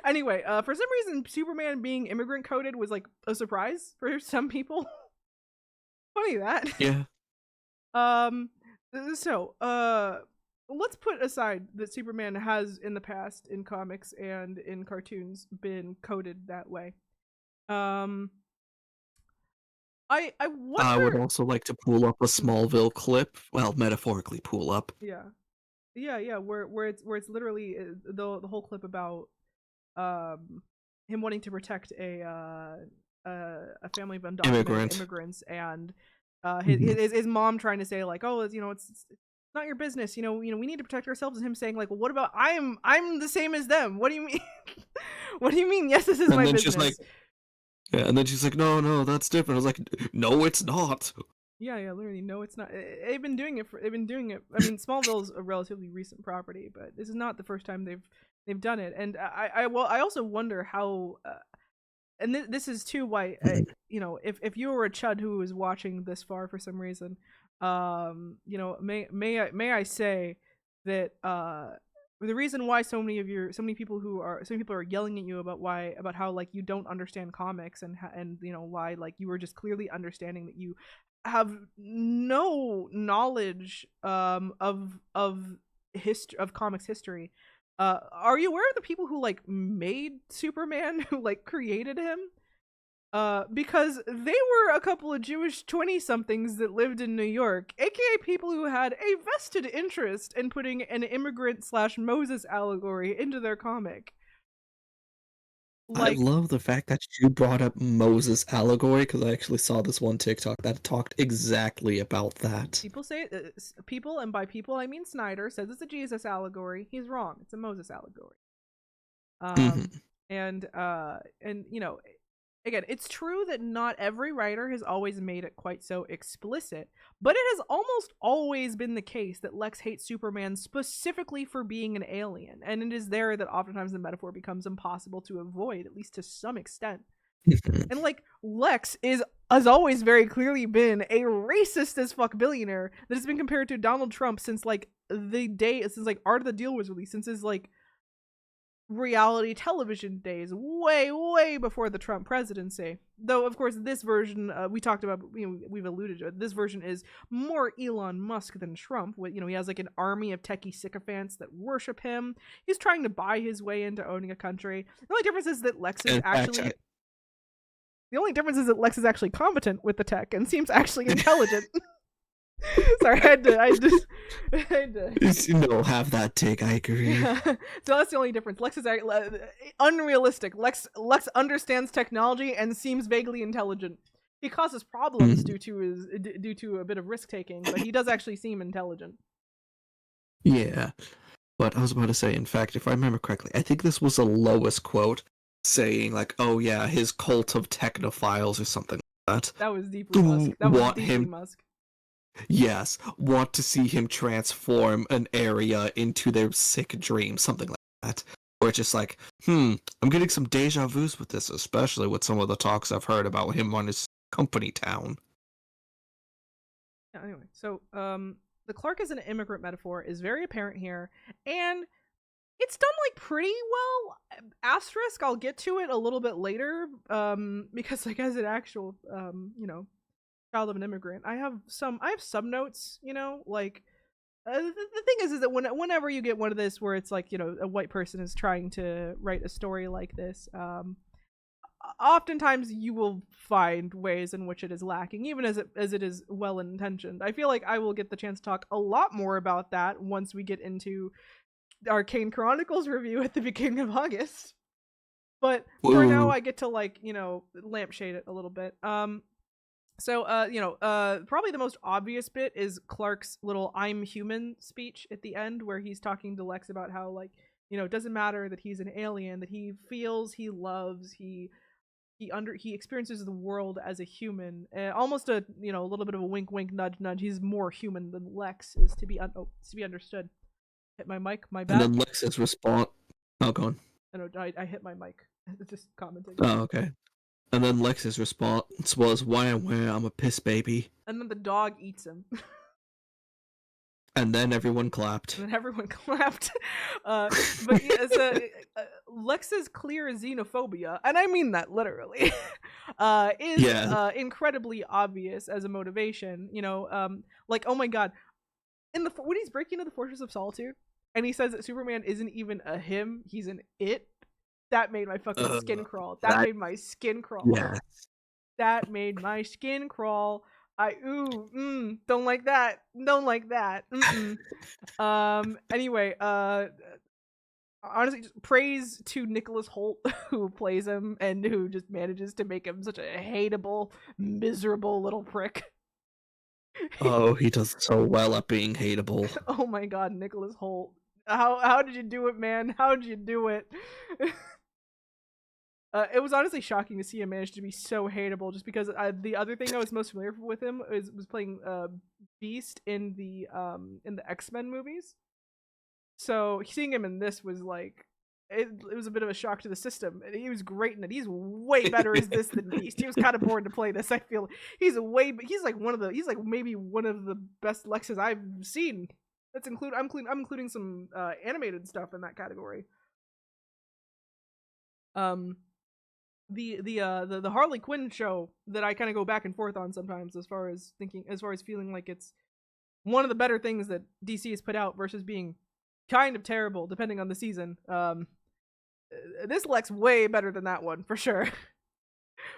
Anyway, for some reason, Superman being immigrant coded was like a surprise for some people. Funny that. Yeah. Um, so, let's put aside that Superman has in the past in comics and in cartoons been coded that way. Um, I I would wonder. also like to pull up a Smallville clip. Well, metaphorically pull up. Yeah, yeah, where it's literally the whole clip about um him wanting to protect a family of undocumented Immigrant. immigrants, and his, Mhm. his his mom trying to say like, oh, it's not your business, we need to protect ourselves, and him saying like, well, what about I'm the same as them, what do you mean? What do you mean, yes, this is And my then she's like, business? yeah, and then she's like, no, no, that's different. I was like, no, it's not. Yeah, literally, no, it's not. They've been doing it. I mean, Smallville's a relatively recent property, but this is not the first time they've done it. And I also wonder how and this is too why if you were a chud who was watching this far for some reason, may I say that the reason why so many people are yelling at you about how like you don't understand comics, and why like you were just clearly understanding that you have no knowledge of history, of comics history. Are you aware of the people who like made Superman, who like created him? Because they were a couple of Jewish 20 somethings that lived in New York, aka people who had a vested interest in putting an immigrant slash Moses allegory into their comic. I Like, love the fact that you brought up Moses allegory because I actually saw this one TikTok that talked exactly about that. people, and by people I mean Snyder, says it's a Jesus allegory. He's wrong. It's a Moses allegory. Hmm. Um, and again, it's true that not every writer has always made it quite so explicit, but it has almost always been the case that Lex hates Superman specifically for being an alien, and it is there that oftentimes the metaphor becomes impossible to avoid, at least to some extent. And like Lex has always very clearly been a racist as fuck billionaire that has been compared to Donald Trump since like since like Art of the Deal was released, since his like reality television days, way before the Trump presidency. Though of course this version, we talked about, we've alluded to it, this version is more Elon Musk than Trump. With he has like an army of techie sycophants that worship him. He's trying to buy his way into owning a country. The only difference is that Lex is In fact, actually The only difference is that Lex is actually competent with the tech and seems actually intelligent. Sorry, I had to. No, have that take. I agree. Yeah. So that's the only difference. Lex is unrealistic. Lex understands technology and seems vaguely intelligent. He causes problems due to a bit of risk taking, but he does actually seem intelligent. Yeah, but I was about to say, in fact, if I remember correctly, I think this was the lowest quote, saying like, "Oh yeah, his cult of technophiles" or something like that. That was deeply Musk. That was deeply Musk. Yes, want to see him transform an area into their sick dream, something like that. Or it's just like, I'm getting some deja vus with this, especially with some of the talks I've heard about him on his company town. Yeah, anyway, so the Clark as an immigrant metaphor is very apparent here, and it's done like pretty well. Asterisk, I'll get to it a little bit later, because like as an actual child of an immigrant, I have some notes, like the thing is that whenever you get one of this where it's like, a white person is trying to write a story like this, oftentimes you will find ways in which it is lacking, even as it is well intentioned. I feel like I will get the chance to talk a lot more about that once we get into Arcane Chronicles review at the beginning of August. But for now, I get to lampshade it a little bit. So, probably the most obvious bit is Clark's little "I'm human" speech at the end, where he's talking to Lex about how, it doesn't matter that he's an alien, that he feels, he loves, he experiences the world as a human. Almost a little bit of a wink, wink, nudge, nudge. He's more human than Lex is to be understood. Hit my mic, my bad. And then Lex's response. Oh, go on. I hit my mic. Just commenting. Oh, okay. And then Lex's response was, "Why I'm a piss baby." And then the dog eats him. And then everyone clapped. And then everyone clapped. But yeah, so, Lex's clear xenophobia, and I mean that literally, is incredibly obvious as a motivation. Like, oh my god, when he's breaking into the Fortress of Solitude, and he says that Superman isn't even a him, he's an it. That made my fucking skin crawl. That made my skin crawl. Yes. That made my skin crawl. Don't like that. Don't like that. Anyway, honestly, just praise to Nicholas Hoult, who plays him and who just manages to make him such a hateable, miserable little prick. Oh, he does so well at being hateable. Oh my god, Nicholas Hoult. How did you do it, man? How did you do it? It was honestly shocking to see him manage to be so hateable, just because the other thing I was most familiar with him was playing Beast in the X-Men movies. So seeing him in this was like, it was a bit of a shock to the system. He was great in it. He's way better as this than Beast. He was kind of bored to play this. I feel he's like maybe one of the best Lexes I've seen. I'm including some animated stuff in that category. The Harley Quinn show that I kind of go back and forth on sometimes, as far as feeling like it's one of the better things that DC has put out versus being kind of terrible depending on the season. This Lex way better than that one for sure.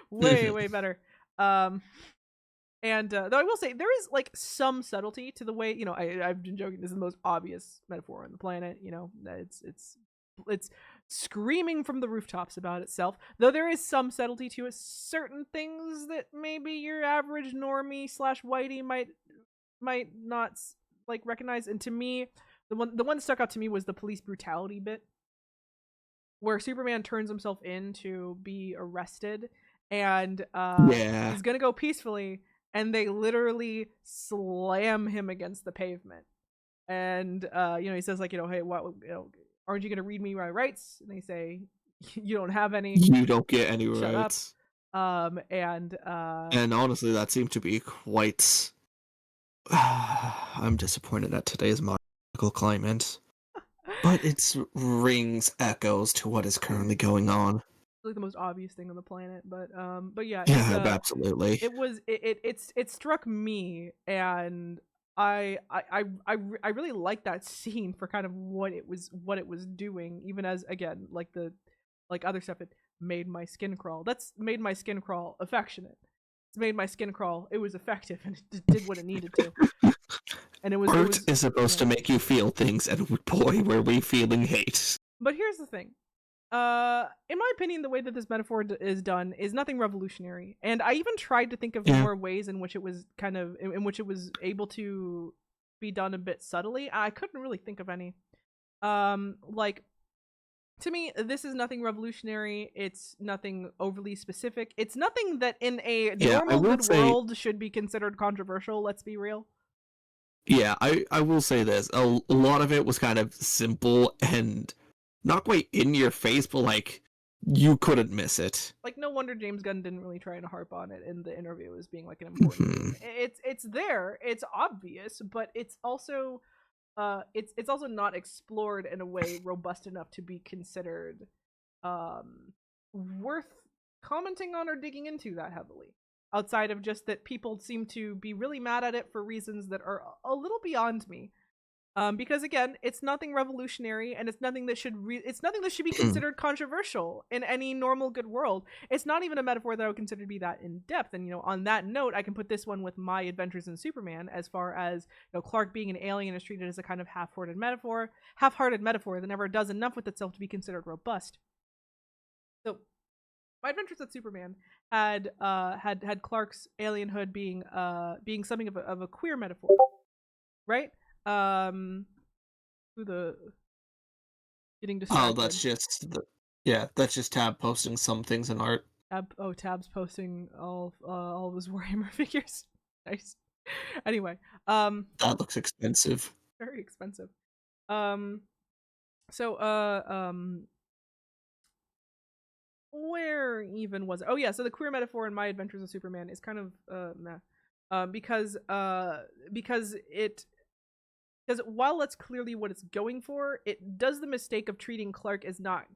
way better. And though I will say there is like some subtlety to the way, I've been joking, this is the most obvious metaphor on the planet, it's screaming from the rooftops about itself, though there is some subtlety to it. Certain things that maybe your average normie / whitey might not like recognize. And to me, the one that stuck out to me was the police brutality bit, where Superman turns himself in to be arrested, and he's gonna go peacefully, and they literally slam him against the pavement. And he says like, hey, what, aren't you going to read me my rights? And they say, you don't have any. You don't get any rights. And honestly, that seemed to be quite... I'm disappointed at today's political climate. But it rings echoes to what is currently going on. Like the most obvious thing on the planet, but yeah, absolutely. It struck me, and I really like that scene for kind of what it was doing, even as, again, like other stuff. made my skin crawl. That's made my skin crawl affectionate. It's made my skin crawl. It was effective and it did what it needed to. And it Art was is supposed to make you feel things, and boy, were we feeling hate. But here's the thing. In my opinion, the way that this metaphor is done is nothing revolutionary. And I even tried to think of more ways in which it was in which it was able to be done a bit subtly. I couldn't really think of any. Like, to me, this is nothing revolutionary. It's nothing overly specific. It's nothing that in a normal good world should be considered controversial, let's be real. Yeah, I will say this. A lot of it was kind of simple and not quite in your face, but like you couldn't miss it. Like, no wonder James Gunn didn't really try to harp on it in the interview as being like an important thing. It's there, it's obvious, but it's also it's also not explored in a way robust enough to be considered worth commenting on or digging into that heavily. Outside of just that people seem to be really mad at it for reasons that are a little beyond me. Because again, it's nothing revolutionary, and it's nothing that should be considered controversial in any normal good world. It's not even a metaphor that I would consider to be that in depth. And on that note, I can put this one with My Adventures in Superman, as far as Clark being an alien is treated as a kind of half-hearted metaphor that never does enough with itself to be considered robust. So, My Adventures with Superman had Clark's alienhood being something of a queer metaphor, right? Who the getting distracted. Oh, that's just Tab posting some things in art. Tab's posting all of his Warhammer figures. Nice. Anyway, that looks expensive. Very expensive. Where even was it? Oh yeah, so the queer metaphor in My Adventures of Superman is kind of meh. Because while that's clearly what it's going for, it does the mistake of treating Clark as not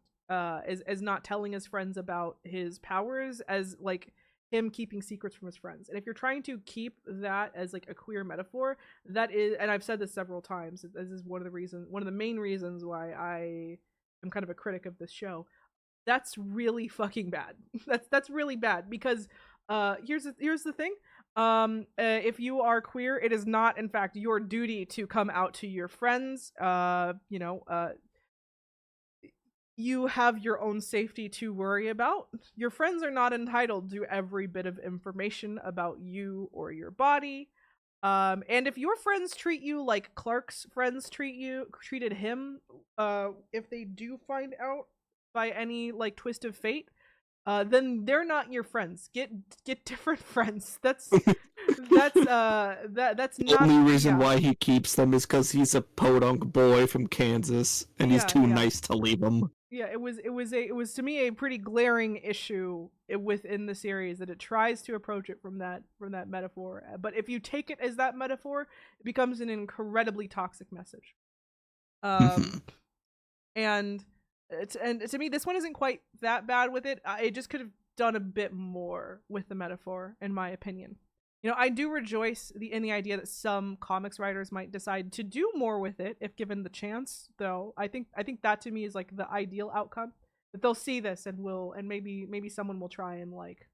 telling his friends about his powers as like him keeping secrets from his friends. And if you're trying to keep that as like a queer metaphor, that is, and I've said this several times, this is one of the main reasons why I am kind of a critic of this show. That's really fucking bad. That's really bad, because here's the thing. If you are queer, it is not in fact your duty to come out to your friends. You have your own safety to worry about. Your friends are not entitled to every bit of information about you or your body. And if your friends treat you like Clark's friends treated him, if they do find out by any like twist of fate, then they're not your friends. Get different friends. That's not the only reason why he keeps them is because he's a podunk boy from Kansas and he's too nice to leave them. Yeah, it was to me a pretty glaring issue within the series that it tries to approach it from that metaphor. But if you take it as that metaphor, it becomes an incredibly toxic message. And to me, this one isn't quite that bad with it. It just could have done a bit more with the metaphor, in my opinion. I do rejoice in the idea that some comics writers might decide to do more with it if given the chance. Though I think that to me is like the ideal outcome, that they'll see this and maybe someone will try and like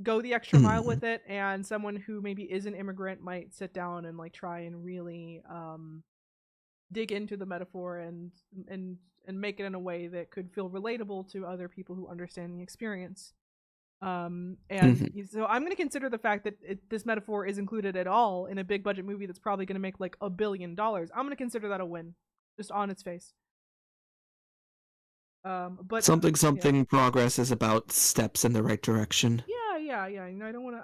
go the extra mile with it, and someone who maybe is an immigrant might sit down and like try and really dig into the metaphor and make it in a way that could feel relatable to other people who understand the experience. So I'm going to consider the fact that this metaphor is included at all in a big budget movie that's probably going to make like $1 billion. I'm going to consider that a win, just on its face. But something progress is about steps in the right direction. Yeah. I don't want to.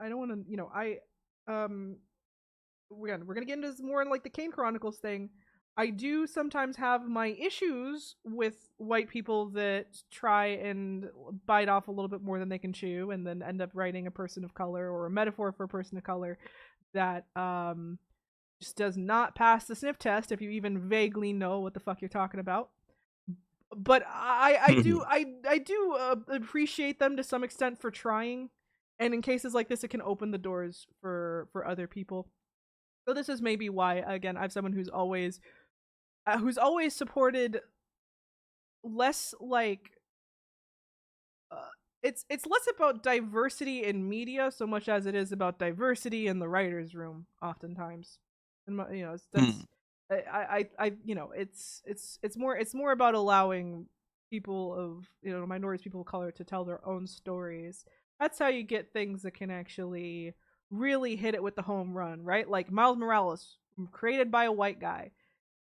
We're gonna get into this more in like the Kane Chronicles thing. I do sometimes have my issues with white people that try and bite off a little bit more than they can chew, and then end up writing a person of color or a metaphor for a person of color that just does not pass the sniff test if you even vaguely know what the fuck you're talking about. But I do appreciate them to some extent for trying, and in cases like this, it can open the doors for other people. So this is maybe why, again, I'm someone who's always supported less like it's less about diversity in media so much as it is about diversity in the writers' room. Oftentimes, and Hmm. that's you know it's more about allowing people of minorities, people of color, to tell their own stories. That's how you get things that can actually really hit it with the home run, right? Like Miles Morales, created by a white guy.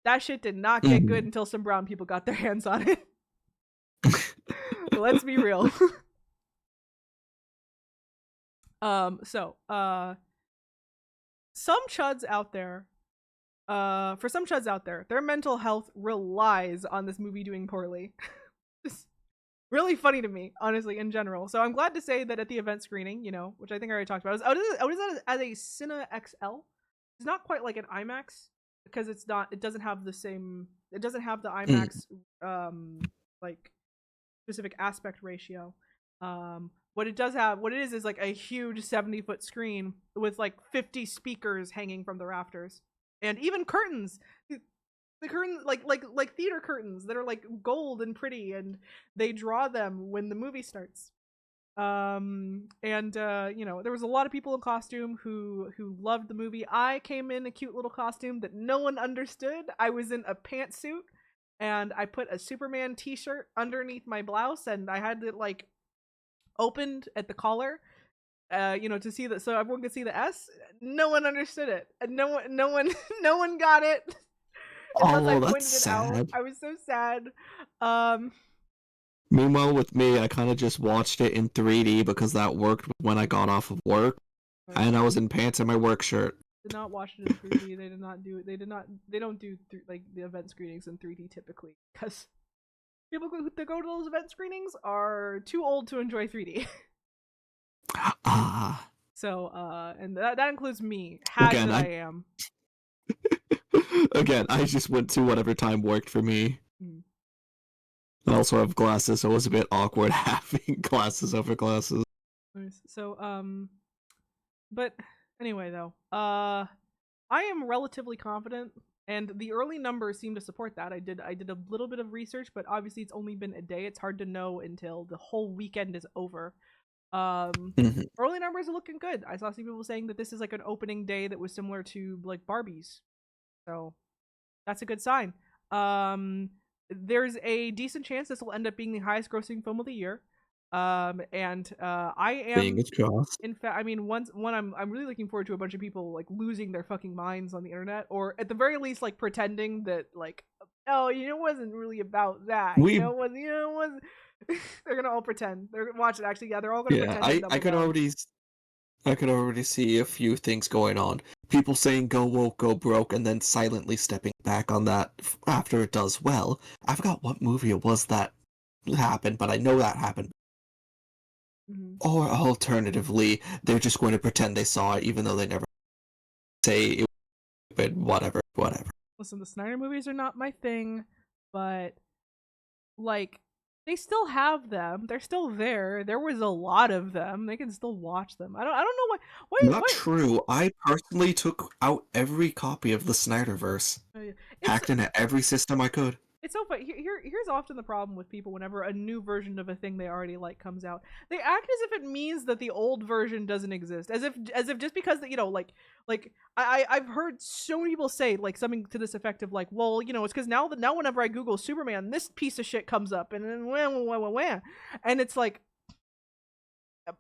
That shit did not get good Mhm. until some brown people got their hands on it. Let's be real. Some chuds out there, for some chuds out there, their mental health relies on this movie doing poorly. Just really funny to me, honestly, in general. So I'm glad to say that at the event screening, which I think I already talked about, I was at a Cine XL. It's not quite like an IMAX because it doesn't have the same, it doesn't have the Mm. IMAX like specific aspect ratio. What it does have, what it is like a huge 70-foot screen with like 50 speakers hanging from the rafters, and even curtains. The curtains, like theater curtains that are like gold and pretty, and they draw them when the movie starts. And there was a lot of people in costume who loved the movie. I came in a cute little costume that no one understood. I was in a pantsuit, and I put a Superman t-shirt underneath my blouse, and I had it like opened at the collar, to see that, so everyone could see the S. No one understood it, and no one, no one got it unless I Oh, that's pointed it out. sad. I was so sad. Um, Meanwhile, with me, I kind of just watched it in 3D because that worked when I got off of work, and I was in pants and my work shirt. did not watch it in 3D. They did not do it. They did not. They don't do like the event screenings in 3D typically, because people who go to those event screenings are too old to enjoy 3D. Ah, So, and that includes me, hag again, that I I am. again, I just went to whatever time worked for me. Mm. I also have glasses, so it was a bit awkward having glasses over glasses. Nice. So, but anyway, though, I am relatively confident, and the early numbers seem to support that. I did a little bit of research, but obviously it's only been a day. It's hard to know until the whole weekend is over. Um, Mhm. Early numbers are looking good. I saw some people saying that this is like an opening day that was similar to like Barbie's, so that's a good sign. There's a decent chance this will end up being the highest grossing film of the year. And I am, Fingers crossed. in fact, I mean, one I'm really looking forward to a bunch of people like losing their fucking minds on the internet, or at the very least, like pretending that like, oh, it wasn't really about that. We It was, it was. They're gonna all pretend. They're gonna watch it. Actually, yeah, they're all gonna Yeah, pretend and I double I could down. already I could already see a few things going on. People saying go woke, go broke, and then silently stepping back on that after it does well. I forgot what movie it was that happened, but I know that happened. Mm-hmm. Or alternatively, they're just going to pretend they saw it even though they never say it, but whatever. Listen, the Snyder movies are not my thing, but like they still have them. They're still there. There was a lot of them. They can still watch them. I don't know why Not why true. I personally took out every copy of the Snyderverse, it's hacked into every system I could. so funny. Here's often the problem with people whenever a new version of a thing they already like comes out. They act as if it means that the old version doesn't exist. As if just because like I've heard so many people say like something to this effect of like, well, it's because now whenever I Google Superman, this piece of shit comes up, and then wah. And it's like,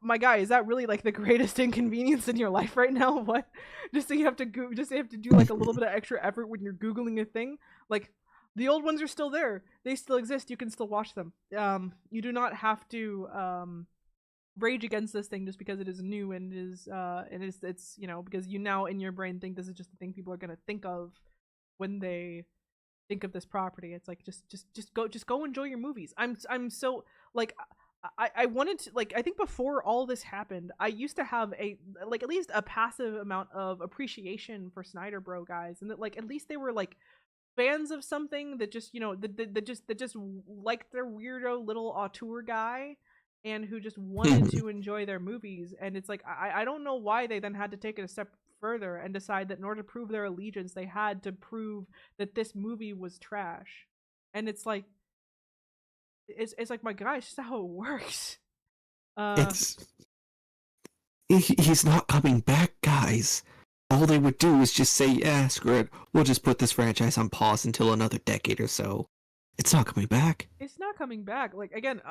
my guy, is that really like the greatest inconvenience in your life right now? What? Just so you have to do like a little bit of extra effort when you're googling a thing? Like, the old ones are still there. They still exist. You can still watch them. You do not have to rage against this thing just because it is new and it's because you now in your brain think this is just the thing people are going to think of when they think of this property. It's like, just go enjoy your movies. I'm so like, I wanted to, like, I think before all this happened, I used to have a like at least a passive amount of appreciation for Snyder Bro guys, and that like at least they were like fans of something that just that just liked their weirdo little auteur guy, and who just wanted to enjoy their movies. And it's like, I don't know why they then had to take it a step further and decide that in order to prove their allegiance they had to prove that this movie was trash. And it's like, it's like, my gosh, that's how it works. Uh, It's he's not coming back, guys. All they would do is just say, "Yeah, screw it. We'll just put this franchise on pause until another decade or so." It's not coming back. it's not coming back. Like again,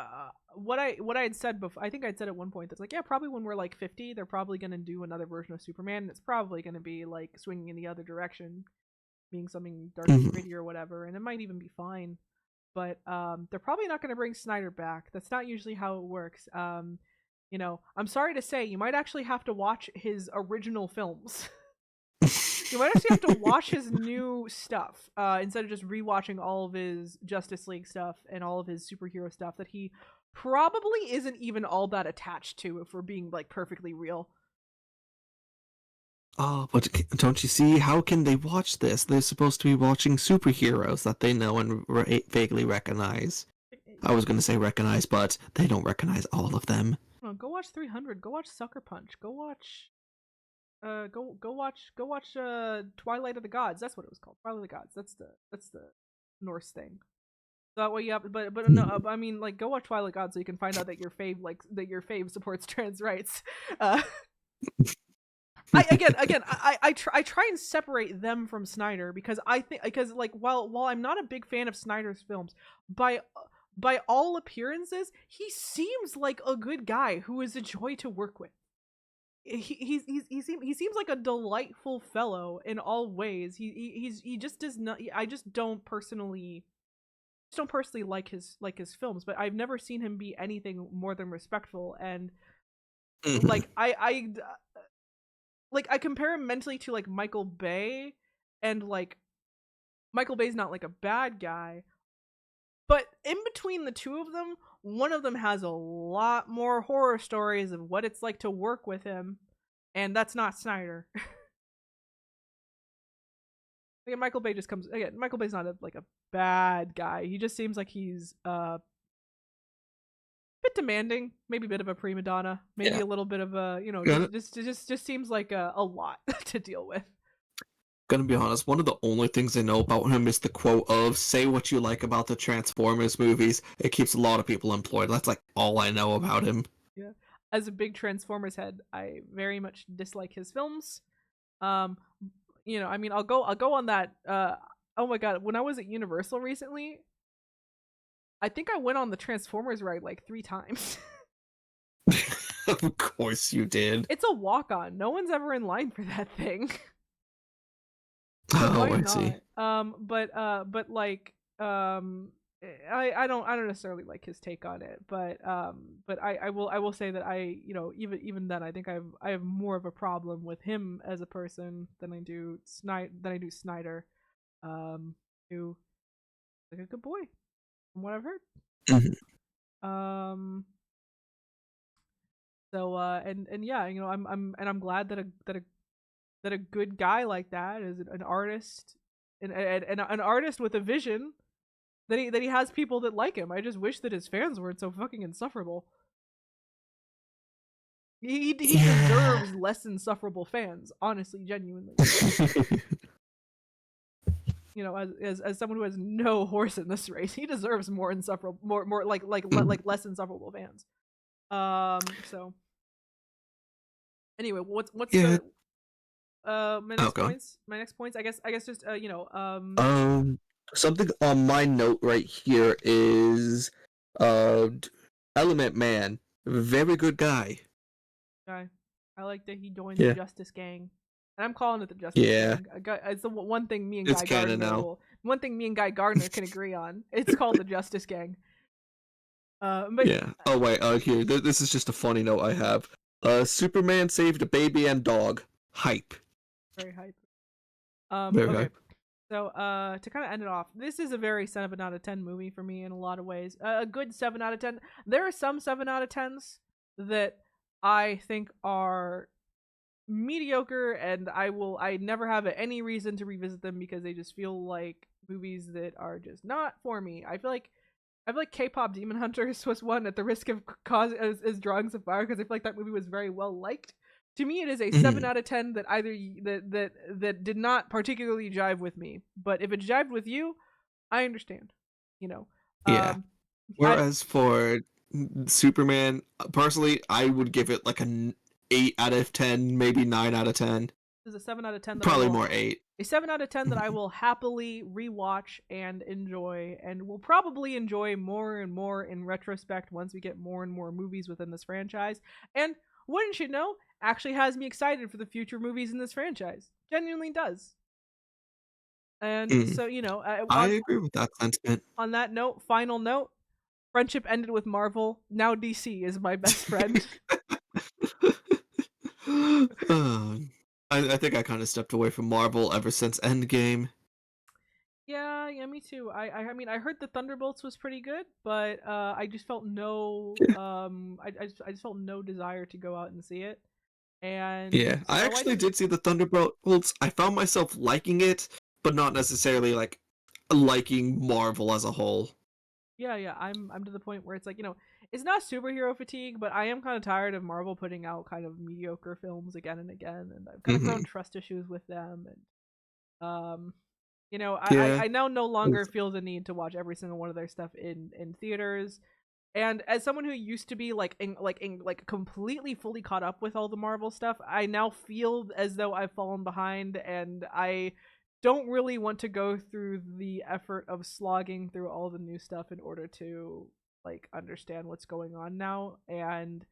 what I had said before, I think I'd said at one point that's like, yeah, probably when we're like 50, they're probably gonna do another version of Superman, and it's probably gonna be like swinging in the other direction, being something dark and Mhm. gritty or whatever, and it might even be fine. But they're probably not gonna bring Snyder back. That's not usually how it works. I'm sorry to say, you might actually have to watch his original films. You might actually have to watch his new stuff instead of just rewatching all of his Justice League stuff and all of his superhero stuff that he probably isn't even all that attached to, if we're being like perfectly real. Oh, but don't you see? How can they watch this? They're supposed to be watching superheroes that they know and vaguely recognize. I was going to say recognize, but they don't recognize all of them. Go watch 300. Go watch Sucker Punch. Go watch. Go watch. Twilight of the Gods. That's what it was called. Twilight of the Gods. That's the Norse thing. So that way you have, but no, I mean, like, go watch Twilight God so you can find out that your fave supports trans rights. Uh, I try and separate them from Snyder because I think because like while I'm not a big fan of Snyder's films, by by all appearances, he seems like a good guy who is a joy to work with. He seems like a delightful fellow in all ways. He just does not. I just don't personally like his films, but I've never seen him be anything more than respectful. And Mhm. like I compare him mentally to like Michael Bay, and like Michael Bay's not like a bad guy, but in between the two of them, one of them has a lot more horror stories of what it's like to work with him, and that's not Snyder. Again, Michael Bay just comes again. Michael Bay's not like a bad guy. He just seems like he's bit demanding, maybe a bit of a prima donna, maybe Yeah. a little bit of a Gonna, just seems like a lot to deal with. gonna be honest, one of the only things I know about him is the quote of "Say what you like about the Transformers movies. It keeps a lot of people employed." That's like all I know about him. Yeah, as a big Transformers head, I very much dislike his films. Um, I mean, I'll go on that. Oh my god, when I was at Universal recently, I think I went on the Transformers ride like 3 times. Of course you did. It's a walk on. No one's ever in line for that thing. So Oh, why I see. not? But like I don't necessarily like his take on it, but I will say that even then I think I have more of a problem with him as a person than I do Snyder, um who is like a good boy from what I've heard. Mhm. Um so and yeah, I'm glad that a good guy like that is an artist, and an artist with a vision, that he has people that like him. I just wish that his fans weren't so fucking insufferable. He Yeah. deserves less insufferable fans, honestly, genuinely. As someone who has no horse in this race, he deserves more insufferable, more Mhm. like less insufferable fans. So anyway, what's Yeah. the Oh, go on. my next points? I guess just Um, Something on my note right here is, uh, Element Man, very good guy. guy. I like that he joined the Yeah. Justice Gang, and I'm calling it the Justice Yeah, Gang. It's the one thing me and it's Guy canon Gardner now. will. One thing me and Guy Gardner can agree on. It's called the Justice Gang. But Yeah. Oh wait. Here. This is just a funny note I have. Superman saved a baby and dog. Hype. very hype. Very Okay. hype. So, to kind of end it off, this is a very 7 out of 10 movie for me in a lot of ways. A good 7 out of 10. There are some 7 out of 10s that I think are mediocre, and I never have any reason to revisit them because they just feel like movies that are just not for me. I feel like K-pop Demon Hunters was one, at the risk of cause as drawing some fire, because I feel like that movie was very well liked. To me, it is a seven Mhm. out of ten that either that did not particularly jive with me. But if it jived with you, I understand. You know, Yeah. um, I Whereas for Superman. Personally, I would give it like an 8 out of 10, maybe 9 out of 10. This is a 7 out of 10 that I Probably will more 8. a 7 out of 10 that I will happily rewatch and enjoy, and will probably enjoy more and more in retrospect once we get more and more movies within this franchise. And wouldn't you know, actually has me excited for the future movies in this franchise. Genuinely does. And so, I agree with that sentiment. on that note, final note, friendship ended with Marvel. Now DC is my best friend. I think I kind of stepped away from Marvel ever since Endgame. Yeah, me too. I mean, I heard the Thunderbolts was pretty good, but I just felt no I just felt no desire to go out and see it. And Yeah, I actually did see the Thunderbolts. I found myself liking it, but not necessarily like liking Marvel as a whole. Yeah, I'm to the point where it's like, it's not superhero fatigue, but I am kind of tired of Marvel putting out kind of mediocre films again and again, and I've kind of grown trust issues with them, and Yeah. I now no longer feel the need to watch every single one of their stuff in theaters. And as someone who used to be like completely fully caught up with all the Marvel stuff, I now feel as though I've fallen behind, and I don't really want to go through the effort of slogging through all the new stuff in order to like understand what's going on now. And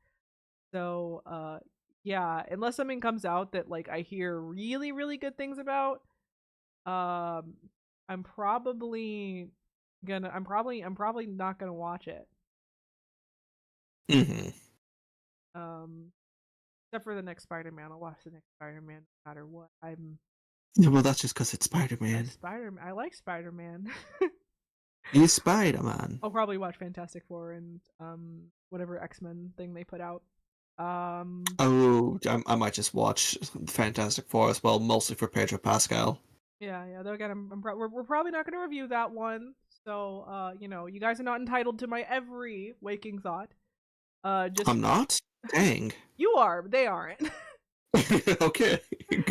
so yeah, unless something comes out that like I hear really really good things about, I'm probably not gonna watch it. Except for the next Spider-Man. I'll watch the next Spider-Man no matter what. Yeah, well, that's just because it's Spider-Man. Spider-Man. I like Spider-Man. He's Spider-Man. I'll probably watch Fantastic Four and whatever X-Men thing they put out. Oh, I might just watch Fantastic Four as well, mostly for Pedro Pascal. Yeah. Though again, we're probably not going to review that one. So, you guys are not entitled to my every waking thought. Just I'm not? Dang. You are. They aren't. Okay,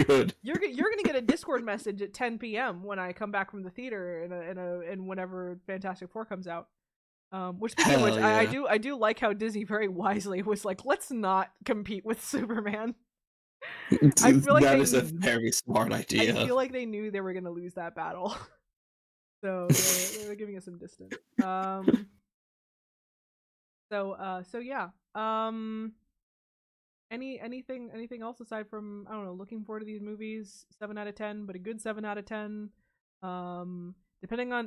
good. You're gonna get a Discord message at 10 p.m. when I come back from the theater and whenever Fantastic Four comes out. Which speaking of which, yeah. I do like how Disney very wisely was like, let's not compete with Superman. I feel like that is a very smart idea. I feel like they knew they were gonna lose that battle, so they're giving us some distance. So yeah. Anything else aside from, I don't know, looking forward to these movies? 7 out of 10, but a good 7 out of 10. Depending on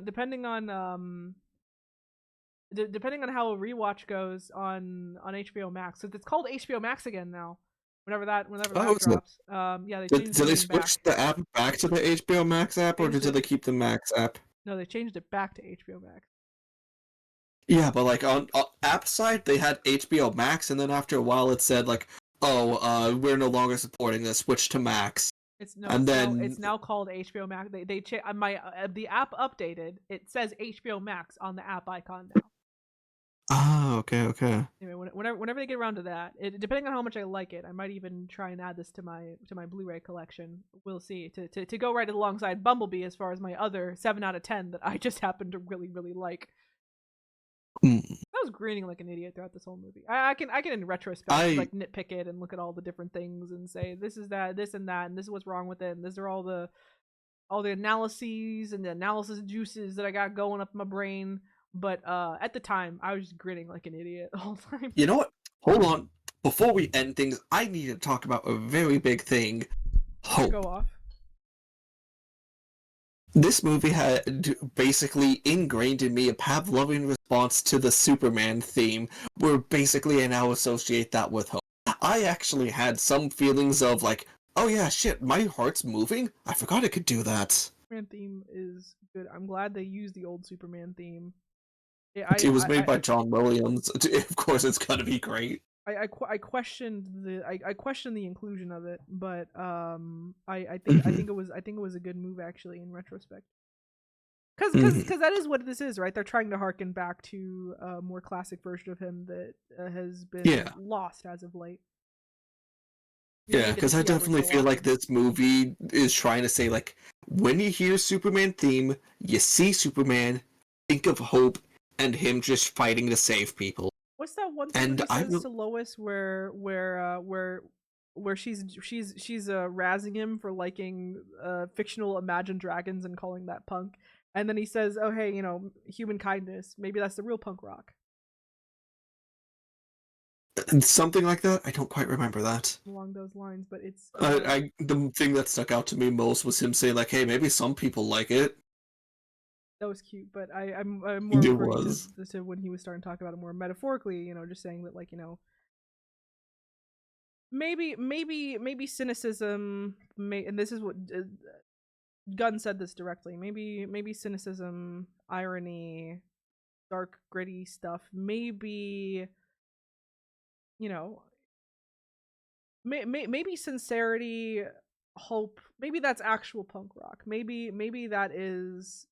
how a rewatch goes on HBO Max. So it's called HBO Max again now. Whenever that drops. Yeah, they changed did they switch the app back to the HBO Max app, or did they keep the Max app? No, they changed it back to HBO Max. Yeah, but like on app side, they had HBO Max, and then after a while, it said like, "Oh, we're no longer supporting this. Switch to Max." It's now called HBO Max. The app updated. It says HBO Max on the app icon now. Ah, okay. Anyway, whenever they get around to that, depending on how much I like it, I might even try and add this to my Blu-ray collection. We'll see. To go right alongside Bumblebee as far as my other 7 out of 10 that I just happen to really really like. I was grinning like an idiot throughout this whole movie. I can in retrospect like nitpick it and look at all the different things and say this is that, this and that, and this is what's wrong with it, and these are all the analyses and the analysis juices that I got going up in my brain. But at the time, I was just grinning like an idiot the whole time. You know what? Hold on. Before we end things, I need to talk about a very big thing. Hope. Go off. This movie had basically ingrained in me a Pavlovian response to the Superman theme, where basically I now associate that with hope. I actually had some feelings of like, oh yeah, shit, my heart's moving? I forgot it could do that. Superman theme is good. I'm glad they used the old Superman theme. It was made by John Williams. Of course, it's gonna be great. I questioned the inclusion of it, but I think it was a good move actually in retrospect. Because that is what this is, right? They're trying to harken back to a more classic version of him that has been lost as of late. Yeah, because I definitely feel like this movie is trying to say, like, when you hear Superman theme, you see Superman, think of hope, and him just fighting to save people. What's that one thing that And he says to Lois where she's razzing him for liking fictional imagined dragons and calling that punk, and then he says, "Oh hey, human kindness. Maybe that's the real punk rock." something like that. I don't quite remember that. Along those lines, but it's The thing that stuck out to me most was him saying like, "Hey, maybe some people like it." that was cute. But I'm more It referring was. to when he was starting to talk about it more metaphorically. Just saying that like maybe cynicism may, and this is what Gunn said this directly. Maybe cynicism, irony, dark gritty stuff. Maybe you know maybe sincerity, hope. Maybe that's actual punk rock. Maybe that is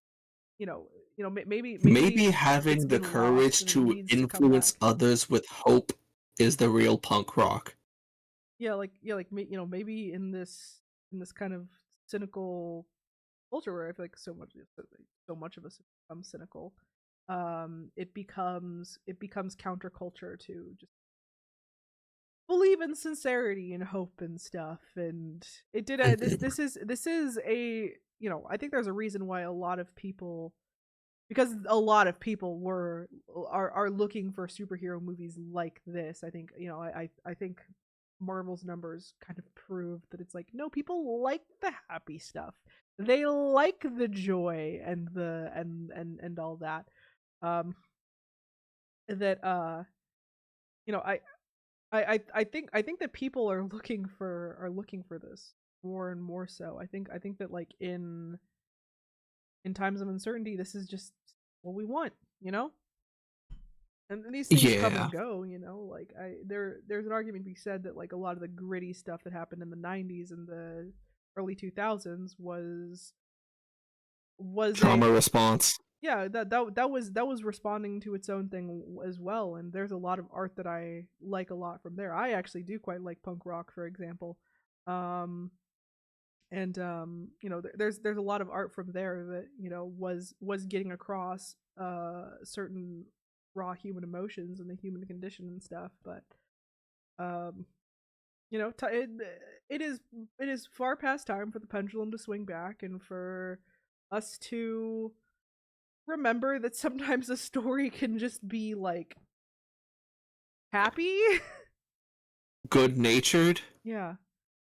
maybe Maybe it's having the been lost courage and it to needs to come influence back. others with hope is the real punk rock. Maybe in this kind of cynical culture where I feel like so much of us become cynical, it becomes counterculture to just believe in sincerity and hope and stuff. And it did a this is a I think there's a reason why a lot of people, because a lot of people are looking for superhero movies like this. I think I think Marvel's numbers kind of prove that it's like, no, people like the happy stuff. They like the joy and the and all that. That you know I think that people are looking for this more and more so. I think that like in times of uncertainty, this is just what we want, you know. And these things come Yeah. and go, like there's an argument to be said that like a lot of the gritty stuff that happened in the 90s and the early 2000s was a Trauma response. yeah, that was responding to its own thing as well. And there's a lot of art that I like a lot from there. I actually do quite like punk rock, for example. um and there's a lot of art from there that was getting across certain raw human emotions and the human condition and stuff. But um it is far past time for the pendulum to swing back and for us to remember that sometimes a story can just be like happy. Good natured. Yeah.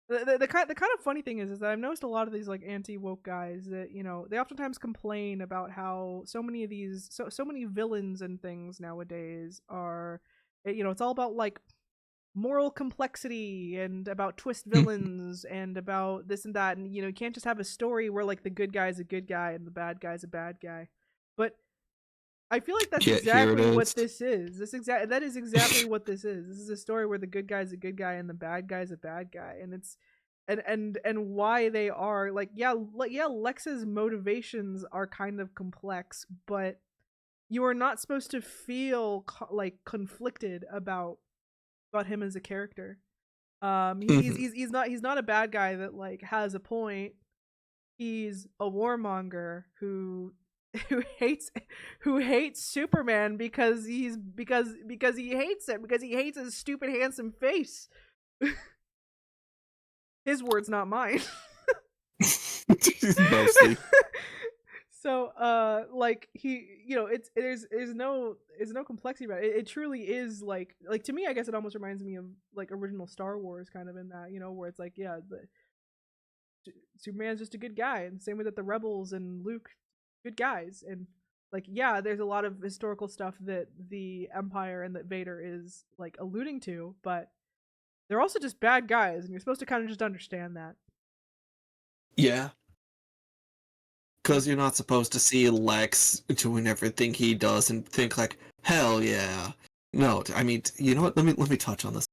The kind of funny thing is that I've noticed a lot of these like anti woke guys that they oftentimes complain about how so many of these so many villains and things nowadays are it's all about like moral complexity and about twist villains and about this and that. And you can't just have a story where like the good guy's a good guy and the bad guy's a bad guy. But I feel like that's Yeah, here it exactly is. what this is. That is exactly what this is. This is a story where the good guy's a good guy and the bad guy's a bad guy. And it's and why they are like, yeah, Lex's motivations are kind of complex, but you are not supposed to feel like conflicted about him as a character. He's not a bad guy that like has a point. He's a warmonger who hates who hates Superman because he hates it, because he hates his stupid handsome face. His words, not mine. Mostly. So like he it's there's no complexity about it. It truly is like to me, I guess it almost reminds me of like original Star Wars, kind of in that, where it's like, yeah, Superman's just a good guy, and the same way that the rebels and Luke, good guys. And like, yeah, there's a lot of historical stuff that the Empire and that Vader is like alluding to, but they're also just bad guys, and you're supposed to kind of just understand that. Yeah. So Because you're not supposed to see Lex doing everything he does and think like, hell yeah. No, I mean, you know what? Let me touch on this.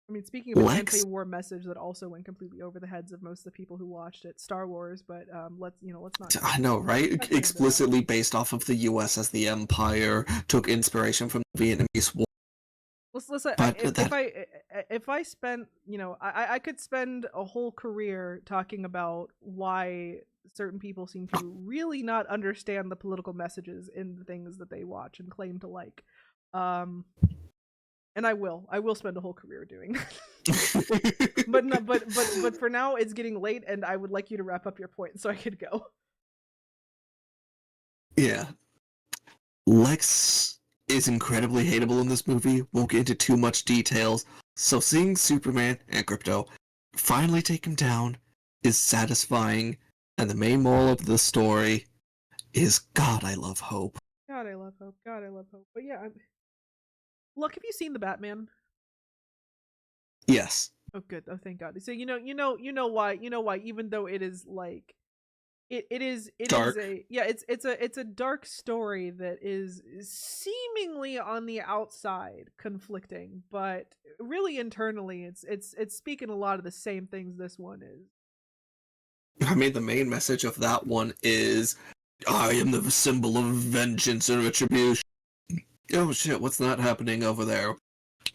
I mean, speaking of an Lex, anti-war message that also went completely over the heads of most of the people who watched it, Star Wars. But let's not I know, right? get into that. Explicitly based off of the U.S. as the Empire, took inspiration from the Vietnamese War. Listen, But if I spent, I could spend a whole career talking about why certain people seem to really not understand the political messages in the things that they watch and claim to like. Um, and I will spend a whole career doing that. But no, but for now it's getting late, and I would like you to wrap up your point so I could go. Yeah. Lex is incredibly hateable in this movie. Won't get into too much details. So seeing Superman and Crypto finally take him down is satisfying, and the main moral of the story is God, I love Hope. God, I love Hope. God, I love Hope. But yeah, look, have you seen the Batman? Yes. Oh, good. Oh, thank God. So you know why. Even though it is like, it is Dark. it's a dark story that is seemingly on the outside conflicting, but really internally it's speaking a lot of the same things this one is. I mean, the main message of that one is I am the symbol of vengeance and retribution. Oh shit, what's not happening over there?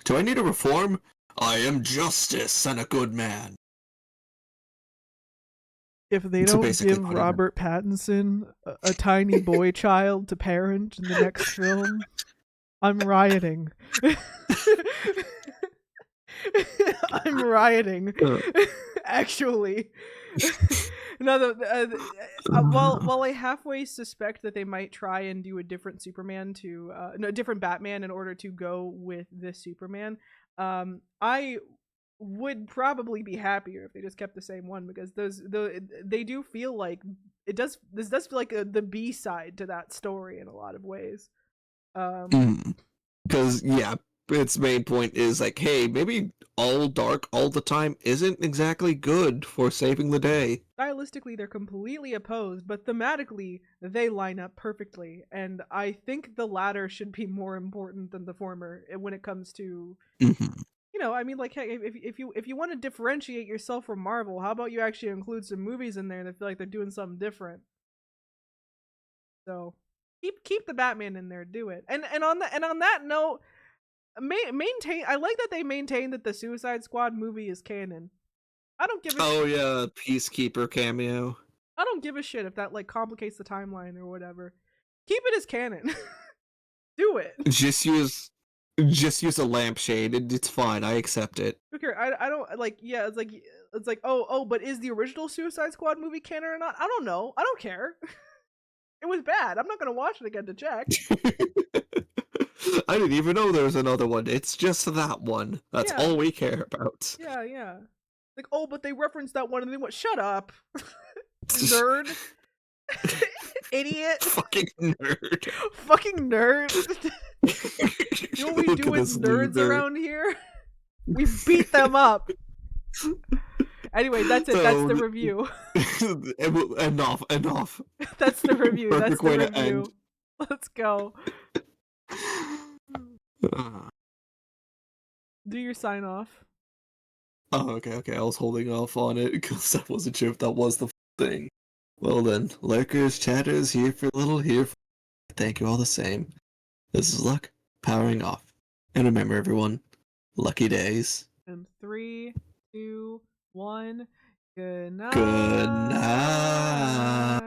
Do I need a reform? I am justice and a good man. If they So don't basically give putting him- Robert Pattinson a tiny boy child to parent in the next film, I'm rioting. I'm rioting. Actually. No, while I halfway suspect that they might try and do a different Superman different Batman in order to go with this Superman, I would probably be happier if they just kept the same one, because they do feel like this does feel like the B side to that story in a lot of ways. Because yeah, its main point is like, hey, maybe all dark all the time isn't exactly good for saving the day. Stylistically, they're completely opposed, but thematically, they line up perfectly. And I think the latter should be more important than the former when it comes to, I mean, like, hey, if you want to differentiate yourself from Marvel, how about you actually include some movies in there that feel like they're doing something different? So keep the Batman in there, do it. And on that note, maintain. I like that they maintain that the Suicide Squad movie is canon. I don't give a Oh yeah, Peacekeeper cameo. I don't give a shit if that like complicates the timeline or whatever. Keep it as canon. Do it. Just use a lampshade. It's fine. I accept it. Okay, I don't like. Yeah, it's like but is the original Suicide Squad movie canon or not? I don't know. I don't care. It was bad. I'm not gonna watch it again to check. I didn't even know there was another one. It's just that one. That's all we care about. Yeah. Like, but they referenced that one and they went, shut up. Nerd. Idiot. Fucking nerd. Fucking nerd. You know what we do with nerds around here? We beat them up. Anyway, that's it. That's the review. Enough. That's the review. That's Perfect way the to review. end. Let's go. Do your sign off. Oh, okay. I was holding off on it because I wasn't sure if that was the thing. Well then, lurkers, chatters, here for a little, here for... Thank you all the same. This is Luck, powering off. And remember everyone, lucky days. And 3, 2, 1. Good night. Good night.